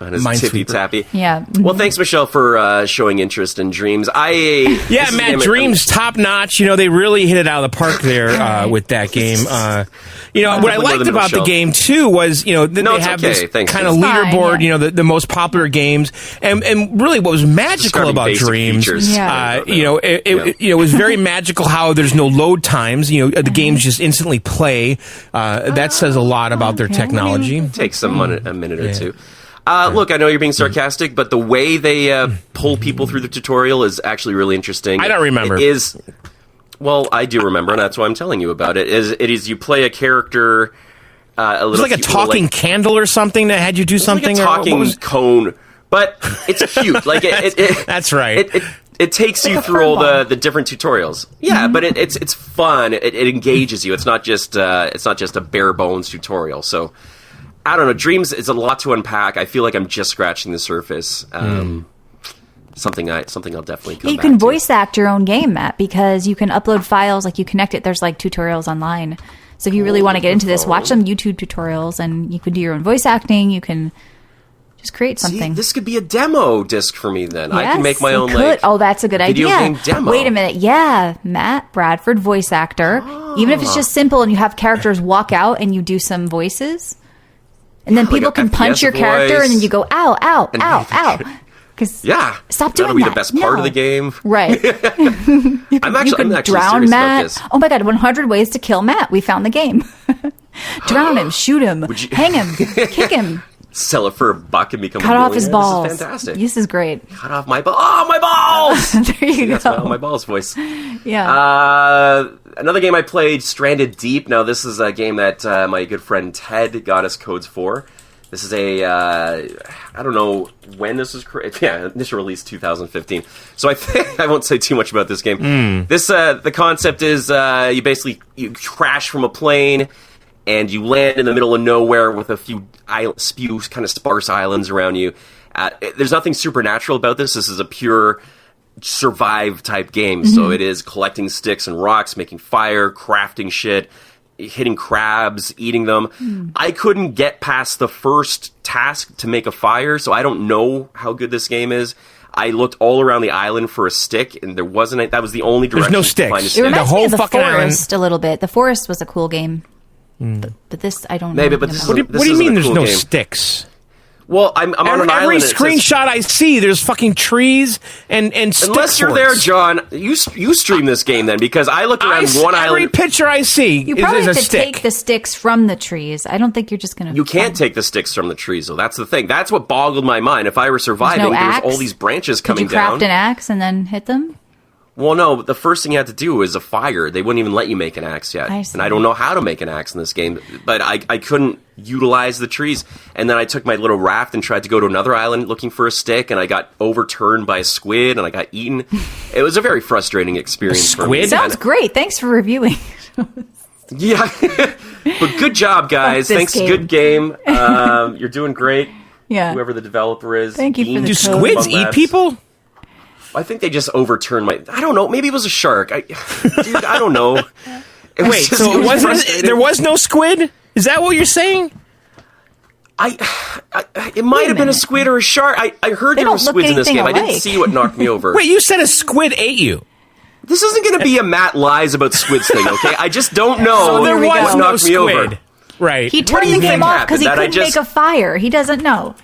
[SPEAKER 4] On his tippy-tappy.
[SPEAKER 3] Yeah.
[SPEAKER 4] Well, thanks, Michelle, for showing interest in Dreams.
[SPEAKER 2] Matt, Dreams, top-notch. They really hit it out of the park there with that game. What I liked about the game, too, was, they have this kind of leaderboard, the most popular games. And really what was magical about Dreams, it was very magical how there's no load times. The games just instantly play. That says a lot about their technology.
[SPEAKER 4] It takes a minute or two. Look, I know you're being sarcastic, but the way they pull people through the tutorial is actually really interesting.
[SPEAKER 2] I don't remember.
[SPEAKER 4] Well, I do remember, and that's why I'm telling you about it. It is you play a character.
[SPEAKER 2] It was like a talking candle or something that had you do something.
[SPEAKER 4] Like a talking cone, but it's cute. Like it
[SPEAKER 2] that's right.
[SPEAKER 4] It takes you through all the different tutorials. Yeah, but it's fun. It engages you. It's not just a bare bones tutorial. So. I don't know. Dreams is a lot to unpack. I feel like I'm just scratching the surface. Something I'll definitely come back to.
[SPEAKER 3] You can voice act your own game, Matt, because you can upload files. Like you connect it. There's like tutorials online. So if you really want to get into this, watch some YouTube tutorials, and you can do your own voice acting. You can just create something.
[SPEAKER 4] See, this could be a demo disc for me. Then
[SPEAKER 3] yes,
[SPEAKER 4] I can make my own.
[SPEAKER 3] That's a good
[SPEAKER 4] video
[SPEAKER 3] idea.
[SPEAKER 4] Game demo.
[SPEAKER 3] Wait a minute. Yeah, Matt Bradford, voice actor. Even if it's just simple, and you have characters walk out, and you do some voices. And then people can punch your character, and then you go, ow, ow, ow, ow. Stop doing that.
[SPEAKER 4] That'll be the best part of the game.
[SPEAKER 3] Right.
[SPEAKER 4] I'm actually
[SPEAKER 3] drown
[SPEAKER 4] serious
[SPEAKER 3] Matt.
[SPEAKER 4] about this.
[SPEAKER 3] Oh my God, 100 ways to kill Matt. We found the game. Drown him, shoot him, hang him, kick him.
[SPEAKER 4] Sell it for $1 and become
[SPEAKER 3] cut off his balls.
[SPEAKER 4] This is fantastic.
[SPEAKER 3] This is great.
[SPEAKER 4] Cut off my balls. Oh, my balls!
[SPEAKER 3] There you go.
[SPEAKER 4] That's my balls voice.
[SPEAKER 3] Yeah.
[SPEAKER 4] Another game I played, Stranded Deep. Now, this is a game that my good friend Ted got us codes for. This is I don't know when this was created. Yeah, initial release 2015. So I think I won't say too much about this game. This the concept is you crash from a plane and you land in the middle of nowhere with a few kind of sparse islands around you. There's nothing supernatural about this. This is a pure survive type game. So it is collecting sticks and rocks, making fire, crafting shit, hitting crabs, eating them. I couldn't get past the first task to make a fire, so I don't know how good this game is. I looked all around the island for a stick, and there wasn't. That was the only direction.
[SPEAKER 2] There's no
[SPEAKER 4] to find a
[SPEAKER 2] sticks.
[SPEAKER 4] stick.
[SPEAKER 3] It reminds
[SPEAKER 2] The
[SPEAKER 3] me
[SPEAKER 2] whole
[SPEAKER 3] of the
[SPEAKER 2] fucking
[SPEAKER 3] Forest a little bit. The Forest was a cool game. But this, I don't know.
[SPEAKER 4] Maybe, but this
[SPEAKER 3] about.
[SPEAKER 4] is
[SPEAKER 2] What do you
[SPEAKER 4] isn't
[SPEAKER 2] mean
[SPEAKER 4] a
[SPEAKER 2] there's
[SPEAKER 4] cool
[SPEAKER 2] no
[SPEAKER 4] game.
[SPEAKER 2] sticks?
[SPEAKER 4] Well, I'm on an
[SPEAKER 2] Every
[SPEAKER 4] island. and it says-
[SPEAKER 2] screenshot I see, there's fucking trees and stick
[SPEAKER 4] Unless you're there,
[SPEAKER 2] forts.
[SPEAKER 4] John, you stream this game then, because I looked around one
[SPEAKER 2] every
[SPEAKER 4] island.
[SPEAKER 2] picture I see
[SPEAKER 3] You
[SPEAKER 2] is
[SPEAKER 3] probably
[SPEAKER 2] a
[SPEAKER 3] have to
[SPEAKER 2] stick.
[SPEAKER 3] take the sticks from the trees. I don't think you're just going to...
[SPEAKER 4] You can't take the sticks from the trees, though. That's the thing. That's what boggled my mind. If I were surviving,
[SPEAKER 3] no
[SPEAKER 4] there was
[SPEAKER 3] axe?
[SPEAKER 4] all these branches
[SPEAKER 3] Could
[SPEAKER 4] coming
[SPEAKER 3] you craft
[SPEAKER 4] down.
[SPEAKER 3] an axe and then hit them?
[SPEAKER 4] Well, no, but the first thing you had to do was a fire. They wouldn't even let you make an axe yet.
[SPEAKER 3] I see.
[SPEAKER 4] And I don't know how to make an axe in this game, but I couldn't utilize the trees. And then I took my little raft and tried to go to another island looking for a stick, and I got overturned by a squid, and I got eaten. It was a very frustrating experience for me.
[SPEAKER 2] squid?
[SPEAKER 3] Sounds great. Thanks for reviewing.
[SPEAKER 4] Yeah. But good job, guys.
[SPEAKER 3] Fuck this
[SPEAKER 4] Thanks.
[SPEAKER 3] game.
[SPEAKER 4] Good game. You're doing great.
[SPEAKER 3] Yeah.
[SPEAKER 4] Whoever the developer is.
[SPEAKER 3] Thank you for
[SPEAKER 4] Dean
[SPEAKER 3] the
[SPEAKER 2] Do
[SPEAKER 3] code.
[SPEAKER 2] squids
[SPEAKER 4] Fun
[SPEAKER 2] eat
[SPEAKER 4] Labs.
[SPEAKER 2] people?
[SPEAKER 4] I think they just overturned my... I don't know. Maybe it was a shark. Dude, I don't know. It was
[SPEAKER 2] Wait,
[SPEAKER 4] just-
[SPEAKER 2] so
[SPEAKER 4] it was
[SPEAKER 2] wasn't
[SPEAKER 4] frustrating.
[SPEAKER 2] there was no squid? Is that what you're saying?
[SPEAKER 4] It might have been a
[SPEAKER 3] minute.
[SPEAKER 4] squid or a shark. I heard
[SPEAKER 3] They
[SPEAKER 4] there were
[SPEAKER 3] don't look
[SPEAKER 4] squids in this
[SPEAKER 3] anything
[SPEAKER 4] game. I didn't
[SPEAKER 3] alike.
[SPEAKER 4] see what knocked me over.
[SPEAKER 2] Wait, you said a squid ate you.
[SPEAKER 4] This isn't going to be a Matt lies about squids thing, okay? I just don't know
[SPEAKER 2] So there
[SPEAKER 3] we
[SPEAKER 2] was
[SPEAKER 4] what
[SPEAKER 3] go.
[SPEAKER 2] no
[SPEAKER 4] knocked me
[SPEAKER 2] squid.
[SPEAKER 4] over.
[SPEAKER 2] Right.
[SPEAKER 3] He
[SPEAKER 4] What do
[SPEAKER 3] turned
[SPEAKER 4] you
[SPEAKER 3] the game
[SPEAKER 4] think
[SPEAKER 3] off because he
[SPEAKER 4] happened? That I
[SPEAKER 3] couldn't
[SPEAKER 4] just-
[SPEAKER 3] make a fire. He doesn't know.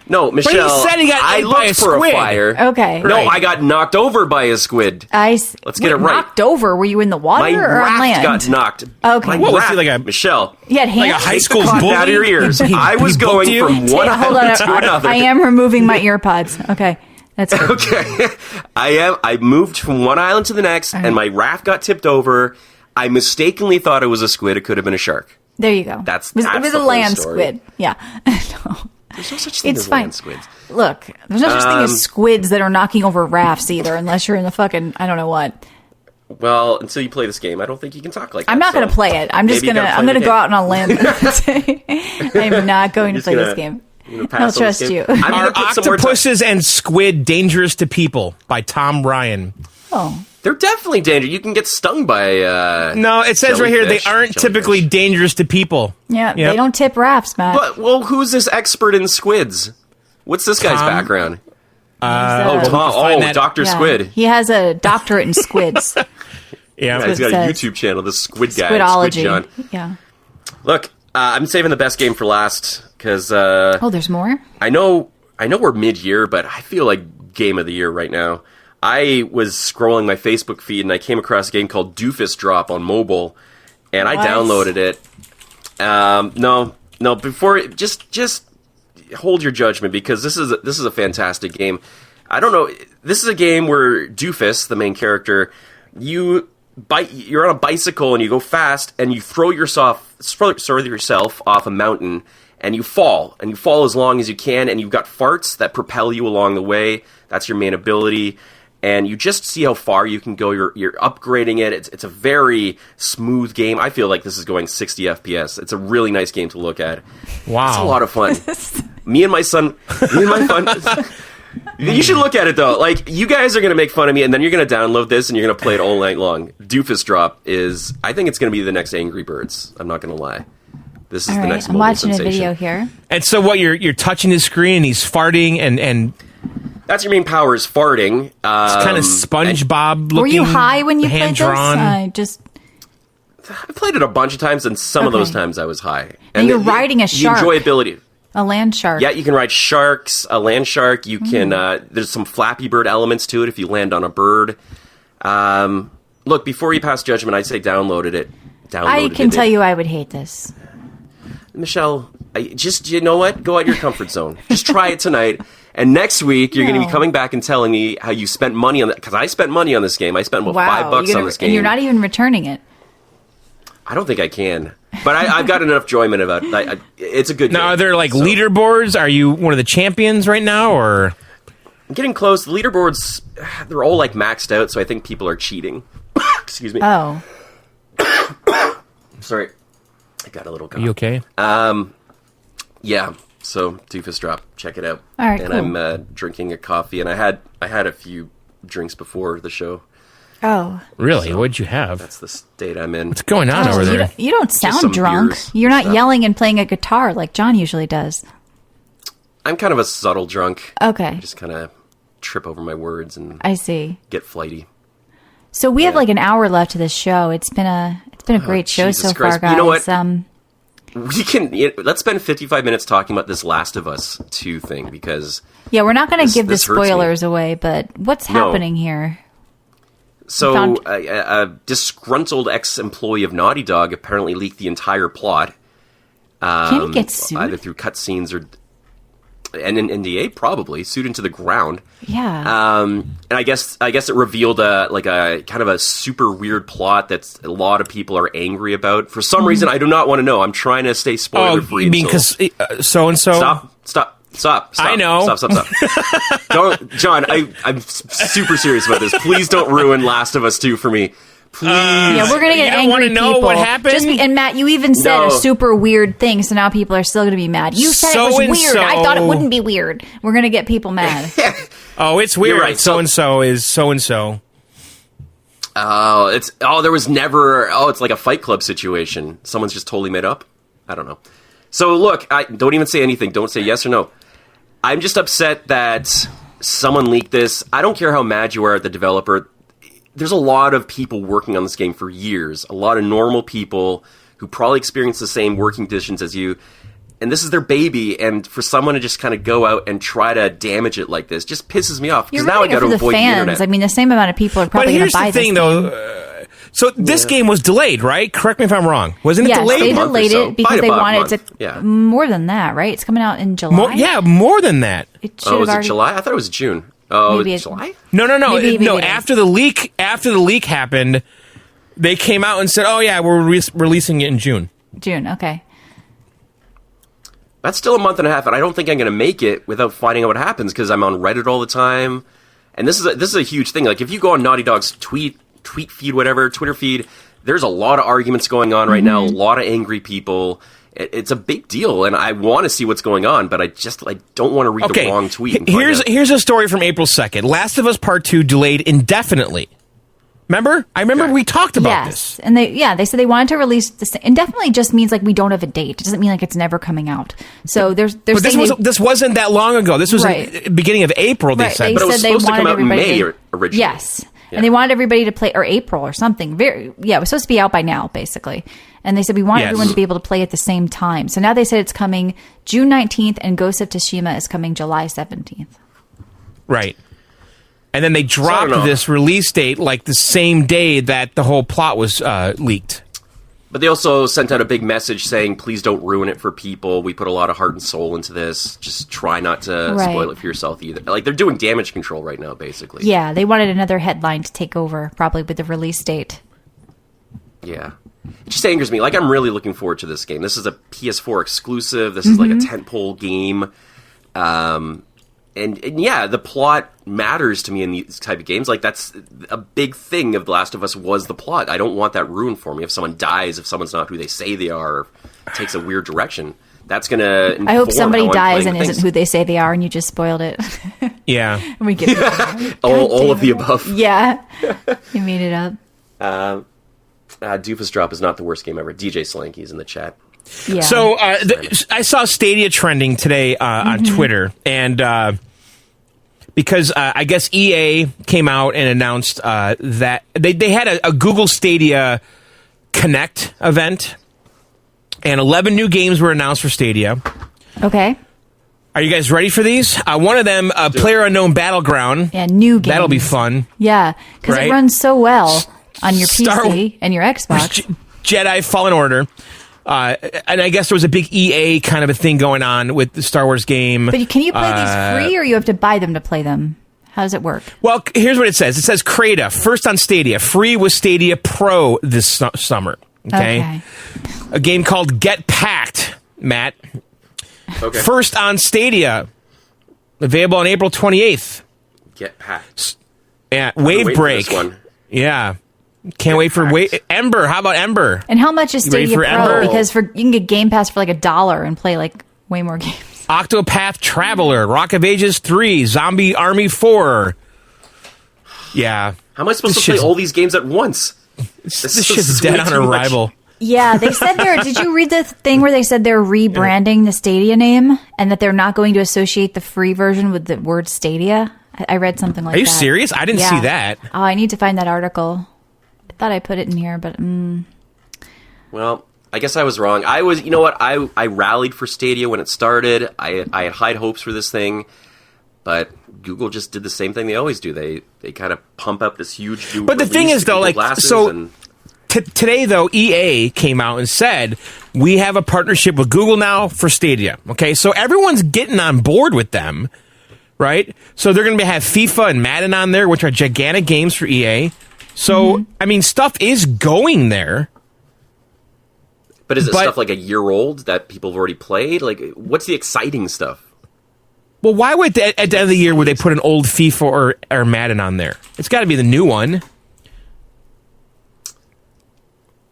[SPEAKER 4] No, Michelle,
[SPEAKER 2] said he got
[SPEAKER 4] I
[SPEAKER 2] ate by
[SPEAKER 4] looked
[SPEAKER 2] a
[SPEAKER 4] for
[SPEAKER 2] squid.
[SPEAKER 4] a fire.
[SPEAKER 3] Okay.
[SPEAKER 4] No,
[SPEAKER 2] Right.
[SPEAKER 4] I got knocked over by a squid.
[SPEAKER 3] Let's
[SPEAKER 4] get it right.
[SPEAKER 3] Knocked over. Were you in the water
[SPEAKER 4] My
[SPEAKER 3] or on
[SPEAKER 4] raft
[SPEAKER 3] land?
[SPEAKER 4] got knocked.
[SPEAKER 3] Okay.
[SPEAKER 4] My
[SPEAKER 3] What
[SPEAKER 2] was he,
[SPEAKER 4] raft-
[SPEAKER 2] like a-
[SPEAKER 4] Michelle,
[SPEAKER 3] You had hands?
[SPEAKER 2] Like a high
[SPEAKER 4] take
[SPEAKER 2] school
[SPEAKER 4] the cotton
[SPEAKER 2] bully?
[SPEAKER 4] out of your ears. I was
[SPEAKER 2] booked
[SPEAKER 4] going
[SPEAKER 2] you?
[SPEAKER 4] from one
[SPEAKER 3] Hold on.
[SPEAKER 4] island to another.
[SPEAKER 3] I am removing my ear pods. Okay. That's good.
[SPEAKER 4] Okay, I moved from one island to the next, and my raft got tipped over. I mistakenly thought it was a squid. It could have been a shark.
[SPEAKER 3] There you go.
[SPEAKER 4] That's
[SPEAKER 3] it was
[SPEAKER 4] the
[SPEAKER 3] a
[SPEAKER 4] whole
[SPEAKER 3] land
[SPEAKER 4] story.
[SPEAKER 3] squid. Yeah. No.
[SPEAKER 4] There's no such thing
[SPEAKER 3] It's
[SPEAKER 4] as
[SPEAKER 3] fine.
[SPEAKER 4] land squids.
[SPEAKER 3] Look, there's no such thing as squids that are knocking over rafts either, unless you're in the fucking I don't know what.
[SPEAKER 4] Well, until you play this game, I don't think you can talk like that.
[SPEAKER 3] I'm not going
[SPEAKER 4] so
[SPEAKER 3] to play it. I'm just
[SPEAKER 4] maybe you
[SPEAKER 3] gonna.
[SPEAKER 4] gotta
[SPEAKER 3] I'm
[SPEAKER 4] play
[SPEAKER 3] gonna
[SPEAKER 4] the
[SPEAKER 3] go
[SPEAKER 4] game.
[SPEAKER 3] out on a limb. and say, I'm not going to
[SPEAKER 4] Just
[SPEAKER 3] play this
[SPEAKER 4] gonna-
[SPEAKER 3] game.
[SPEAKER 4] you gonna
[SPEAKER 3] I don't
[SPEAKER 4] pass on this
[SPEAKER 3] trust
[SPEAKER 4] game?
[SPEAKER 3] you.
[SPEAKER 4] I'm gonna
[SPEAKER 2] Are
[SPEAKER 4] put some more time.
[SPEAKER 2] octopuses and squid dangerous to people? By Tom Ryan.
[SPEAKER 3] Oh,
[SPEAKER 4] They're definitely dangerous. You can get stung by.
[SPEAKER 2] No, it says right here they
[SPEAKER 4] Jellyfish.
[SPEAKER 2] aren't typically dangerous to people.
[SPEAKER 3] yeah.
[SPEAKER 2] Yep.
[SPEAKER 3] They don't tip rafts, Matt.
[SPEAKER 4] But well, who's this expert in squids? What's this guy's
[SPEAKER 2] Tom-
[SPEAKER 4] background?
[SPEAKER 3] He's,
[SPEAKER 4] Oh,
[SPEAKER 3] uh,
[SPEAKER 4] Tom.
[SPEAKER 2] find
[SPEAKER 4] Oh,
[SPEAKER 2] that-
[SPEAKER 4] Doctor
[SPEAKER 3] yeah.
[SPEAKER 4] Squid.
[SPEAKER 3] He has a doctorate in squids.
[SPEAKER 2] Yeah.
[SPEAKER 4] He's got a
[SPEAKER 3] says.
[SPEAKER 4] YouTube channel. The Squid guy.
[SPEAKER 3] Squidology.
[SPEAKER 4] Squid John.
[SPEAKER 3] Yeah.
[SPEAKER 4] Look, I'm saving the best game for last because
[SPEAKER 3] Oh, there's more.
[SPEAKER 4] I know we're mid-year, but I feel like game of the year right now. I was scrolling my Facebook feed and I came across a game called Doofus Drop on mobile, and I
[SPEAKER 3] What?
[SPEAKER 4] downloaded it. No, before just hold your judgment because this is a fantastic game. I don't know. This is a game where Doofus, the main character, you're on a bicycle and you go fast and you throw yourself off a mountain and you fall as long as you can, and you've got farts that propel you along the way. That's your main ability. And you just see how far you can go. You're upgrading it. It's a very smooth game. I feel like this is going 60 FPS. It's a really nice game to look at.
[SPEAKER 2] Wow.
[SPEAKER 4] It's a lot of fun. me and my son. You should look at it though. Like, you guys are gonna make fun of me, and then you're gonna download this and you're gonna play it all night long. Doofus Drop is. I think it's gonna be the next Angry Birds. I'm not gonna lie. This is
[SPEAKER 3] All
[SPEAKER 4] the
[SPEAKER 3] right.
[SPEAKER 4] next
[SPEAKER 3] I'm
[SPEAKER 4] mobile
[SPEAKER 3] watching
[SPEAKER 4] sensation.
[SPEAKER 3] a video here.
[SPEAKER 2] And so what? You're touching his screen and he's farting and
[SPEAKER 4] That's your main power is farting.
[SPEAKER 2] it's kind of SpongeBob looking.
[SPEAKER 3] Were you high when you played
[SPEAKER 2] hand
[SPEAKER 3] this?
[SPEAKER 2] drawn.
[SPEAKER 3] I just.
[SPEAKER 4] I played it a bunch of times, and some of
[SPEAKER 3] Okay.
[SPEAKER 4] those times I was high.
[SPEAKER 3] And you're riding a shark.
[SPEAKER 4] The enjoyability.
[SPEAKER 3] A land shark.
[SPEAKER 4] Yeah, you can ride sharks, a land shark. You can. There's some Flappy Bird elements to it if you land on a bird. Look, before you pass judgment, I'd say download it.
[SPEAKER 3] I can tell you I would hate this.
[SPEAKER 4] Michelle, Just, you know what? Go out your comfort zone. Just try it tonight. And next week, you're going to be coming back and telling me how you spent money on it. Because I spent money on this game. I spent, $5 on this game.
[SPEAKER 3] And you're not even returning it.
[SPEAKER 4] I don't think I can. But I've got enough enjoyment about it. It's a good game.
[SPEAKER 2] Now, are there, leaderboards? Are you one of the champions right now, or...?
[SPEAKER 4] I'm getting close. The leaderboards, they're all, maxed out, so I think people are cheating. Excuse me.
[SPEAKER 3] Oh.
[SPEAKER 4] Sorry. I got a little cough.
[SPEAKER 2] Are you okay?
[SPEAKER 4] Yeah. So Doofus drop, check it out.
[SPEAKER 3] All right,
[SPEAKER 4] and
[SPEAKER 3] cool.
[SPEAKER 4] I'm drinking a coffee, and I had a few drinks before the show.
[SPEAKER 3] Oh.
[SPEAKER 2] Really? What'd you have?
[SPEAKER 4] That's the state I'm in.
[SPEAKER 2] What's going on over there?
[SPEAKER 3] You don't sound
[SPEAKER 4] some
[SPEAKER 3] drunk.
[SPEAKER 4] beers,
[SPEAKER 3] You're not
[SPEAKER 4] stuff.
[SPEAKER 3] yelling and playing a guitar like John usually does.
[SPEAKER 4] I'm kind of a subtle drunk.
[SPEAKER 3] Okay.
[SPEAKER 4] I just kind of trip over my words and
[SPEAKER 3] I see.
[SPEAKER 4] get flighty.
[SPEAKER 3] So we have an hour left to this show. It's been a great show
[SPEAKER 4] Jesus
[SPEAKER 3] so
[SPEAKER 4] Christ.
[SPEAKER 3] far, guys.
[SPEAKER 4] You know what? Let's spend 55 minutes talking about this Last of Us 2 thing, because
[SPEAKER 3] yeah, we're not going to give the
[SPEAKER 4] this hurts me.
[SPEAKER 3] spoilers away, but what's happening here?
[SPEAKER 4] So a disgruntled ex-employee of Naughty Dog apparently leaked the entire plot.
[SPEAKER 3] Can he get sued?
[SPEAKER 4] Either through cutscenes or... And an NDA, probably sued into the ground.
[SPEAKER 3] Yeah.
[SPEAKER 4] And I guess it revealed a kind of a super weird plot that a lot of people are angry about. For some reason, I do not want to know. I'm trying to stay spoiler free.
[SPEAKER 2] Oh, you mean because so and so?
[SPEAKER 4] Stop.
[SPEAKER 2] I know.
[SPEAKER 4] Stop. Don't, John. I'm super serious about this. Please don't ruin Last of Us 2 for me. Please.
[SPEAKER 3] Yeah, we're gonna get
[SPEAKER 2] you don't
[SPEAKER 3] angry
[SPEAKER 2] wanna know
[SPEAKER 3] people.
[SPEAKER 2] what happened?
[SPEAKER 3] And Matt, you even said
[SPEAKER 4] No.
[SPEAKER 3] a super weird thing, so now people are still gonna be mad. You said it was weird. I thought it wouldn't be weird. We're gonna get people mad.
[SPEAKER 2] Oh, it's weird.
[SPEAKER 4] You're right.
[SPEAKER 2] So and so is so and so.
[SPEAKER 4] There was never. Oh, it's like a Fight Club situation. Someone's just totally made up. I don't know. So look, don't even say anything. Don't say yes or no. I'm just upset that someone leaked this. I don't care how mad you are at the developer. There's a lot of people working on this game for years. A lot of normal people who probably experience the same working conditions as you. And this is their baby. And for someone to just kind of go out and try to damage it like this just pisses me off. Because now I got to avoid the internet.
[SPEAKER 3] I mean, the same amount of people are probably going to buy this game.
[SPEAKER 2] But here's the thing, though. So this game was delayed, right? Correct me if I'm wrong. Wasn't it
[SPEAKER 3] Yes,
[SPEAKER 2] delayed?
[SPEAKER 3] they
[SPEAKER 4] A month or
[SPEAKER 3] delayed
[SPEAKER 4] so.
[SPEAKER 3] it because
[SPEAKER 4] By
[SPEAKER 3] they
[SPEAKER 4] about a
[SPEAKER 3] wanted
[SPEAKER 4] month.
[SPEAKER 3] to...
[SPEAKER 4] Yeah.
[SPEAKER 3] More than that, right? It's coming out in July?
[SPEAKER 2] More than that.
[SPEAKER 3] It should
[SPEAKER 4] Oh,
[SPEAKER 3] have
[SPEAKER 4] was it
[SPEAKER 3] already...
[SPEAKER 2] July?
[SPEAKER 4] July? I thought it was June. Oh,
[SPEAKER 3] Maybe
[SPEAKER 4] it's July?
[SPEAKER 2] No.
[SPEAKER 3] Maybe
[SPEAKER 2] No,
[SPEAKER 3] it is.
[SPEAKER 2] after the leak happened, they came out and said, "Oh yeah, we're releasing it in June."
[SPEAKER 3] June, okay.
[SPEAKER 4] That's still a month and a half, and I don't think I'm going to make it without finding out what happens, because I'm on Reddit all the time. And this is a huge thing. Like, if you go on Naughty Dog's tweet feed, whatever, Twitter feed, there's a lot of arguments going on right now, a lot of angry people. It's a big deal, and I want to see what's going on, but I don't want to read the wrong tweet. And
[SPEAKER 2] Here's a story from April 2nd. Last of Us Part 2 delayed indefinitely. Remember? I remember we talked about this.
[SPEAKER 3] And they said they wanted to release this. Indefinitely just means we don't have a date. It doesn't mean it's never coming out. So there's
[SPEAKER 2] But this wasn't that long ago. This was
[SPEAKER 3] Right.
[SPEAKER 2] in the beginning of April, they
[SPEAKER 3] Right,
[SPEAKER 2] said.
[SPEAKER 3] they
[SPEAKER 4] But it was
[SPEAKER 3] said they
[SPEAKER 4] supposed to come
[SPEAKER 3] wanted
[SPEAKER 4] out in
[SPEAKER 3] everybody
[SPEAKER 4] May
[SPEAKER 3] to-
[SPEAKER 4] originally.
[SPEAKER 3] Yes.
[SPEAKER 4] Yeah.
[SPEAKER 3] And they wanted everybody to play, or April or something. It was supposed to be out by now, basically. And they said we want
[SPEAKER 2] Yes.
[SPEAKER 3] everyone to be able to play at the same time. So now they said it's coming June 19th, and Ghost of Tsushima is coming July 17th.
[SPEAKER 2] Right. And then they
[SPEAKER 4] I
[SPEAKER 2] dropped
[SPEAKER 4] don't know.
[SPEAKER 2] this release date the same day that the whole plot was leaked.
[SPEAKER 4] But they also sent out a big message saying, please don't ruin it for people. We put a lot of heart and soul into this. Just try not to
[SPEAKER 3] Right.
[SPEAKER 4] spoil it for yourself either. They're doing damage control right now, basically.
[SPEAKER 3] Yeah, they wanted another headline to take over, probably with the release date.
[SPEAKER 4] Yeah. It just angers me. I'm really looking forward to this game. This is a PS4 exclusive. This is like a tentpole game. And yeah, the plot matters to me in these type of games. That's a big thing of The Last of Us was the plot. I don't want that ruined for me. If someone dies, if someone's not who they say they are, or takes a weird direction, that's going to
[SPEAKER 3] I hope somebody dies and isn't who they say they are, and you just spoiled it.
[SPEAKER 2] Yeah.
[SPEAKER 3] And we get
[SPEAKER 4] all of the above.
[SPEAKER 3] Yeah, you made it up.
[SPEAKER 4] Doofus Drop is not the worst game ever. DJ Slanky's in the chat.
[SPEAKER 3] Yeah.
[SPEAKER 2] So I saw Stadia trending today on Twitter, and because I guess EA came out and announced that they had a Google Stadia Connect event, and 11 new games were announced for Stadia.
[SPEAKER 3] Okay.
[SPEAKER 2] Are you guys ready for these? One of them, PlayerUnknown Battleground.
[SPEAKER 3] Yeah, new games.
[SPEAKER 2] That'll be fun.
[SPEAKER 3] Yeah, because
[SPEAKER 2] Right?
[SPEAKER 3] it runs so well on your
[SPEAKER 2] Star-
[SPEAKER 3] PC and your Xbox.
[SPEAKER 2] Jedi Fallen Order. And I guess there was a big EA kind of a thing going on with the Star Wars game.
[SPEAKER 3] But can you play these free, or you have to buy them to play them? How does it work?
[SPEAKER 2] Well, here's what it says. It says Crata, first on Stadia, free with Stadia Pro this summer. Okay. A game called Get Packed, Matt.
[SPEAKER 4] Okay.
[SPEAKER 2] First on Stadia, available on April 28th.
[SPEAKER 4] Get Packed.
[SPEAKER 2] Yeah, Wave Break.
[SPEAKER 4] For this one.
[SPEAKER 2] Yeah. Can't wait for Ember. How about Ember?
[SPEAKER 3] And how much is Stadia Pro?
[SPEAKER 2] Ember?
[SPEAKER 3] Because you can get Game Pass for like $1 and play like way more games.
[SPEAKER 2] Octopath Traveler, Rock of Ages 3, Zombie Army 4. Yeah.
[SPEAKER 4] How am I supposed to play all these games at once?
[SPEAKER 2] This shit's dead on arrival.
[SPEAKER 3] Yeah, they said did you read the thing where they said they're rebranding the Stadia name and that they're not going to associate the free version with the word Stadia? I read something like that.
[SPEAKER 2] Are you serious? I didn't see that.
[SPEAKER 3] Oh, I need to find that article. I thought I put it in here, but...
[SPEAKER 4] Well, I guess I was wrong. You know what? I rallied for Stadia when it started. I had high hopes for this thing, but Google just did the same thing they always do. They kind of pump up this huge new
[SPEAKER 2] But the thing is, though, like, so today, though, EA came out and said, we have a partnership with Google now for Stadia. Okay, so everyone's getting on board with them, right? So they're going to have FIFA and Madden on there, which are gigantic games for EA. So, I mean, stuff is going there.
[SPEAKER 4] But is it stuff like a year old that people have already played? Like, what's the exciting stuff?
[SPEAKER 2] Well, why would at the end of the year would they put an old FIFA or Madden on there? It's got to be the new one.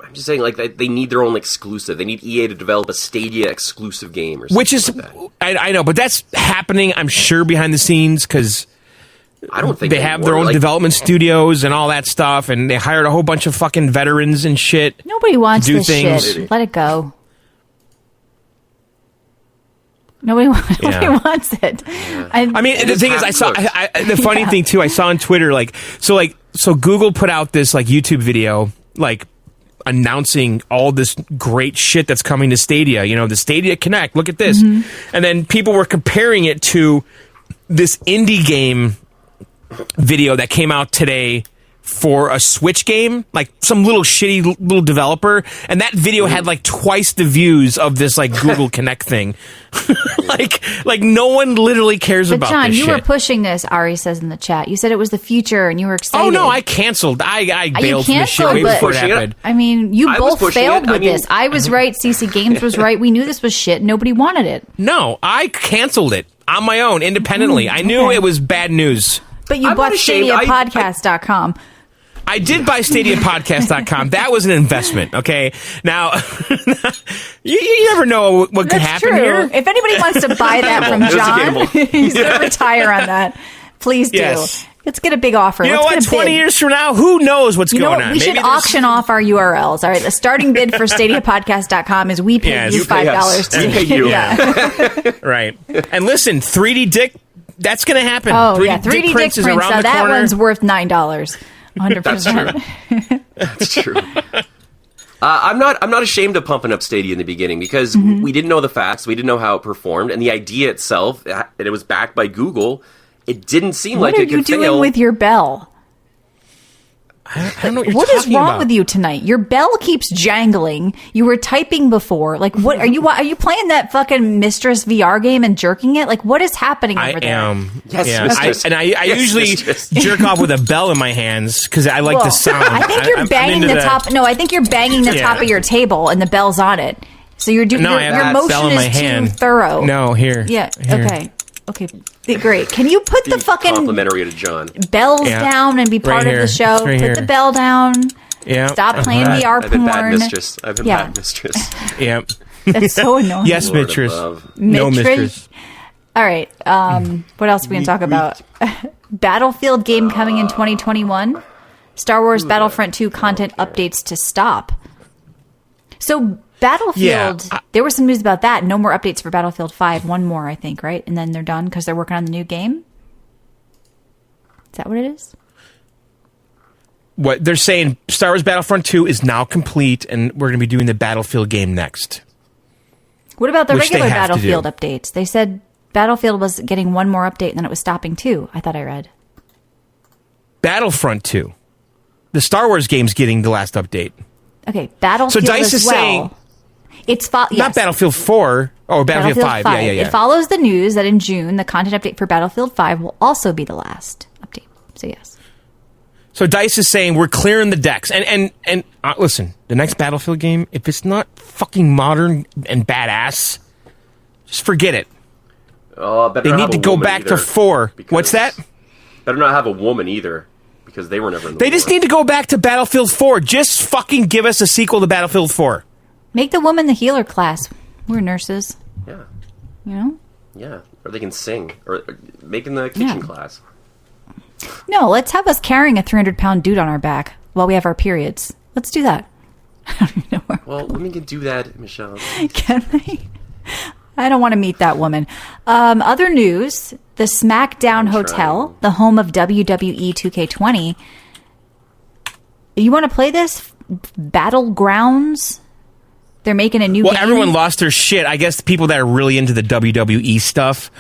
[SPEAKER 4] I'm just saying, like, they need their own exclusive. They need EA to develop a Stadia exclusive game or something.
[SPEAKER 2] Which is,
[SPEAKER 4] like that.
[SPEAKER 2] I know, but that's happening, I'm sure, behind the scenes because
[SPEAKER 4] I don't think
[SPEAKER 2] they have their own development studios and all that stuff, and they hired a whole bunch of fucking veterans and shit.
[SPEAKER 3] Nobody wants
[SPEAKER 2] to do
[SPEAKER 3] this
[SPEAKER 2] things.
[SPEAKER 3] shit. Let it go. Nobody wants it.
[SPEAKER 2] I mean, the thing is, I saw the funny thing too. I saw on Twitter, so Google put out this like YouTube video, like announcing all this great shit that's coming to Stadia. You know, the Stadia Connect. Look at this, and then people were comparing it to this indie game video that came out today for a Switch game, like some little shitty little developer, and that video had like twice the views of this like Google Connect thing. like no one literally cares about
[SPEAKER 3] John,
[SPEAKER 2] this shit.
[SPEAKER 3] you were pushing this, Ari says in the chat. You said it was the future and you were excited.
[SPEAKER 2] Oh no, I canceled. I bailed from the shit way before it happened.
[SPEAKER 3] I mean, you both failed with this. I was right, CC Games was right. We knew this was shit. Nobody wanted it.
[SPEAKER 2] No, I canceled it on my own, independently. I knew it was bad news.
[SPEAKER 3] But you bought StadiaPodcast.com.
[SPEAKER 2] I did buy StadiaPodcast.com. That was an investment, okay? Now, you never know what could happen here.
[SPEAKER 3] If anybody wants to buy that from John, he's going to retire on that. Please do. Yes. Let's get a big offer.
[SPEAKER 2] You know what? 20 years from now, who knows what's going on?
[SPEAKER 3] We should auction off our URLs. All right, the starting bid for StadiaPodcast.com is we pay you $5 to
[SPEAKER 4] pay you.
[SPEAKER 2] Yeah. Right. And listen, 3D Dick, that's going to happen.
[SPEAKER 3] Oh, 3D Dick Prince is around the corner. That one's worth $9. 100%.
[SPEAKER 4] That's true. I'm not ashamed of pumping up Stadia in the beginning because we didn't know the facts, we didn't know how it performed, and the idea itself that it was backed by Google, it didn't seem like it could fail.
[SPEAKER 3] What are you doing with your bell?
[SPEAKER 2] I don't know what you're
[SPEAKER 3] What is
[SPEAKER 2] talking
[SPEAKER 3] wrong
[SPEAKER 2] about.
[SPEAKER 3] with you tonight? Your bell keeps jangling. You were typing before. Like, what are you playing that fucking Mistress VR game and jerking it? Like, what is happening over there?
[SPEAKER 2] I am.
[SPEAKER 4] Yes,
[SPEAKER 2] yeah.
[SPEAKER 4] Mistress.
[SPEAKER 2] I usually
[SPEAKER 4] Mistress.
[SPEAKER 2] jerk off with a bell in my hands because I like the sound.
[SPEAKER 3] I think you're banging the top. No, I think you're banging the top of your table and the bell's on it. So you're doing
[SPEAKER 2] No, I have
[SPEAKER 3] your
[SPEAKER 2] that bell
[SPEAKER 3] motion
[SPEAKER 2] in my
[SPEAKER 3] is too
[SPEAKER 2] hand.
[SPEAKER 3] thorough.
[SPEAKER 2] No, here.
[SPEAKER 3] Yeah.
[SPEAKER 2] Here.
[SPEAKER 3] Okay. Great. Can you put the fucking
[SPEAKER 4] complimentary to John
[SPEAKER 3] bells down and be part of the show?
[SPEAKER 2] Right
[SPEAKER 3] Put
[SPEAKER 2] here.
[SPEAKER 3] the bell down.
[SPEAKER 2] Yeah.
[SPEAKER 3] Stop playing VR
[SPEAKER 4] I've been
[SPEAKER 3] porn.
[SPEAKER 4] bad mistress. I've been bad mistress.
[SPEAKER 2] Yeah.
[SPEAKER 3] That's so annoying.
[SPEAKER 2] Yes,
[SPEAKER 4] Lord
[SPEAKER 2] mistress.
[SPEAKER 4] above.
[SPEAKER 2] No, mistress.
[SPEAKER 3] All right. What else are we going to talk about? Battlefield game coming in 2021. Star Wars Battlefront 2 content updates to stop. So Battlefield, there was some news about that. No more updates for Battlefield 5. One more, I think, right? And then they're done because they're working on the new game. Is that what it is?
[SPEAKER 2] What they're saying, Star Wars Battlefront 2 is now complete, and we're going to be doing the Battlefield game next.
[SPEAKER 3] What about the
[SPEAKER 2] Which they
[SPEAKER 3] regular
[SPEAKER 2] have to
[SPEAKER 3] Battlefield
[SPEAKER 2] do.
[SPEAKER 3] updates? They said Battlefield was getting one more update and then it was stopping too. I thought I read.
[SPEAKER 2] Battlefront 2. The Star Wars game's getting the last update.
[SPEAKER 3] Okay, Battlefield
[SPEAKER 2] So DICE
[SPEAKER 3] as
[SPEAKER 2] is
[SPEAKER 3] well.
[SPEAKER 2] saying...
[SPEAKER 3] It's
[SPEAKER 2] Not Battlefield 4. Oh, Battlefield 5. Yeah.
[SPEAKER 3] It follows the news that in June, the content update for Battlefield 5 will also be the last update. So, yes.
[SPEAKER 2] So DICE is saying we're clearing the decks. And listen, the next Battlefield game, if it's not fucking modern and badass, just forget it. They need to go back to 4. What's that?
[SPEAKER 4] Better not have a woman either, because they were never in the
[SPEAKER 2] They just need to go back to Battlefield 4. Just fucking give us a sequel to Battlefield 4.
[SPEAKER 3] Make the woman the healer class. We're nurses.
[SPEAKER 4] Yeah.
[SPEAKER 3] You know?
[SPEAKER 4] Yeah. Or they can sing. Or making the kitchen class.
[SPEAKER 3] No, let's have us carrying a 300-pound dude on our back while we have our periods. Let's do that. I don't even know where.
[SPEAKER 4] Well, women can do that, Michelle.
[SPEAKER 3] Can they? I don't want to meet that woman. Other news, the SmackDown Hotel, the home of WWE 2K20. You want to play this? Battlegrounds? They're making a new game.
[SPEAKER 2] Everyone lost their shit. I guess the people that are really into the WWE stuff.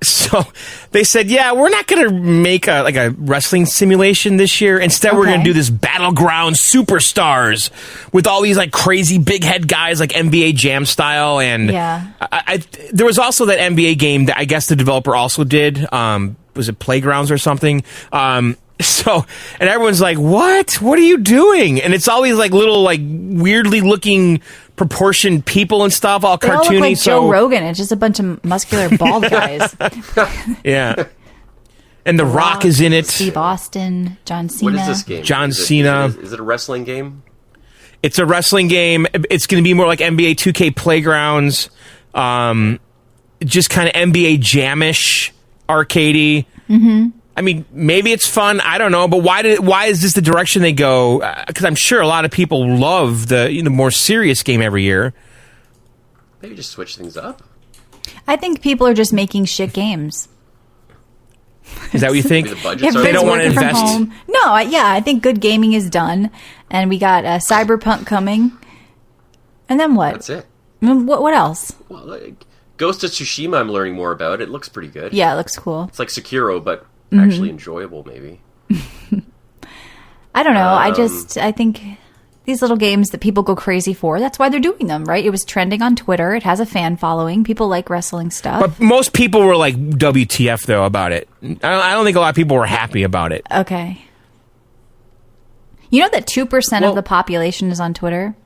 [SPEAKER 2] So they said, yeah, we're not going to make a wrestling simulation this year. Instead, we're going to do this Battleground Superstars with all these like crazy big head guys like NBA Jam style. And there was also that NBA game that I guess the developer also did. Was it Playgrounds or something? So, and everyone's like, what are you doing? And it's all these like little like weirdly looking proportioned people and stuff, all
[SPEAKER 3] they
[SPEAKER 2] cartoony.
[SPEAKER 3] All look like Joe Rogan. It's just a bunch of muscular bald guys.
[SPEAKER 2] Yeah. And The Rock is in it.
[SPEAKER 3] Steve Austin, John Cena.
[SPEAKER 4] What is this game?
[SPEAKER 2] John Cena.
[SPEAKER 4] Is it a wrestling game?
[SPEAKER 2] It's a wrestling game. It's going to be more like NBA 2K Playgrounds. Just kind of NBA Jam-ish, arcadey. I mean, maybe it's fun. I don't know, but why is this the direction they go? Because I'm sure a lot of people love the more serious game every year.
[SPEAKER 4] Maybe just switch things up.
[SPEAKER 3] I think people are just making shit games.
[SPEAKER 2] Is that what you think?
[SPEAKER 3] They don't want to invest. No, I think good gaming is done, and we got Cyberpunk coming, and then what?
[SPEAKER 4] That's it.
[SPEAKER 3] What else?
[SPEAKER 4] Well, Ghost of Tsushima, I'm learning more about. It looks pretty good.
[SPEAKER 3] Yeah, it looks cool.
[SPEAKER 4] It's like Sekiro, but actually enjoyable, maybe.
[SPEAKER 3] I don't know. I think these little games that people go crazy for, that's why they're doing them, right? It was trending on Twitter. It has a fan following. People like wrestling stuff.
[SPEAKER 2] But most people were like WTF, though, about it. I don't think a lot of people were happy about it.
[SPEAKER 3] Okay. You know that 2% of the population is on Twitter?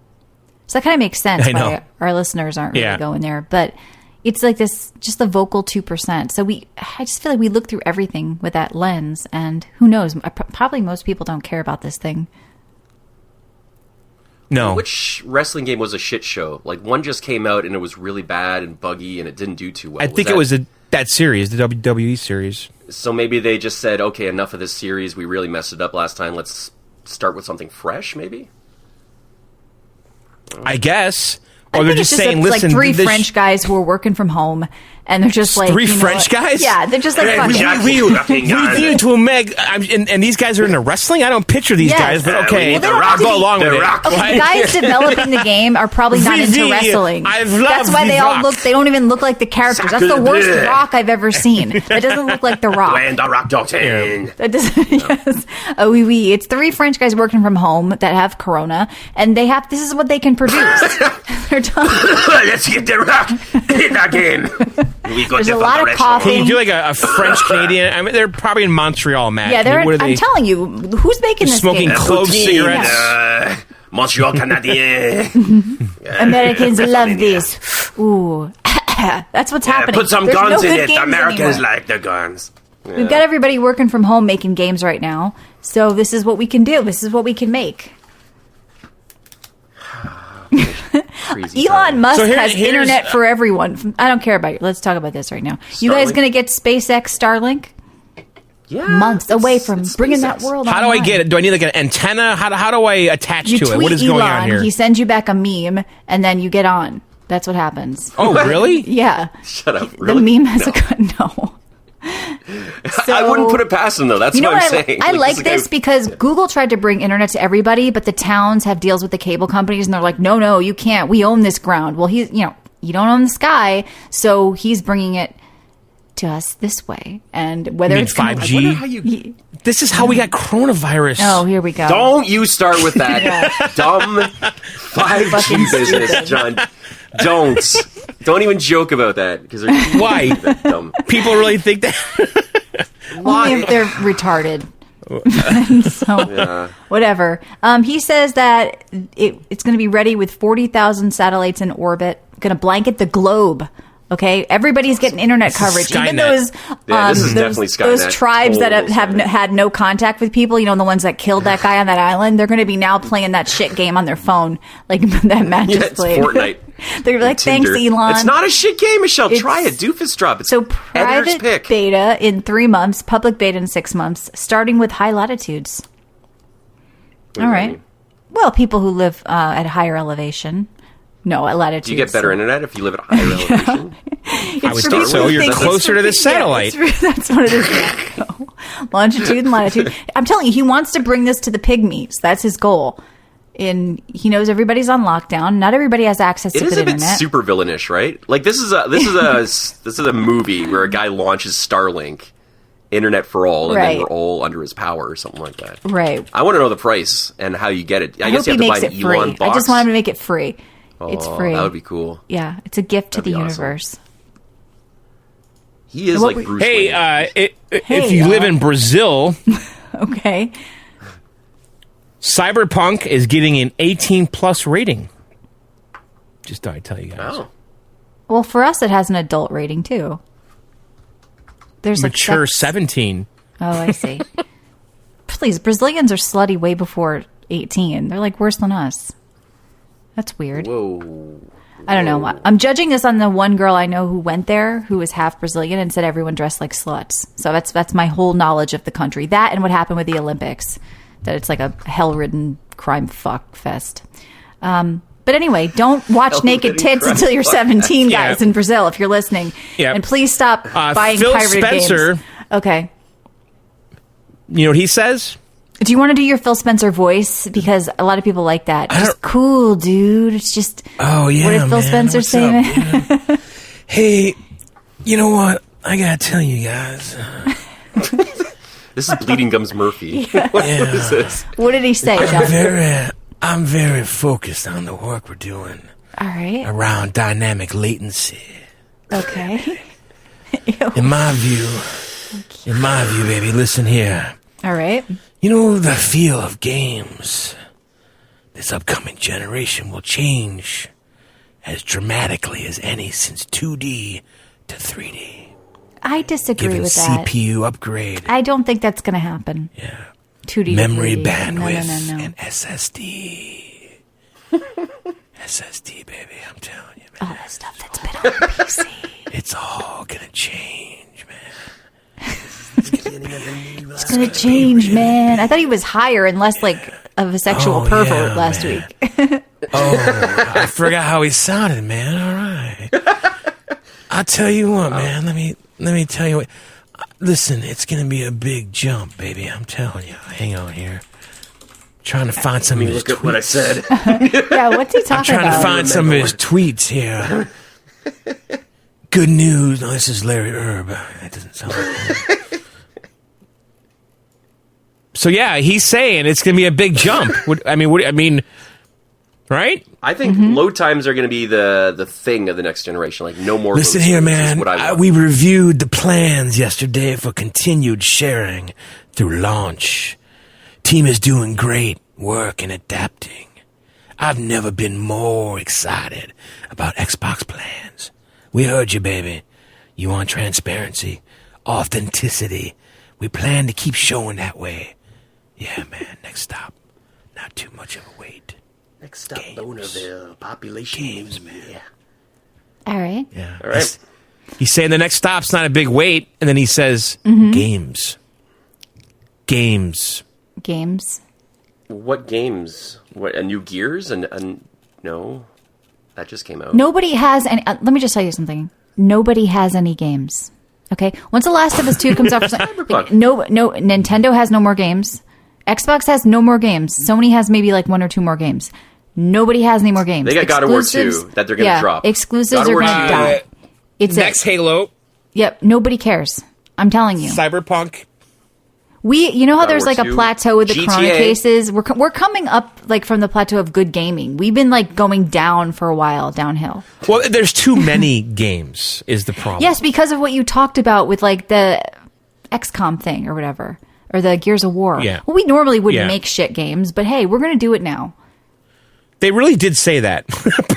[SPEAKER 3] So that kind of makes sense why our listeners aren't really going there. But it's like this, just the vocal 2%. So I just feel like we look through everything with that lens, and who knows? Probably most people don't care about this thing.
[SPEAKER 2] No.
[SPEAKER 4] Which wrestling game was a shit show? Like, one just came out and it was really bad and buggy and it didn't do too well.
[SPEAKER 2] I think it was that series, the WWE series.
[SPEAKER 4] So maybe they just said, okay, enough of this series. We really messed it up last time. Let's start with something fresh, maybe?
[SPEAKER 2] I guess.
[SPEAKER 3] Or they're just saying, listen, like three French guys who are working from home, and they're just like
[SPEAKER 2] French guys.
[SPEAKER 3] Yeah, they're just like
[SPEAKER 2] we need to make, and these guys are into wrestling. I don't picture these guys, but okay,
[SPEAKER 3] I'll
[SPEAKER 2] go along with it.
[SPEAKER 3] Okay, the guys developing the game are probably not into wrestling. That's why they all look. They don't even look like the characters. That's the worst Rock I've ever seen. That doesn't look like the Rock.
[SPEAKER 4] When the Rock Dalton.
[SPEAKER 3] That doesn't. Yes. Oui. It's three French guys working from home that have Corona, and they have. This is what they can produce. They're done.
[SPEAKER 4] Let's get the Rock in that game.
[SPEAKER 3] There's a lot of coughing.
[SPEAKER 2] Can you do like a French Canadian? I mean, they're probably in Montreal, Matt.
[SPEAKER 3] Yeah, I'm telling you, who's making this
[SPEAKER 2] smoking
[SPEAKER 3] game?
[SPEAKER 2] clove cigarettes.
[SPEAKER 4] Montreal Canadien.
[SPEAKER 3] Americans love this. Ooh, that's what's happening.
[SPEAKER 4] Put some guns in it. Americans like the guns.
[SPEAKER 3] Yeah. We've got everybody working from home making games right now. So this is what we can do. This is what we can make. Elon Musk has internet for everyone. I don't care about you. Let's talk about this right now. Starlink? You guys going to get SpaceX Starlink?
[SPEAKER 4] Yeah.
[SPEAKER 3] Months away from bringing that world
[SPEAKER 2] How
[SPEAKER 3] online.
[SPEAKER 2] do I get it? Do I need like an antenna? How do I attach to it? What is
[SPEAKER 3] Elon,
[SPEAKER 2] going on here?
[SPEAKER 3] He sends you back a meme, and then you get on. That's what happens.
[SPEAKER 2] Oh, really?
[SPEAKER 3] Yeah.
[SPEAKER 4] Shut up. Really?
[SPEAKER 3] The meme has no.
[SPEAKER 4] So, I wouldn't put it past him, though. That's what I'm saying.
[SPEAKER 3] I like this because Google tried to bring internet to everybody, but the towns have deals with the cable companies, and they're like, no, you can't. We own this ground. Well, you don't own the sky, so he's bringing it to us this way. And whether
[SPEAKER 2] You mean
[SPEAKER 3] it's gonna-
[SPEAKER 2] 5G?
[SPEAKER 4] I wonder how you...
[SPEAKER 2] This is how we got coronavirus.
[SPEAKER 3] Oh, here we go.
[SPEAKER 4] Don't you start with that dumb 5G
[SPEAKER 3] Fucking
[SPEAKER 4] business,
[SPEAKER 3] stupid.
[SPEAKER 4] John. Don't even joke about that because
[SPEAKER 2] Why?
[SPEAKER 4] dumb.
[SPEAKER 2] People really think that?
[SPEAKER 3] Only if they're retarded. So, whatever. He says that it's going to be ready with 40,000 satellites in orbit, going to blanket the globe. Okay, everybody's getting internet coverage. Even
[SPEAKER 2] Skynet.
[SPEAKER 3] those
[SPEAKER 4] This is definitely
[SPEAKER 3] those
[SPEAKER 4] Skynet.
[SPEAKER 3] tribes that
[SPEAKER 4] Total
[SPEAKER 3] have
[SPEAKER 4] Skynet.
[SPEAKER 3] had no contact with people. You know, the ones that killed that guy on that island. They're going to be now playing that shit game on their phone, like that Matt
[SPEAKER 4] Yeah,
[SPEAKER 3] just
[SPEAKER 4] it's
[SPEAKER 3] played.
[SPEAKER 4] Fortnite.
[SPEAKER 3] They're like, thanks,
[SPEAKER 4] Tinder.
[SPEAKER 3] Elon.
[SPEAKER 4] It's not a shit game, Michelle. Try it.
[SPEAKER 3] It's-
[SPEAKER 4] Doofus drop. It's
[SPEAKER 3] So
[SPEAKER 4] editor's
[SPEAKER 3] private
[SPEAKER 4] pick.
[SPEAKER 3] beta in 3 months, public beta in 6 months, starting with high latitudes.
[SPEAKER 4] What
[SPEAKER 3] All
[SPEAKER 4] does that
[SPEAKER 3] right.
[SPEAKER 4] mean?
[SPEAKER 3] Well, people who live at higher elevation. No, at latitudes.
[SPEAKER 4] Do you get better internet if you live at a higher elevation?
[SPEAKER 2] I would think so. You're closer to the satellite.
[SPEAKER 3] That's what it is. Longitude and latitude. I'm telling you, he wants to bring this to the pygmies. That's his goal. And he knows everybody's on lockdown. Not everybody has access
[SPEAKER 4] It
[SPEAKER 3] to
[SPEAKER 4] is
[SPEAKER 3] good
[SPEAKER 4] a bit
[SPEAKER 3] internet.
[SPEAKER 4] super villainish, right? Like this is a movie where a guy launches Starlink, internet for all, and
[SPEAKER 3] Right.
[SPEAKER 4] then we're all under his power or something like that.
[SPEAKER 3] Right.
[SPEAKER 4] I want to know the price and how you get it. I guess
[SPEAKER 3] hope
[SPEAKER 4] you
[SPEAKER 3] he
[SPEAKER 4] have to
[SPEAKER 3] makes
[SPEAKER 4] buy
[SPEAKER 3] it
[SPEAKER 4] an Elon
[SPEAKER 3] free.
[SPEAKER 4] box.
[SPEAKER 3] I just want him to make it free. It's
[SPEAKER 4] Oh,
[SPEAKER 3] free.
[SPEAKER 4] That would be cool.
[SPEAKER 3] Yeah, it's a gift to
[SPEAKER 4] That'd
[SPEAKER 3] the
[SPEAKER 4] be awesome.
[SPEAKER 3] universe.
[SPEAKER 4] He is
[SPEAKER 3] What
[SPEAKER 4] like
[SPEAKER 3] we-
[SPEAKER 4] Bruce Wayne.
[SPEAKER 2] If you live in Brazil,
[SPEAKER 3] Okay.
[SPEAKER 2] Cyberpunk is getting an 18 plus rating. Just thought I'd tell you guys.
[SPEAKER 4] Oh.
[SPEAKER 3] Well, for us, it has an adult rating too. There's
[SPEAKER 2] Mature
[SPEAKER 3] like
[SPEAKER 2] 17.
[SPEAKER 3] Oh, I see. Please, Brazilians are slutty way before 18. They're like worse than us. That's weird.
[SPEAKER 4] Whoa.
[SPEAKER 3] I don't know. I'm judging this on the one girl I know who went there, who was half Brazilian, and said everyone dressed like sluts. So that's my whole knowledge of the country. That and what happened with the Olympics. That it's like a hell-ridden crime fuck fest. But anyway, don't watch naked tits until you're 17, guys,
[SPEAKER 2] Yeah.
[SPEAKER 3] in Brazil, if you're listening.
[SPEAKER 2] Yeah.
[SPEAKER 3] And please stop buying
[SPEAKER 2] Phil
[SPEAKER 3] pirated
[SPEAKER 2] Spencer-
[SPEAKER 3] games. Okay.
[SPEAKER 2] You know what he says?
[SPEAKER 3] Do you want to do your Phil Spencer voice? Because a lot of people like that. Just cool, dude. It's just.
[SPEAKER 2] Oh, yeah,
[SPEAKER 3] What did Phil
[SPEAKER 2] man.
[SPEAKER 3] Spencer
[SPEAKER 2] What's
[SPEAKER 3] say?
[SPEAKER 2] up, man? Hey, you know what? I gotta tell you guys.
[SPEAKER 4] This is Bleeding Gums Murphy. What is this?
[SPEAKER 3] What did he say, John?
[SPEAKER 2] I'm very focused on the work we're doing
[SPEAKER 3] All right.
[SPEAKER 2] around dynamic latency.
[SPEAKER 3] Okay.
[SPEAKER 2] In my view, baby, listen here.
[SPEAKER 3] All right.
[SPEAKER 2] You know, the feel of games. This upcoming generation will change as dramatically as any since 2D to 3D.
[SPEAKER 3] I disagree
[SPEAKER 2] Given
[SPEAKER 3] with that.
[SPEAKER 2] CPU upgrade,
[SPEAKER 3] I don't think that's going to happen.
[SPEAKER 2] yeah,
[SPEAKER 3] 2D
[SPEAKER 2] memory
[SPEAKER 3] to 3D.
[SPEAKER 2] bandwidth,
[SPEAKER 3] No.
[SPEAKER 2] and SSD. SSD, baby, I'm telling you, man.
[SPEAKER 3] All that stuff that's been on the PC.
[SPEAKER 2] It's all gonna change, man.
[SPEAKER 3] It's going to change, man. I thought he was higher and less like of a sexual pervert last
[SPEAKER 2] man.
[SPEAKER 3] week.
[SPEAKER 2] I forgot how he sounded, man. All right. I'll tell you what, man. Let me tell you what. Listen, it's gonna be a big jump, baby. I'm telling you. Hang on here. Trying to find some of his
[SPEAKER 4] Look at what I said.
[SPEAKER 3] Yeah, what's he talking
[SPEAKER 2] trying
[SPEAKER 3] about?
[SPEAKER 2] to find some of his tweets here. Good news. No, this is Larry Herb. That doesn't sound like So yeah, he's saying it's going to be a big jump. I mean, right?
[SPEAKER 4] I think load times are going to be the thing of the next generation. Like no more.
[SPEAKER 2] Listen
[SPEAKER 4] load
[SPEAKER 2] here,
[SPEAKER 4] times is
[SPEAKER 2] man.
[SPEAKER 4] What I want.
[SPEAKER 2] We reviewed the plans yesterday for continued sharing through launch. Team is doing great work and adapting. I've never been more excited about Xbox plans. We heard you, baby. You want transparency, authenticity. We plan to keep showing that way. Yeah, man. Next stop. Not too much of a wait.
[SPEAKER 4] Next stop, Bonerville. Population
[SPEAKER 2] Games, man.
[SPEAKER 4] Yeah.
[SPEAKER 3] All right.
[SPEAKER 2] Yeah.
[SPEAKER 4] All right.
[SPEAKER 2] He's saying the next stop's not a big wait, and then he says games. Games.
[SPEAKER 3] Games.
[SPEAKER 4] What games? What a new Gears and no, that just came out.
[SPEAKER 3] Nobody has any. Let me just tell you something. Nobody has any games. Okay. Once The Last of Us 2 comes out,
[SPEAKER 4] Cyberpunk.
[SPEAKER 3] no. Nintendo has no more games. Xbox has no more games. Sony has maybe like 1 or 2 more games. Nobody has any more games.
[SPEAKER 4] They got God of War 2
[SPEAKER 3] Exclusives-
[SPEAKER 4] that they're going to drop.
[SPEAKER 3] Exclusives
[SPEAKER 4] God of
[SPEAKER 3] are
[SPEAKER 4] War
[SPEAKER 3] going to
[SPEAKER 4] 2.
[SPEAKER 3] die. It's
[SPEAKER 2] Next
[SPEAKER 3] it.
[SPEAKER 2] Halo.
[SPEAKER 3] Yep, nobody cares. I'm telling you.
[SPEAKER 2] Cyberpunk.
[SPEAKER 3] You know how
[SPEAKER 4] God
[SPEAKER 3] there's
[SPEAKER 4] War
[SPEAKER 3] like a
[SPEAKER 4] 2,
[SPEAKER 3] plateau with the
[SPEAKER 4] GTA.
[SPEAKER 3] Corona cases? We're coming up like from the plateau of good gaming. We've been like going down for a while, downhill.
[SPEAKER 2] Well, there's too many games is the problem.
[SPEAKER 3] Yes, because of what you talked about with like the XCOM thing or whatever, or the Gears of War.
[SPEAKER 2] Yeah.
[SPEAKER 3] Well, we normally wouldn't
[SPEAKER 2] Yeah.
[SPEAKER 3] make shit games, but hey, we're going to do it now.
[SPEAKER 2] They really did say that.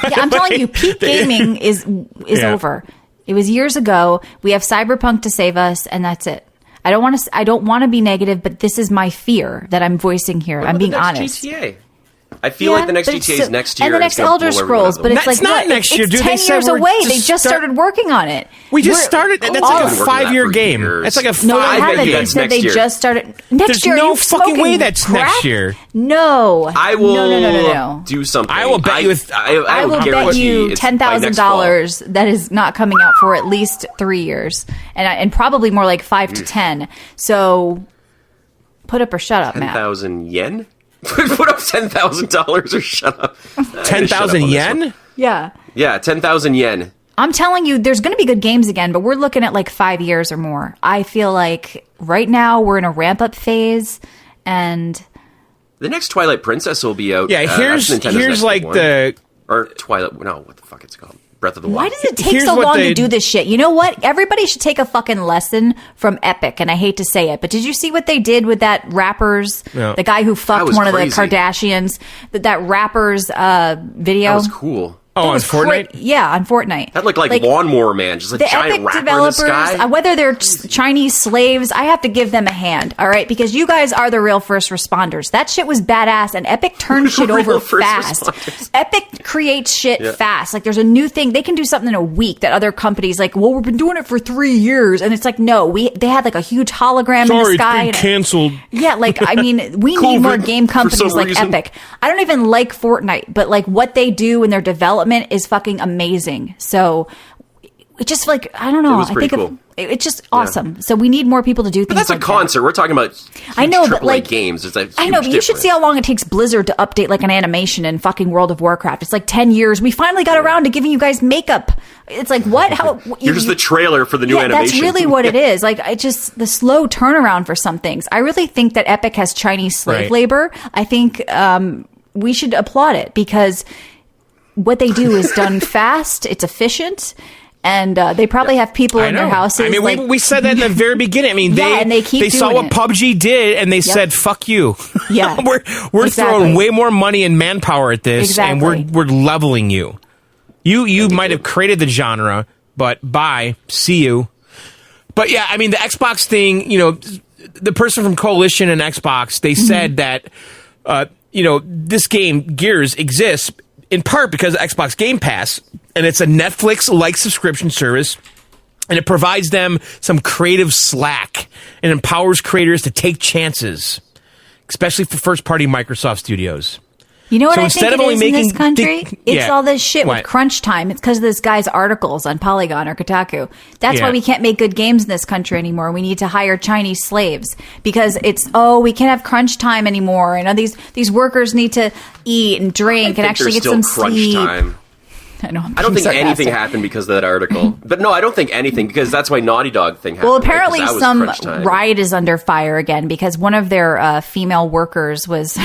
[SPEAKER 3] Yeah, I'm telling you, peak gaming is
[SPEAKER 2] Yeah.
[SPEAKER 3] over. It was years ago. We have Cyberpunk to save us, and that's it. I don't want to be negative, but this is my fear that I'm voicing here.
[SPEAKER 4] What
[SPEAKER 3] I'm
[SPEAKER 4] about
[SPEAKER 3] being
[SPEAKER 4] the next
[SPEAKER 3] honest.
[SPEAKER 4] GTA? I feel like the next
[SPEAKER 3] but it's
[SPEAKER 4] GTA is
[SPEAKER 3] so-
[SPEAKER 4] next year.
[SPEAKER 3] and the next
[SPEAKER 4] it's gonna
[SPEAKER 3] Elder
[SPEAKER 4] blow everyone
[SPEAKER 3] Scrolls,
[SPEAKER 4] out
[SPEAKER 3] but
[SPEAKER 4] of the
[SPEAKER 3] it's
[SPEAKER 2] That's
[SPEAKER 3] like
[SPEAKER 2] not
[SPEAKER 3] what?
[SPEAKER 2] next year,
[SPEAKER 3] It's
[SPEAKER 2] dude. They
[SPEAKER 3] 10
[SPEAKER 2] said
[SPEAKER 3] years
[SPEAKER 2] we're
[SPEAKER 3] away.
[SPEAKER 2] just
[SPEAKER 3] They just
[SPEAKER 2] start-
[SPEAKER 3] started working on it.
[SPEAKER 2] We just
[SPEAKER 3] We're-
[SPEAKER 2] started. That's
[SPEAKER 4] all-
[SPEAKER 2] like a
[SPEAKER 4] Been working on
[SPEAKER 2] 5-year
[SPEAKER 4] that for
[SPEAKER 2] game.
[SPEAKER 4] years.
[SPEAKER 2] That's like a
[SPEAKER 3] No, they
[SPEAKER 4] I bet
[SPEAKER 3] haven't.
[SPEAKER 4] you
[SPEAKER 3] They
[SPEAKER 4] that's
[SPEAKER 3] said they
[SPEAKER 4] next year.
[SPEAKER 3] just started. Next
[SPEAKER 2] There's
[SPEAKER 3] year,
[SPEAKER 2] no
[SPEAKER 3] you
[SPEAKER 2] fucking
[SPEAKER 3] smoking
[SPEAKER 2] way that's
[SPEAKER 3] crack?
[SPEAKER 2] next year.
[SPEAKER 3] No,
[SPEAKER 4] I will
[SPEAKER 3] No.
[SPEAKER 4] do something.
[SPEAKER 2] I will bet you with-
[SPEAKER 3] I will bet
[SPEAKER 4] guarantee
[SPEAKER 3] you
[SPEAKER 4] it's by next
[SPEAKER 3] $10,000 that is not coming out for at least 3 years, and probably more like 5 to 10. So, put up or shut up,
[SPEAKER 4] fall.
[SPEAKER 3] Matt.
[SPEAKER 4] 10,000 yen? Put up $10,000 or shut up.
[SPEAKER 2] 10,000 yen?
[SPEAKER 3] Yeah.
[SPEAKER 4] Yeah, 10,000 yen.
[SPEAKER 3] I'm telling you, there's going to be good games again, but we're looking at like 5 years or more. I feel like right now we're in a ramp up phase, and
[SPEAKER 4] The next Twilight Princess will be out.
[SPEAKER 2] Yeah,
[SPEAKER 4] that's Nintendo's
[SPEAKER 2] here's
[SPEAKER 4] next
[SPEAKER 2] like
[SPEAKER 4] big one.
[SPEAKER 2] the...
[SPEAKER 4] Or Twilight... No, what the fuck it's called? Breath of the Wild.
[SPEAKER 3] why does it take
[SPEAKER 2] Here's
[SPEAKER 3] so
[SPEAKER 2] what
[SPEAKER 3] long
[SPEAKER 2] they-
[SPEAKER 3] to do this shit? You know what? Everybody should take a fucking lesson from Epic, and I hate to say it, but did you see what they did with that rapper's,
[SPEAKER 2] Yeah.
[SPEAKER 3] the guy who fucked
[SPEAKER 4] was
[SPEAKER 3] one of the
[SPEAKER 4] crazy.
[SPEAKER 3] Kardashians, that rapper's video?
[SPEAKER 4] That was cool.
[SPEAKER 2] Oh,
[SPEAKER 3] That
[SPEAKER 2] on
[SPEAKER 3] was
[SPEAKER 2] Fortnite?
[SPEAKER 3] yeah, on Fortnite.
[SPEAKER 4] That looked like Lawnmower Man, just a
[SPEAKER 3] The
[SPEAKER 4] giant
[SPEAKER 3] Epic
[SPEAKER 4] rapper
[SPEAKER 3] developers,
[SPEAKER 4] in the sky.
[SPEAKER 3] whether they're Chinese slaves, I have to give them a hand, all right? Because you guys are the real first responders. That shit was badass, and Epic turned shit
[SPEAKER 4] Real
[SPEAKER 3] over
[SPEAKER 4] first
[SPEAKER 3] fast.
[SPEAKER 4] responders.
[SPEAKER 3] Epic creates shit fast. Like, there's a new thing. They can do something in a week that other companies, like, well, we've been doing it for 3 years. And it's like, no, they had, like, a huge hologram in the sky. and-
[SPEAKER 2] canceled.
[SPEAKER 3] yeah, like, I mean, we need more
[SPEAKER 4] COVID,
[SPEAKER 3] game
[SPEAKER 4] for
[SPEAKER 3] companies
[SPEAKER 4] some
[SPEAKER 3] like
[SPEAKER 4] reason.
[SPEAKER 3] Epic. I don't even like Fortnite, but, like, what they do in their development is fucking amazing. So, it just, like, I don't know.
[SPEAKER 4] It was
[SPEAKER 3] I
[SPEAKER 4] pretty
[SPEAKER 3] think
[SPEAKER 4] cool.
[SPEAKER 3] it's just awesome. So, we need more people to do things
[SPEAKER 4] But that's a
[SPEAKER 3] like that.
[SPEAKER 4] concert. We're talking about huge
[SPEAKER 3] I know, but,
[SPEAKER 4] AAA
[SPEAKER 3] like,
[SPEAKER 4] games. It's a huge
[SPEAKER 3] I know, but you should
[SPEAKER 4] difference.
[SPEAKER 3] see how long it takes Blizzard to update like an animation in fucking World of Warcraft. It's like 10 years. We finally got around to giving you guys makeup. It's like, what? How?
[SPEAKER 4] Here's the trailer for the new animation.
[SPEAKER 3] That's really what it is. Like, I just, the slow turnaround for some things. I really think that Epic has Chinese slave
[SPEAKER 2] Right.
[SPEAKER 3] labor. I think we should applaud it because what they do is done fast, it's efficient, and they probably have people in their houses.
[SPEAKER 2] I mean,
[SPEAKER 3] like,
[SPEAKER 2] we said that in the very beginning. I mean,
[SPEAKER 3] Yeah, and they keep
[SPEAKER 2] saw
[SPEAKER 3] doing
[SPEAKER 2] what
[SPEAKER 3] it.
[SPEAKER 2] PUBG did, and they said, "Fuck you."
[SPEAKER 3] Yeah.
[SPEAKER 2] we're
[SPEAKER 3] Exactly.
[SPEAKER 2] throwing way more money and manpower at this,
[SPEAKER 3] Exactly.
[SPEAKER 2] and we're leveling you. You might have created the genre, but bye, see you. But yeah, I mean, the Xbox thing. You know, the person from Coalition and Xbox, they said that this game Gears exists in part because of Xbox Game Pass, and it's a Netflix-like subscription service, and it provides them some creative slack and empowers creators to take chances, especially for first-party Microsoft studios.
[SPEAKER 3] You know what
[SPEAKER 2] So
[SPEAKER 3] I
[SPEAKER 2] instead
[SPEAKER 3] think
[SPEAKER 2] of
[SPEAKER 3] it
[SPEAKER 2] only
[SPEAKER 3] is in this
[SPEAKER 2] making
[SPEAKER 3] country? It's
[SPEAKER 2] yeah.
[SPEAKER 3] all this shit
[SPEAKER 2] What?
[SPEAKER 3] with crunch time. It's because of this guy's articles on Polygon or Kotaku. That's
[SPEAKER 2] Yeah.
[SPEAKER 3] why we can't make good games in this country anymore. We need to hire Chinese slaves because it's, we can't have crunch time anymore. And these workers need to eat and drink and actually get some
[SPEAKER 4] crunch
[SPEAKER 3] sleep.
[SPEAKER 4] time.
[SPEAKER 3] I know. I'm
[SPEAKER 4] I don't
[SPEAKER 3] being
[SPEAKER 4] think anything
[SPEAKER 3] sarcastic.
[SPEAKER 4] happened because of that article. But no, I don't think anything because that's why Naughty Dog thing happened.
[SPEAKER 3] Well,
[SPEAKER 4] right? 'Cause
[SPEAKER 3] apparently
[SPEAKER 4] that was
[SPEAKER 3] some
[SPEAKER 4] crunch time.
[SPEAKER 3] riot is under fire again because one of their female workers was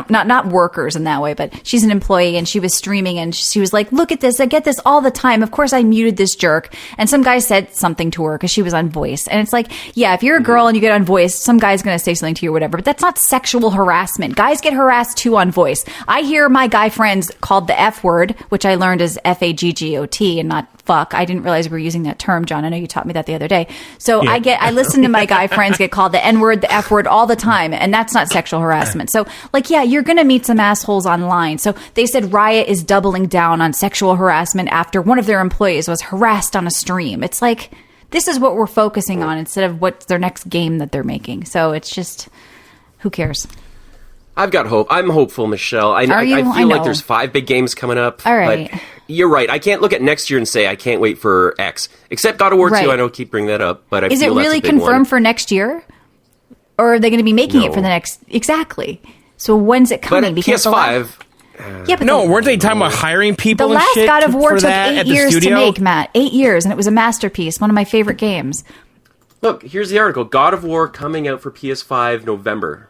[SPEAKER 3] not workers in that way, but she's an employee and she was streaming and she was like, "Look at this! I get this all the time. Of course, I muted this jerk." And some guy said something to her because she was on Voice, and it's like, yeah, if you're a girl and you get on Voice, some guy's going to say something to you or whatever, but that's not sexual harassment. Guys get harassed too on Voice. I hear my guy friends called the F word, which I learned is FAGGOT and not fuck. I didn't realize we were using that term, John. I know you taught me that the other day. So I listen to my guy friends get called the N word, the F word all the time. And that's not sexual harassment. So like, yeah, you're going to meet some assholes online. So they said Riot is doubling down on sexual harassment after one of their employees was harassed on a stream. It's like, this is what we're focusing on instead of what's their next game that they're making. So it's just, who cares?
[SPEAKER 4] I've got hope. I'm hopeful, Michelle. I
[SPEAKER 3] Are you?
[SPEAKER 4] I
[SPEAKER 3] I
[SPEAKER 4] feel like
[SPEAKER 3] know.
[SPEAKER 4] there's 5 big games coming up.
[SPEAKER 3] All right.
[SPEAKER 4] But you're right. I can't look at next year and say I can't wait for X. Except God of War 2.
[SPEAKER 3] Right.
[SPEAKER 4] I know I keep bringing that up, but I
[SPEAKER 3] Is it
[SPEAKER 4] feel that's
[SPEAKER 3] really
[SPEAKER 4] a big
[SPEAKER 3] confirmed
[SPEAKER 4] one.
[SPEAKER 3] for next year? Or are they going to be making it for the
[SPEAKER 4] No.
[SPEAKER 3] next? Exactly. So when's it
[SPEAKER 4] But
[SPEAKER 3] coming?
[SPEAKER 4] PS5,
[SPEAKER 3] Yeah, but
[SPEAKER 2] No, weren't they talking about hiring people
[SPEAKER 3] the
[SPEAKER 2] and
[SPEAKER 3] last
[SPEAKER 2] shit
[SPEAKER 3] God of War
[SPEAKER 2] for
[SPEAKER 3] took
[SPEAKER 2] that
[SPEAKER 3] 8
[SPEAKER 2] at the
[SPEAKER 3] years to
[SPEAKER 2] studio?
[SPEAKER 3] make, Matt. 8 years, and it was a masterpiece. One of my favorite games.
[SPEAKER 4] Look, here's the article. God of War coming out for PS5 November.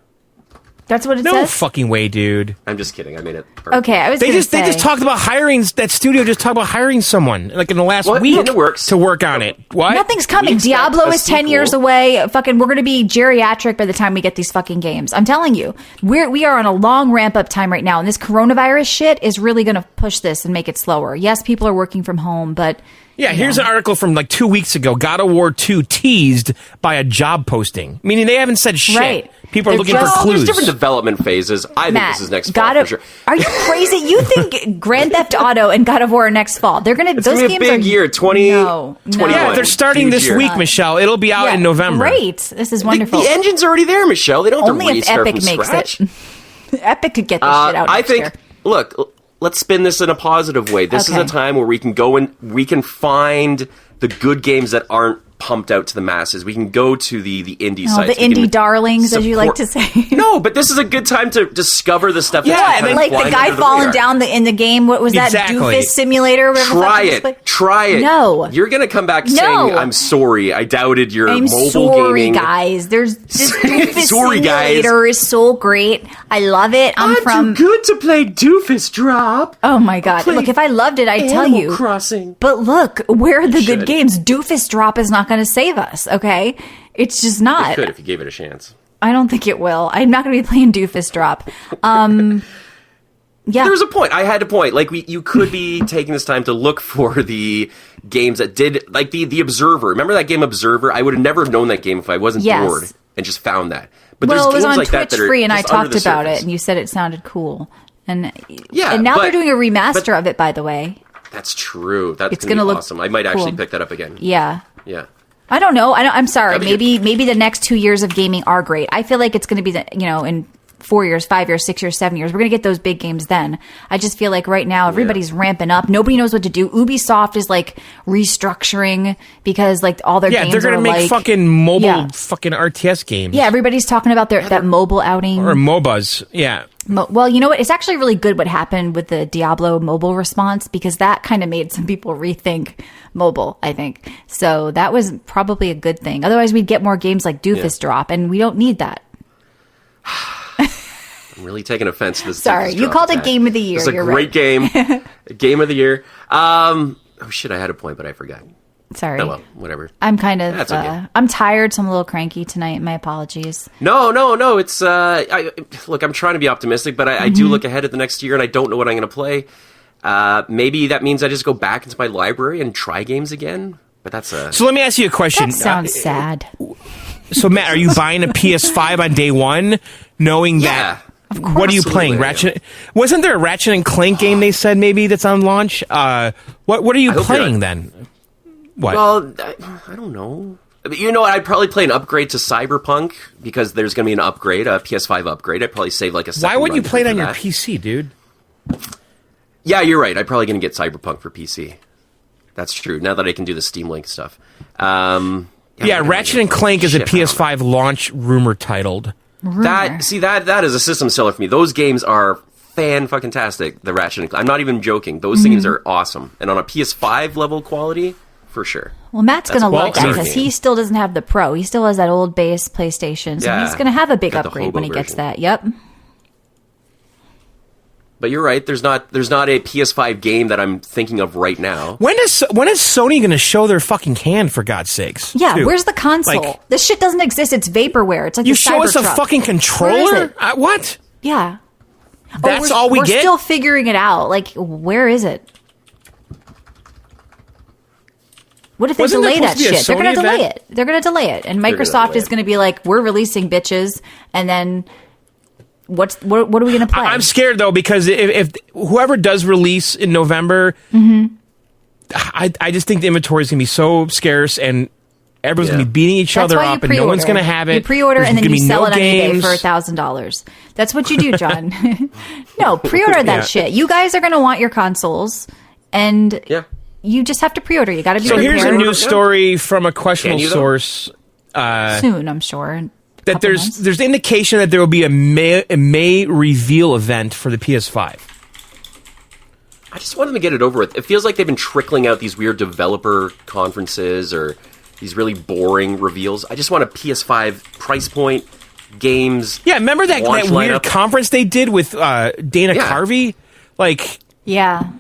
[SPEAKER 3] That's what it
[SPEAKER 2] No
[SPEAKER 3] says?
[SPEAKER 2] fucking way, dude.
[SPEAKER 4] I'm just kidding. I made it.
[SPEAKER 3] Okay, I was
[SPEAKER 2] They
[SPEAKER 3] gonna
[SPEAKER 2] just
[SPEAKER 3] say.
[SPEAKER 2] they just talked about hiring. That studio just talked about hiring someone like in the last
[SPEAKER 4] What?
[SPEAKER 2] week
[SPEAKER 4] In the works.
[SPEAKER 2] to work on it. What?
[SPEAKER 3] Nothing's coming.
[SPEAKER 4] We expect
[SPEAKER 3] Diablo
[SPEAKER 4] a
[SPEAKER 3] is 10
[SPEAKER 4] sequel.
[SPEAKER 3] years away. Fucking, we're going to be geriatric by the time we get these fucking games. I'm telling you, we are on a long ramp up time right now, and this coronavirus shit is really going to push this and make it slower. Yes, people are working from home, but
[SPEAKER 2] Yeah, here's an article from like 2 weeks ago. God of War 2 teased by a job posting, meaning they haven't said shit.
[SPEAKER 3] Right.
[SPEAKER 2] People are
[SPEAKER 3] They're
[SPEAKER 2] looking
[SPEAKER 3] just-
[SPEAKER 2] for
[SPEAKER 4] Oh, there's
[SPEAKER 2] clues.
[SPEAKER 4] different development phases. I think
[SPEAKER 3] Matt,
[SPEAKER 4] this is next fall for sure.
[SPEAKER 3] Are you crazy? You think Grand Theft Auto and God of War are next fall? They're gonna.
[SPEAKER 4] It's
[SPEAKER 3] Those
[SPEAKER 4] gonna be a
[SPEAKER 3] games
[SPEAKER 4] big
[SPEAKER 3] are
[SPEAKER 4] year, 20,
[SPEAKER 3] No,
[SPEAKER 4] 21.
[SPEAKER 2] Yeah, they're starting
[SPEAKER 4] Huge
[SPEAKER 2] this
[SPEAKER 4] year.
[SPEAKER 2] week, Michelle. It'll be out
[SPEAKER 3] Yeah,
[SPEAKER 2] in November.
[SPEAKER 3] Great. This is wonderful.
[SPEAKER 4] The engine's already there, Michelle. They don't have
[SPEAKER 3] Only
[SPEAKER 4] to
[SPEAKER 3] if
[SPEAKER 4] restart
[SPEAKER 3] Epic
[SPEAKER 4] from
[SPEAKER 3] makes
[SPEAKER 4] scratch.
[SPEAKER 3] it. Epic could get this shit out.
[SPEAKER 4] I
[SPEAKER 3] next
[SPEAKER 4] think.
[SPEAKER 3] year.
[SPEAKER 4] Look, let's spin this in a positive way. This is
[SPEAKER 3] Okay.
[SPEAKER 4] a time where we can go and we can find the good games that aren't pumped out to the masses. We can go to the indie
[SPEAKER 3] Oh,
[SPEAKER 4] sites.
[SPEAKER 3] the
[SPEAKER 4] We can
[SPEAKER 3] indie darlings, as you like to
[SPEAKER 4] support-
[SPEAKER 3] say.
[SPEAKER 4] No, but this is a good time to discover the stuff.
[SPEAKER 2] Yeah,
[SPEAKER 4] that's
[SPEAKER 2] and
[SPEAKER 4] kind of
[SPEAKER 3] Like the
[SPEAKER 4] flying
[SPEAKER 3] guy
[SPEAKER 4] under
[SPEAKER 3] falling
[SPEAKER 4] radar.
[SPEAKER 3] down in the game. What was that?
[SPEAKER 2] Exactly.
[SPEAKER 3] Doofus simulator. Whatever the fuck
[SPEAKER 4] Try
[SPEAKER 3] it was
[SPEAKER 4] it.
[SPEAKER 3] like?
[SPEAKER 4] Try it.
[SPEAKER 3] No.
[SPEAKER 4] You're going to come back
[SPEAKER 3] No.
[SPEAKER 4] saying, I'm sorry. I doubted your
[SPEAKER 3] I'm
[SPEAKER 4] mobile
[SPEAKER 3] sorry,
[SPEAKER 4] gaming.
[SPEAKER 3] guys. There's this Doofus
[SPEAKER 4] Sorry, guys.
[SPEAKER 3] simulator is so great. I love it. I'm from.
[SPEAKER 4] too good to play Doofus Drop.
[SPEAKER 3] Oh my god!
[SPEAKER 4] Play
[SPEAKER 3] Look, if I loved it, I'd tell
[SPEAKER 4] Animal
[SPEAKER 3] you.
[SPEAKER 4] Crossing.
[SPEAKER 3] But look, where are the good
[SPEAKER 4] should.
[SPEAKER 3] games? Doofus Drop is not going to save us. Okay, it's just not.
[SPEAKER 4] Good if you gave it a chance.
[SPEAKER 3] I don't think it will. I'm not going to be playing Doofus Drop. Yeah.
[SPEAKER 4] There's a point. I had a point. Like you could be taking this time to look for the games that did, like the Observer. Remember that game Observer? I would have never known that game if I wasn't
[SPEAKER 3] Yes.
[SPEAKER 4] bored and just found that. But
[SPEAKER 3] Well, it
[SPEAKER 4] there's
[SPEAKER 3] was
[SPEAKER 4] games
[SPEAKER 3] on
[SPEAKER 4] like
[SPEAKER 3] Twitch
[SPEAKER 4] that are
[SPEAKER 3] free, and I
[SPEAKER 4] just under
[SPEAKER 3] talked
[SPEAKER 4] the
[SPEAKER 3] about
[SPEAKER 4] surface.
[SPEAKER 3] it, and you said it sounded cool. And
[SPEAKER 4] Yeah,
[SPEAKER 3] and now
[SPEAKER 4] but-
[SPEAKER 3] they're doing a remaster
[SPEAKER 4] but-
[SPEAKER 3] of it, by the way.
[SPEAKER 4] That's true. That's
[SPEAKER 3] It's
[SPEAKER 4] gonna
[SPEAKER 3] gonna
[SPEAKER 4] be
[SPEAKER 3] look
[SPEAKER 4] awesome. I might actually
[SPEAKER 3] cool.
[SPEAKER 4] pick that up again.
[SPEAKER 3] Yeah.
[SPEAKER 4] Yeah.
[SPEAKER 3] I don't know. I'm sorry.
[SPEAKER 4] That'd be
[SPEAKER 3] Maybe the next 2 years of gaming are great. I feel like it's going to be in 4 years, 5 years, 6 years, 7 years. We're going to get those big games then. I just feel like right now everybody's ramping up. Nobody knows what to do. Ubisoft is like restructuring because like all their games
[SPEAKER 2] they're gonna
[SPEAKER 3] are
[SPEAKER 2] make
[SPEAKER 3] like
[SPEAKER 2] fucking mobile
[SPEAKER 3] Yeah.
[SPEAKER 2] fucking RTS games.
[SPEAKER 3] Yeah, everybody's talking about that mobile outing.
[SPEAKER 2] Or MOBAs. Yeah.
[SPEAKER 3] Well, you know what? It's actually really good what happened with the Diablo mobile response because that kind of made some people rethink mobile, I think. So that was probably a good thing. Otherwise, we'd get more games like Doofus Drop, and we don't need that.
[SPEAKER 4] I'm really taking offense to this.
[SPEAKER 3] Sorry,
[SPEAKER 4] Doofus
[SPEAKER 3] you
[SPEAKER 4] Drop
[SPEAKER 3] called it
[SPEAKER 4] attack.
[SPEAKER 3] Game of the Year.
[SPEAKER 4] It's a
[SPEAKER 3] You're
[SPEAKER 4] great
[SPEAKER 3] right.
[SPEAKER 4] game. Game of the year. Oh shit! I had a point, but I forgot.
[SPEAKER 3] Sorry.
[SPEAKER 4] Oh well, whatever.
[SPEAKER 3] I'm kind of,
[SPEAKER 4] That's okay.
[SPEAKER 3] I'm tired, so I'm a little cranky tonight. My apologies.
[SPEAKER 4] No. It's look, I'm trying to be optimistic, but I do look ahead at the next year, and I don't know what I'm going to play. Maybe that means I just go back into my library and try games again. But that's
[SPEAKER 2] So let me ask you a question.
[SPEAKER 3] That sounds sad.
[SPEAKER 2] So Matt, are you buying a PS5 on day one, knowing
[SPEAKER 4] Yeah.
[SPEAKER 2] that? What are you playing?
[SPEAKER 4] Absolutely, I am.
[SPEAKER 2] Ratchet? Wasn't there a Ratchet and Clank game they said maybe that's on launch? What are you
[SPEAKER 4] I hope
[SPEAKER 2] playing
[SPEAKER 4] you're
[SPEAKER 2] then? What?
[SPEAKER 4] Well, I don't know. I mean, you know, I'd probably play an upgrade to Cyberpunk because there's going to be an upgrade, a PS5 upgrade. I'd probably save like a second
[SPEAKER 2] Why wouldn't you
[SPEAKER 4] run
[SPEAKER 2] play it
[SPEAKER 4] for
[SPEAKER 2] on your
[SPEAKER 4] that.
[SPEAKER 2] PC, dude?
[SPEAKER 4] Yeah, you're right. I'm probably going to get Cyberpunk for PC. That's true. Now that I can do the Steam Link stuff.
[SPEAKER 2] Yeah, Ratchet and Clank is a PS5 launch rumor titled.
[SPEAKER 4] That is a system seller for me. Those games are fan-fucking-tastic, the Ratchet and Clank. I'm not even joking. Those games are awesome. And on a PS5 level quality, for sure.
[SPEAKER 3] Well, Matt's going to
[SPEAKER 2] well,
[SPEAKER 3] love that because
[SPEAKER 4] exciting.
[SPEAKER 3] he still doesn't have the Pro. He still has that old base PlayStation, so
[SPEAKER 4] Yeah.
[SPEAKER 3] he's going to have a big
[SPEAKER 4] Got the
[SPEAKER 3] upgrade
[SPEAKER 4] hobo
[SPEAKER 3] when he gets
[SPEAKER 4] version.
[SPEAKER 3] that. Yep.
[SPEAKER 4] But you're right. There's not a PS5 game that I'm thinking of right now.
[SPEAKER 2] When is Sony going to show their fucking hand, for God's sakes?
[SPEAKER 3] Yeah,
[SPEAKER 2] too?
[SPEAKER 3] where's the console?
[SPEAKER 2] Like,
[SPEAKER 3] This shit doesn't exist. It's vaporware. It's like
[SPEAKER 2] you
[SPEAKER 3] the
[SPEAKER 2] show us a
[SPEAKER 3] Cybertruck.
[SPEAKER 2] fucking
[SPEAKER 3] Where
[SPEAKER 2] controller?
[SPEAKER 3] is it?
[SPEAKER 2] What?
[SPEAKER 3] Yeah.
[SPEAKER 2] That's all we
[SPEAKER 3] we're
[SPEAKER 2] get?
[SPEAKER 3] still figuring it out. Like, where is it? What if they
[SPEAKER 2] Wasn't there
[SPEAKER 3] delay that
[SPEAKER 2] supposed to be a
[SPEAKER 3] shit? They're going to
[SPEAKER 2] Sony
[SPEAKER 3] delay
[SPEAKER 2] event?
[SPEAKER 3] it. They're going to delay it. And
[SPEAKER 4] gonna
[SPEAKER 3] Microsoft
[SPEAKER 4] delay
[SPEAKER 3] is
[SPEAKER 4] it.
[SPEAKER 3] going to be like, we're releasing bitches. And then what are we going to play?
[SPEAKER 2] I'm scared though because if whoever does release in November,
[SPEAKER 3] Mm-hmm.
[SPEAKER 2] I just think the inventory is going to be so scarce and everyone's going to be beating each
[SPEAKER 3] That's
[SPEAKER 2] other
[SPEAKER 3] why you
[SPEAKER 2] up and no one's
[SPEAKER 3] pre-order.
[SPEAKER 2] going to have it.
[SPEAKER 3] You pre-order
[SPEAKER 2] There's
[SPEAKER 3] and then
[SPEAKER 2] gonna
[SPEAKER 3] you
[SPEAKER 2] be
[SPEAKER 3] sell
[SPEAKER 2] no
[SPEAKER 3] it on eBay
[SPEAKER 2] games.
[SPEAKER 3] for $1,000. That's what you do, John. No, pre-order that
[SPEAKER 2] Yeah.
[SPEAKER 3] shit. You guys are going to want your consoles, and
[SPEAKER 4] Yeah.
[SPEAKER 3] you just have to pre-order. You got to be
[SPEAKER 2] So here's a
[SPEAKER 3] prepared
[SPEAKER 2] news story from a questionable
[SPEAKER 4] Can you, though?
[SPEAKER 2] source
[SPEAKER 3] soon, I'm sure. in a
[SPEAKER 2] that
[SPEAKER 3] couple months.
[SPEAKER 2] there's indication that there will be a May reveal event for the PS5.
[SPEAKER 4] I just want them to get it over with. It feels like they've been trickling out these weird developer conferences or these really boring reveals. I just want a PS5 price point, games.
[SPEAKER 2] Yeah, remember that weird conference they did with Dana Carvey? Like,
[SPEAKER 3] yeah,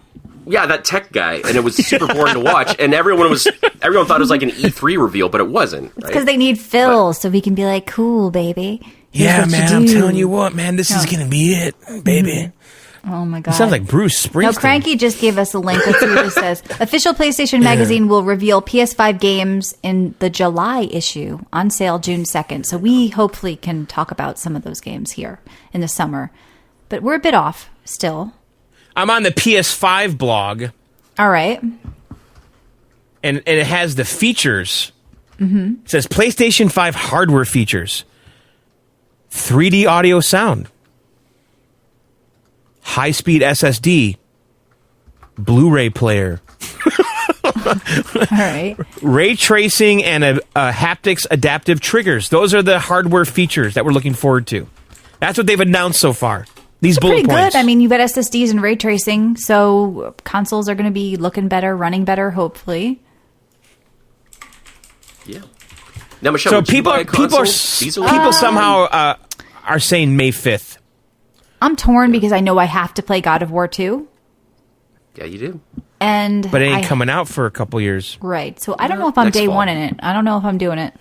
[SPEAKER 4] that tech guy, and it was super boring to watch. And everyone thought it was like an E3 reveal, but it wasn't. Right?
[SPEAKER 3] Because they need Phil, so he can be like, "Cool, baby."
[SPEAKER 2] Yeah, man, I'm telling you what, man, this is gonna be it, baby.
[SPEAKER 3] Mm-hmm. Oh my god!
[SPEAKER 2] It sounds like Bruce Springsteen.
[SPEAKER 3] No, Cranky just gave us a link. Let's see what it says. Official PlayStation Magazine will reveal PS5 games in the July issue, on sale June 2nd. So we hopefully can talk about some of those games here in the summer. But we're a bit off still.
[SPEAKER 2] I'm on the PS5 blog.
[SPEAKER 3] All right.
[SPEAKER 2] And it has the features. Mm-hmm. It says PlayStation 5 hardware features. 3D audio sound. High-speed SSD, Blu-ray player,
[SPEAKER 3] all right,
[SPEAKER 2] ray tracing, and a haptics adaptive triggers. Those are the hardware features that we're looking forward to. That's what they've announced so far. These bullet
[SPEAKER 3] pretty
[SPEAKER 2] points.
[SPEAKER 3] Good. I mean, you've got SSDs and ray tracing, so consoles are going to be looking better, running better, hopefully.
[SPEAKER 4] Yeah. Now, Michelle,
[SPEAKER 2] so
[SPEAKER 4] would you buy a console?
[SPEAKER 2] people somehow are saying May 5th.
[SPEAKER 3] I'm torn because I know I have to play God of War 2.
[SPEAKER 4] Yeah, you do.
[SPEAKER 2] But it ain't coming out for a couple years.
[SPEAKER 3] Right. So I don't know if I'm day one in it. I don't know if I'm doing it.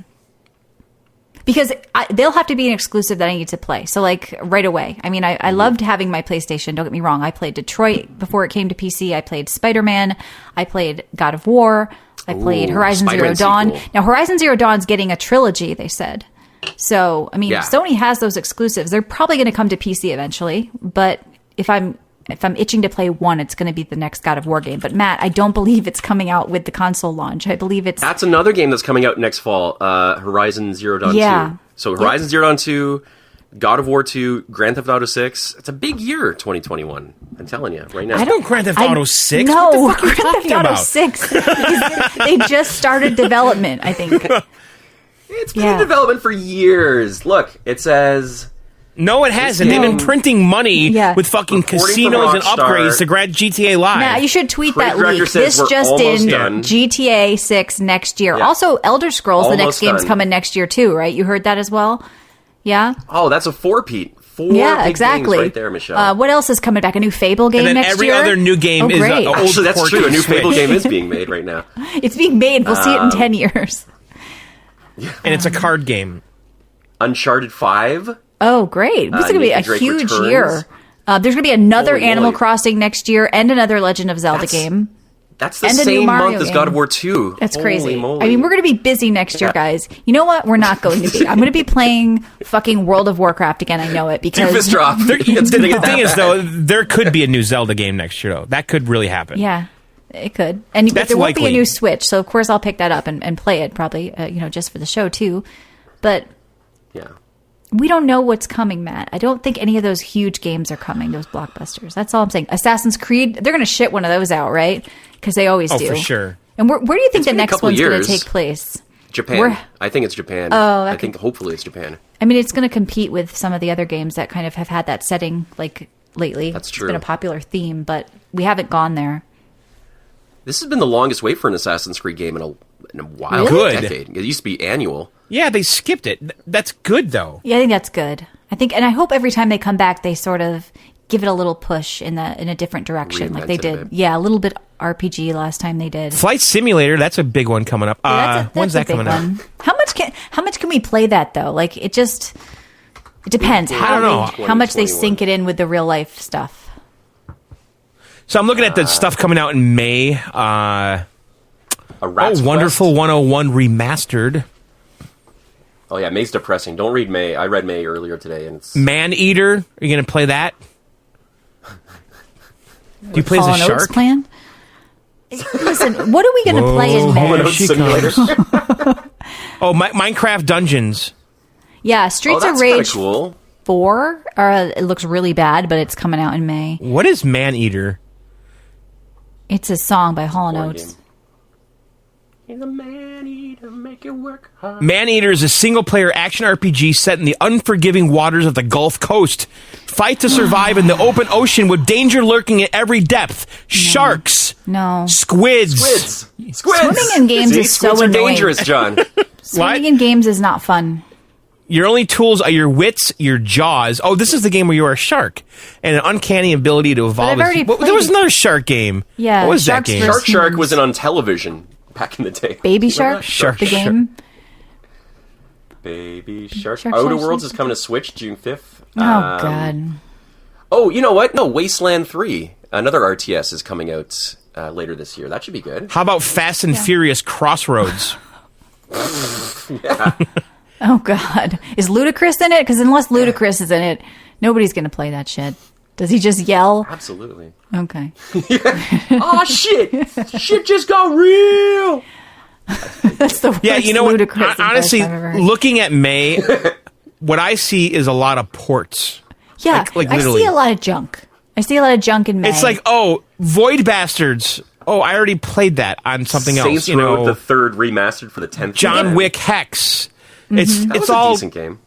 [SPEAKER 3] Because they'll have to be an exclusive that I need to play. So, like, right away. I mean, I loved having my PlayStation. Don't get me wrong. I played Detroit before it came to PC. I played Spider-Man. I played God of War. I played Horizon Zero Dawn.
[SPEAKER 4] Sequel.
[SPEAKER 3] Now, Horizon Zero Dawn's getting a trilogy, they said. So, I mean, Sony has those exclusives. They're probably going to come to PC eventually. But if I'm itching to play one, it's going to be the next God of War game. But Matt, I don't believe it's coming out with the console launch. I believe
[SPEAKER 4] that's another game that's coming out next fall. Horizon Zero Dawn 2. So Horizon Zero Dawn 2, God of War 2, Grand Theft Auto 6. It's a big year, 2021. I'm telling you right now.
[SPEAKER 2] I don't Grand Theft Auto 6.
[SPEAKER 3] No,
[SPEAKER 2] what the fuck
[SPEAKER 3] Grand Theft Auto
[SPEAKER 2] about?
[SPEAKER 3] 6. They just started development, I think.
[SPEAKER 4] It's been in development for years. Look, it says...
[SPEAKER 2] No, it hasn't. They've been printing money with fucking casinos and upgrades to grad GTA Live.
[SPEAKER 3] Matt, you should tweet that leak. This just in GTA 6 next year. Yeah. Also, Elder Scrolls, the next game's coming next year too, right? You heard that as well? Yeah?
[SPEAKER 4] Oh, that's a four-peat. Four big games right there, Michelle.
[SPEAKER 3] What else is coming back? A new Fable game
[SPEAKER 2] and then
[SPEAKER 3] next year?
[SPEAKER 2] Every other new game is old.
[SPEAKER 4] Actually, that's true. A new Fable game is being made right now.
[SPEAKER 3] It's being made. We'll see it in 10 years.
[SPEAKER 2] And it's a card game.
[SPEAKER 4] Uncharted 5.
[SPEAKER 3] Oh, great. This is going to be a huge year. There's going to be another Animal Crossing next year and another Legend of Zelda game.
[SPEAKER 4] That's the same month as God of War 2.
[SPEAKER 3] That's crazy. I mean, we're going to be busy next year, guys. You know what? We're not going to be. I'm going to be playing fucking World of Warcraft again. I know it because...
[SPEAKER 4] Doofus drop.
[SPEAKER 2] The thing is, though, there could be a new Zelda game next year, though. That could really happen.
[SPEAKER 3] Yeah, it could. But there won't be a new Switch, so of course I'll pick that up and play it probably, just for the show, too. But...
[SPEAKER 4] yeah.
[SPEAKER 3] We don't know what's coming, Matt. I don't think any of those huge games are coming, those blockbusters. That's all I'm saying. Assassin's Creed, they're going to shit one of those out, right? Because they always do.
[SPEAKER 2] Oh, for sure.
[SPEAKER 3] And where do you think the next one's going to take place?
[SPEAKER 4] Japan. I think it's Japan.
[SPEAKER 3] Oh,
[SPEAKER 4] I think hopefully it's Japan.
[SPEAKER 3] I mean, it's going to compete with some of the other games that kind of have had that setting, like, lately.
[SPEAKER 4] That's true.
[SPEAKER 3] It's been a popular theme, but we haven't gone there.
[SPEAKER 4] This has been the longest wait for an Assassin's Creed game in a while.
[SPEAKER 2] Really?
[SPEAKER 4] Decade. It used to be annual.
[SPEAKER 2] Yeah, they skipped it. That's good, though.
[SPEAKER 3] Yeah, I think that's good. And I hope every time they come back, they sort of give it a little push in a different direction, like they did. Yeah, a little bit RPG last time they did.
[SPEAKER 2] Flight Simulator, that's a big one coming up. When's that coming out?
[SPEAKER 3] How much can we play that though? Like it depends how much they sync it in with the real life stuff.
[SPEAKER 2] So I'm looking at the stuff coming out in May. Wonderful 101 Remastered.
[SPEAKER 4] Oh yeah, May's depressing. Don't read May. I read May earlier today, and it's
[SPEAKER 2] Man-Eater. Are you going to play that? Do you play as a shark?
[SPEAKER 3] Plan? Listen, what are we going to play in May?
[SPEAKER 2] Minecraft Dungeons.
[SPEAKER 3] Yeah, Streets of Rage
[SPEAKER 4] cool.
[SPEAKER 3] 4. It looks really bad, but it's coming out in May.
[SPEAKER 2] What is Man-Eater?
[SPEAKER 3] It's a song by Hall & Oates.
[SPEAKER 4] He's a man-eater, make it work hard.
[SPEAKER 2] Maneater is a single-player action RPG set in the unforgiving waters of the Gulf Coast. Fight to survive in the open ocean with danger lurking at every depth. Sharks.
[SPEAKER 3] No.
[SPEAKER 2] Squids.
[SPEAKER 3] Swimming in games
[SPEAKER 4] See,
[SPEAKER 3] is so
[SPEAKER 4] squids are
[SPEAKER 3] annoying.
[SPEAKER 4] dangerous, John.
[SPEAKER 3] Swimming in games is not fun.
[SPEAKER 2] Your only tools are your wits, your jaws. Oh, this is the game where you are a shark. And an uncanny ability to evolve.
[SPEAKER 3] I've already played
[SPEAKER 2] There was
[SPEAKER 3] it.
[SPEAKER 2] another shark game.
[SPEAKER 3] Yeah,
[SPEAKER 2] What was that
[SPEAKER 3] Sharks
[SPEAKER 2] game?
[SPEAKER 3] versus-
[SPEAKER 4] Shark was on television back in the day.
[SPEAKER 3] Baby Shark?
[SPEAKER 2] Shark
[SPEAKER 3] The
[SPEAKER 2] Shark.
[SPEAKER 3] game?
[SPEAKER 4] Baby Shark.
[SPEAKER 3] Shark,
[SPEAKER 4] Outer
[SPEAKER 3] Shark,
[SPEAKER 4] Worlds
[SPEAKER 3] Shark.
[SPEAKER 4] is coming to Switch June 5th.
[SPEAKER 3] Oh, God.
[SPEAKER 4] Oh, you know what? No, Wasteland 3. Another RTS is coming out later this year. That should be good.
[SPEAKER 2] How about Fast and Furious Crossroads?
[SPEAKER 3] Oh, God. Is Ludacris in it? Because unless Ludacris is in it, nobody's going to play that shit. Does he just yell?
[SPEAKER 4] Absolutely.
[SPEAKER 3] Okay.
[SPEAKER 4] Oh, shit! Shit just got real!
[SPEAKER 3] That's the worst
[SPEAKER 2] Yeah, you know what?
[SPEAKER 3] Ludacris
[SPEAKER 2] Honestly,
[SPEAKER 3] impression I've ever heard.
[SPEAKER 2] looking at May, what I see is a lot of ports.
[SPEAKER 3] Yeah,
[SPEAKER 2] like
[SPEAKER 3] I
[SPEAKER 2] literally.
[SPEAKER 3] see a lot of junk. I see a lot of junk in May.
[SPEAKER 2] It's like, oh, Void Bastards. Oh, I already played that on something
[SPEAKER 4] Saints
[SPEAKER 2] else.
[SPEAKER 4] Row the third remastered for the 10th.
[SPEAKER 2] John
[SPEAKER 4] time.
[SPEAKER 2] Wick Hex.
[SPEAKER 3] Mm-hmm.
[SPEAKER 2] It's
[SPEAKER 4] That
[SPEAKER 2] it's
[SPEAKER 4] was a
[SPEAKER 2] all,
[SPEAKER 4] decent game.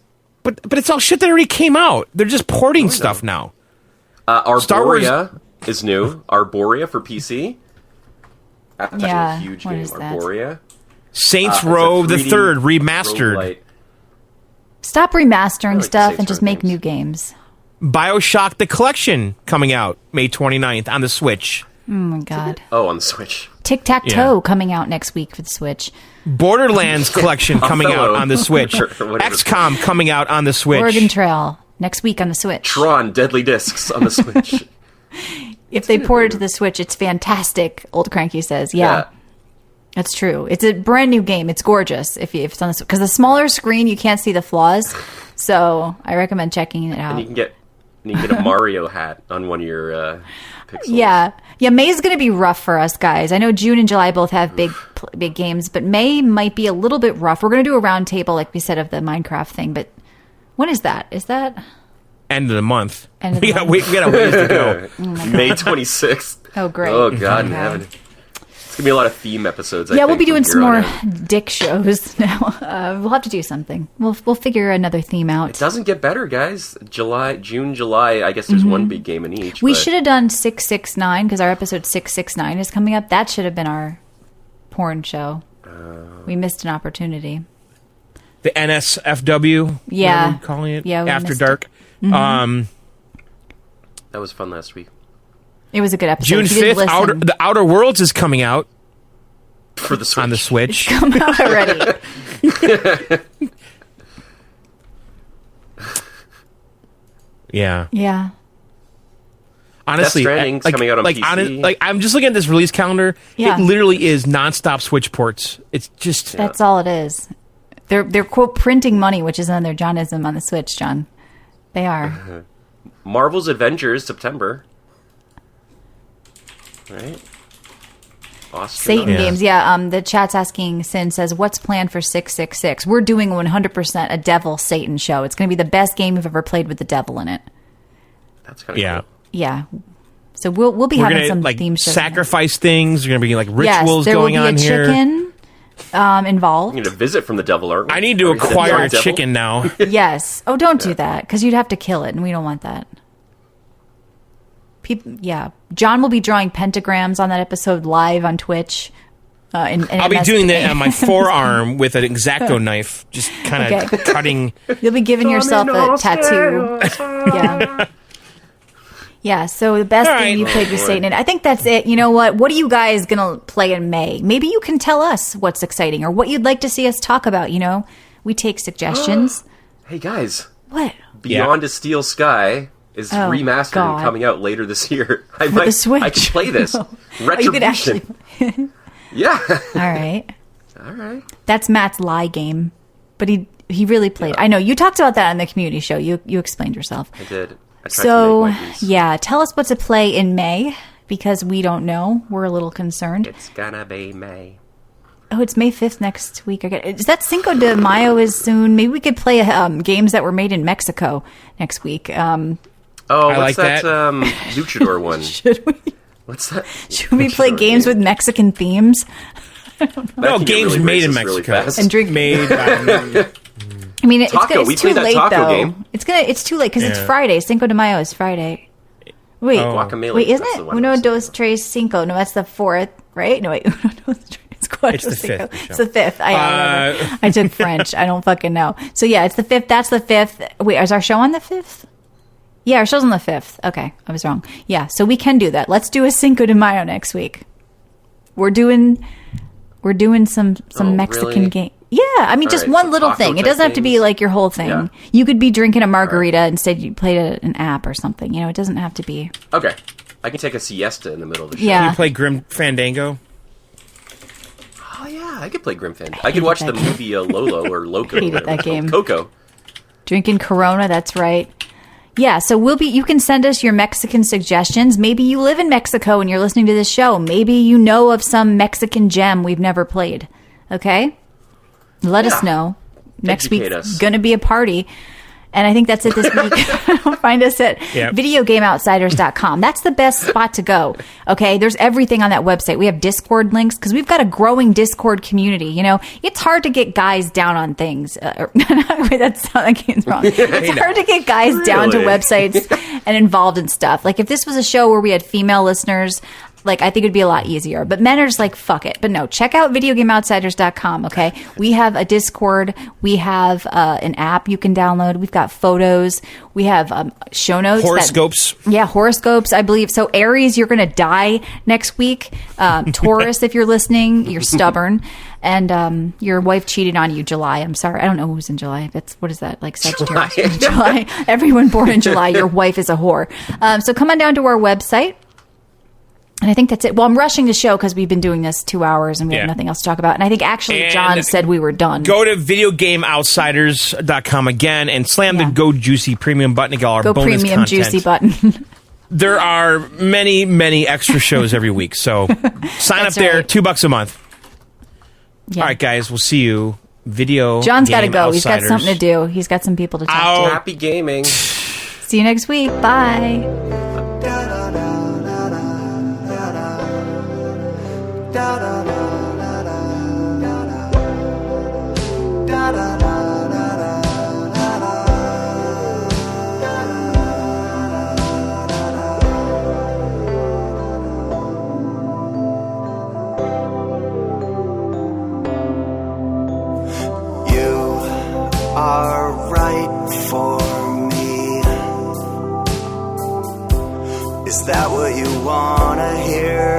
[SPEAKER 2] but it's all shit that already came out. They're just porting stuff now. Star Wars-
[SPEAKER 4] Arborea is new. Arborea for PC. That's
[SPEAKER 3] Yeah,
[SPEAKER 4] a huge
[SPEAKER 3] what
[SPEAKER 4] game.
[SPEAKER 3] is that?
[SPEAKER 4] Arborea.
[SPEAKER 2] Saints
[SPEAKER 4] It's a
[SPEAKER 2] Row the
[SPEAKER 4] 3D
[SPEAKER 2] Third remastered.
[SPEAKER 4] roguelite.
[SPEAKER 3] Stop remastering
[SPEAKER 4] like
[SPEAKER 3] stuff
[SPEAKER 4] Saints
[SPEAKER 3] and just
[SPEAKER 4] Row
[SPEAKER 3] make
[SPEAKER 4] games.
[SPEAKER 3] new games.
[SPEAKER 2] BioShock the Collection coming out May 29th on the Switch.
[SPEAKER 3] Oh, my God.
[SPEAKER 4] Oh, on the Switch.
[SPEAKER 3] Tic-Tac-Toe
[SPEAKER 2] Yeah.
[SPEAKER 3] coming out next week for the Switch.
[SPEAKER 2] Borderlands Collection coming out
[SPEAKER 4] Othello.
[SPEAKER 2] on the Switch.
[SPEAKER 4] Or whatever.
[SPEAKER 2] XCOM coming out on the Switch.
[SPEAKER 3] Oregon Trail next week on the Switch.
[SPEAKER 4] Tron Deadly Discs on the Switch.
[SPEAKER 3] If they port it to the Switch, it's fantastic, Old Cranky says. Yeah. That's true. It's a brand new game. It's gorgeous if it's on the because the smaller screen you can't see the flaws. So I recommend checking it out.
[SPEAKER 4] And you can get a Mario hat on one of your pixels.
[SPEAKER 3] Yeah, May's going to be rough for us guys. I know June and July both have big games, but May might be a little bit rough. We're going to do a round table, like we said, of the Minecraft thing. But when is that? Is that
[SPEAKER 2] End of the month.
[SPEAKER 3] End of the
[SPEAKER 2] we got
[SPEAKER 3] month.
[SPEAKER 2] we got a ways to go.
[SPEAKER 4] May 26th.
[SPEAKER 3] Oh, great.
[SPEAKER 4] Oh, God in
[SPEAKER 3] Okay.
[SPEAKER 4] heaven. It's going to be a lot of theme episodes, I
[SPEAKER 3] Yeah,
[SPEAKER 4] think,
[SPEAKER 3] we'll be
[SPEAKER 4] from
[SPEAKER 3] doing
[SPEAKER 4] here
[SPEAKER 3] some
[SPEAKER 4] on
[SPEAKER 3] more
[SPEAKER 4] out.
[SPEAKER 3] dick shows now. We'll have to do something. We'll figure another theme out.
[SPEAKER 4] It doesn't get better, guys. June, July, I guess there's one big game in each.
[SPEAKER 3] Mm-hmm. We
[SPEAKER 4] but
[SPEAKER 3] should have done 669 because our episode 669 is coming up. That should have been our porn show. We missed an opportunity.
[SPEAKER 2] The NSFW.
[SPEAKER 3] Yeah.
[SPEAKER 2] whatever we're calling it.
[SPEAKER 3] Yeah, we
[SPEAKER 2] After
[SPEAKER 3] missed
[SPEAKER 2] Dark.
[SPEAKER 4] That was fun last week.
[SPEAKER 3] It was a good episode.
[SPEAKER 2] June
[SPEAKER 3] If you didn't
[SPEAKER 2] 5th,
[SPEAKER 3] listen,
[SPEAKER 2] The Outer Worlds is coming out
[SPEAKER 4] For the Switch.
[SPEAKER 2] on the Switch.
[SPEAKER 3] come out already.
[SPEAKER 2] Yeah.
[SPEAKER 3] Yeah.
[SPEAKER 2] Honestly,
[SPEAKER 4] Death Stranding's coming out on PC.
[SPEAKER 2] I'm just looking at this release calendar.
[SPEAKER 3] Yeah.
[SPEAKER 2] It literally is nonstop Switch ports. It's just
[SPEAKER 3] That's all it is. They're quote printing money, which is another Johnism on the Switch, John. They are.
[SPEAKER 4] Marvel's Avengers, September. Right? Austrian.
[SPEAKER 3] Satan
[SPEAKER 2] Yeah.
[SPEAKER 3] games. Yeah, the chat's asking, Sin says, what's planned for 666? We're doing 100% a Devil Satan show. It's going to be the best game you've ever played with the devil in it.
[SPEAKER 4] That's kind of
[SPEAKER 2] yeah.
[SPEAKER 4] cool.
[SPEAKER 3] Yeah. So we'll be
[SPEAKER 2] We're
[SPEAKER 3] having
[SPEAKER 2] gonna
[SPEAKER 3] some
[SPEAKER 2] like
[SPEAKER 3] theme shows.
[SPEAKER 2] sacrifice things. There's gonna be like
[SPEAKER 3] Yes,
[SPEAKER 2] rituals
[SPEAKER 3] there
[SPEAKER 2] going
[SPEAKER 3] will be
[SPEAKER 2] on
[SPEAKER 3] a
[SPEAKER 2] here.
[SPEAKER 3] chicken involved.
[SPEAKER 4] We need a visit from the devil, aren't we?
[SPEAKER 2] I need to
[SPEAKER 4] Are we headed
[SPEAKER 2] acquire
[SPEAKER 4] for
[SPEAKER 2] a
[SPEAKER 4] the devil?
[SPEAKER 2] chicken now.
[SPEAKER 3] Yes. Oh, don't do that because you'd have to kill it, and we don't want that. Yeah. John will be drawing pentagrams on that episode live on Twitch.
[SPEAKER 2] I'll be doing that on my forearm with an X-Acto knife, just kind of
[SPEAKER 3] Okay.
[SPEAKER 2] cutting.
[SPEAKER 3] You'll be giving yourself a tattoo. Yeah. Yeah, so the best
[SPEAKER 2] All
[SPEAKER 3] thing
[SPEAKER 2] right.
[SPEAKER 3] you played with
[SPEAKER 4] boy.
[SPEAKER 3] Satan. And I think that's it. You know what? What are you guys going to play in May? Maybe you can tell us what's exciting or what you'd like to see us talk about, you know? We take suggestions.
[SPEAKER 4] Hey, guys.
[SPEAKER 3] What?
[SPEAKER 4] Beyond a Steel Sky is
[SPEAKER 3] Oh,
[SPEAKER 4] remastered
[SPEAKER 3] God.
[SPEAKER 4] and coming out later this year.
[SPEAKER 3] the Switch.
[SPEAKER 4] I can play this.
[SPEAKER 3] Oh, you could actually.
[SPEAKER 4] Retribution. Yeah.
[SPEAKER 3] All right.
[SPEAKER 4] All right.
[SPEAKER 3] That's Matt's lie game. But he really played. I know. You talked about that on the community show. You explained yourself.
[SPEAKER 4] I did. I tried
[SPEAKER 3] So,
[SPEAKER 4] to make my use.
[SPEAKER 3] yeah, tell us what to play in May because we don't know. We're a little concerned.
[SPEAKER 4] It's gonna be May.
[SPEAKER 3] Oh, it's May 5th next week. Is that Cinco de Mayo is soon? Maybe we could play games that were made in Mexico next week.
[SPEAKER 4] Oh,
[SPEAKER 2] I
[SPEAKER 4] what's
[SPEAKER 2] like
[SPEAKER 4] that,
[SPEAKER 2] that.
[SPEAKER 4] luchador one?
[SPEAKER 3] Should we?
[SPEAKER 4] What's that?
[SPEAKER 3] Should we play
[SPEAKER 4] Luchador
[SPEAKER 3] games
[SPEAKER 4] game.
[SPEAKER 3] with Mexican themes?
[SPEAKER 2] No, games
[SPEAKER 4] really
[SPEAKER 2] made in
[SPEAKER 4] racist really
[SPEAKER 2] Mexico.
[SPEAKER 4] fast.
[SPEAKER 3] And drink.
[SPEAKER 2] Made by...
[SPEAKER 3] I mean, it's
[SPEAKER 4] Taco. We
[SPEAKER 3] too
[SPEAKER 4] played that
[SPEAKER 3] late
[SPEAKER 4] taco
[SPEAKER 3] though.
[SPEAKER 4] game.
[SPEAKER 3] It's too late because it's
[SPEAKER 2] Yeah.
[SPEAKER 3] Friday. Cinco de Mayo is Friday. Wait,
[SPEAKER 4] Guacamole.
[SPEAKER 3] wait, isn't
[SPEAKER 4] That's
[SPEAKER 3] it?
[SPEAKER 4] the one
[SPEAKER 3] Uno,
[SPEAKER 4] I was
[SPEAKER 3] dos, tres, cinco. No, that's the 4th, right? No, wait. Uno, dos, tres, cuatro,
[SPEAKER 2] It's the
[SPEAKER 3] cinco.
[SPEAKER 2] 5th,
[SPEAKER 3] It's the 5th. I took French. I don't fucking know. So yeah, it's the 5th. That's the 5th. Wait, is our show on the 5th? Yeah, our show's on the 5th. Okay, I was wrong. Yeah, so we can do that. Let's do a Cinco de Mayo next week. We're doing some Mexican
[SPEAKER 4] really?
[SPEAKER 3] game. Yeah, I mean,
[SPEAKER 4] All
[SPEAKER 3] just
[SPEAKER 4] right,
[SPEAKER 3] one
[SPEAKER 4] so
[SPEAKER 3] little
[SPEAKER 4] taco
[SPEAKER 3] thing. It
[SPEAKER 4] type
[SPEAKER 3] doesn't have to be
[SPEAKER 4] games?
[SPEAKER 3] like your whole thing.
[SPEAKER 4] Yeah.
[SPEAKER 3] You could be drinking a margarita instead. You played an app or something. You know, it doesn't have to be.
[SPEAKER 4] Okay. I can take a siesta in the middle of the show.
[SPEAKER 3] Yeah.
[SPEAKER 2] You play Grim Fandango?
[SPEAKER 4] Oh, yeah. I could play Grim Fandango. I could watch the
[SPEAKER 3] that game.
[SPEAKER 4] movie Lolo or Loco.
[SPEAKER 3] Hated
[SPEAKER 4] whatever
[SPEAKER 3] that
[SPEAKER 4] it's called.
[SPEAKER 3] game.
[SPEAKER 4] Coco.
[SPEAKER 3] Drinking Corona, that's right. Yeah, so you can send us your Mexican suggestions. Maybe you live in Mexico and you're listening to this show. Maybe you know of some Mexican gem we've never played. Okay? Let us know. Next
[SPEAKER 4] Educate
[SPEAKER 3] week's
[SPEAKER 4] us.
[SPEAKER 3] going to be a party. And I think that's it this week. Find us at videogameoutsiders.com. That's the best spot to go. Okay. There's everything on that website. We have Discord links because we've got a growing Discord community. You know, it's hard to get guys down on things. Wait, that's wrong. It's hard to get guys down to
[SPEAKER 4] Really?
[SPEAKER 3] websites and involved in stuff. Like if this was a show where we had female listeners, like I think it'd be a lot easier. But men are just like, fuck it. But no, check out videogameoutsiders.com, okay? We have a Discord. We have an app you can download. We've got photos. We have show notes.
[SPEAKER 2] Horoscopes.
[SPEAKER 3] Horoscopes, I believe. So Aries, you're going to die next week. Taurus, if you're listening, you're stubborn. And your wife cheated on you July. I'm sorry. I don't know who's in July. What is that? Like Sagittarius? July. Everyone born in July, your wife is a whore. So come on down to our website. And I think that's it. Well, I'm rushing the show because we've been doing this 2 hours and we have nothing else to talk about. And I think actually John said we were done.
[SPEAKER 2] Go to videogameoutsiders.com again and slam the Go Juicy Premium button to get all our
[SPEAKER 3] Go
[SPEAKER 2] bonus
[SPEAKER 3] premium
[SPEAKER 2] content.
[SPEAKER 3] juicy button.
[SPEAKER 2] There are many, many extra shows every week. So sign up there,
[SPEAKER 3] right.
[SPEAKER 2] $2 a month.
[SPEAKER 3] Yeah.
[SPEAKER 2] All right, guys, we'll see you.
[SPEAKER 3] John's got to go. He's got something to do. He's got some people to talk to.
[SPEAKER 4] Happy gaming.
[SPEAKER 3] See you next week. Bye.
[SPEAKER 6] Are right for me. Is that what you wanna hear?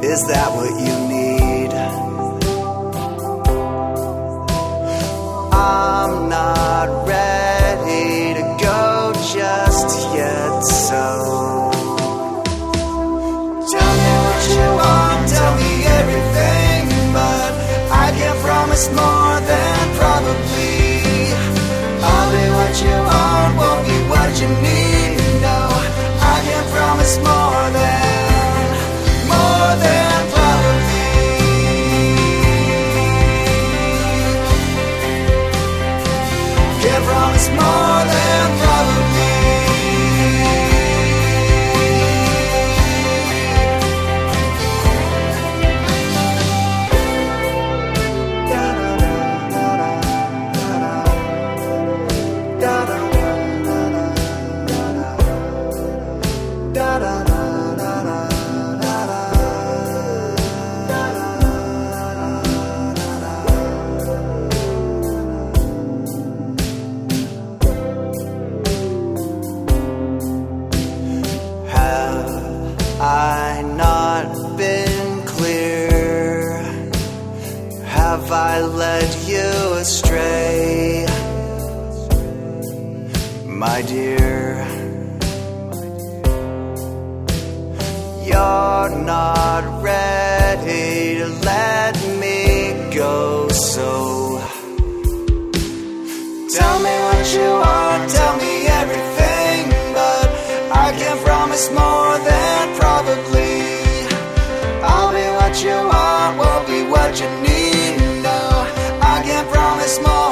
[SPEAKER 6] Is that what you need? I'm not ready to go just yet, so tell me what you want, tell me everything, but I can't promise more than probably. I'll be what you want, won't be what you need. No, I can't promise more than probably. Can't promise more than probably. I not been clear? Have I led you astray, my dear? You're not ready to let me go, so tell me what you want, tell me everything, but I can't promise more than probably. I'll be what you want, won't be what you need. No, I can't promise more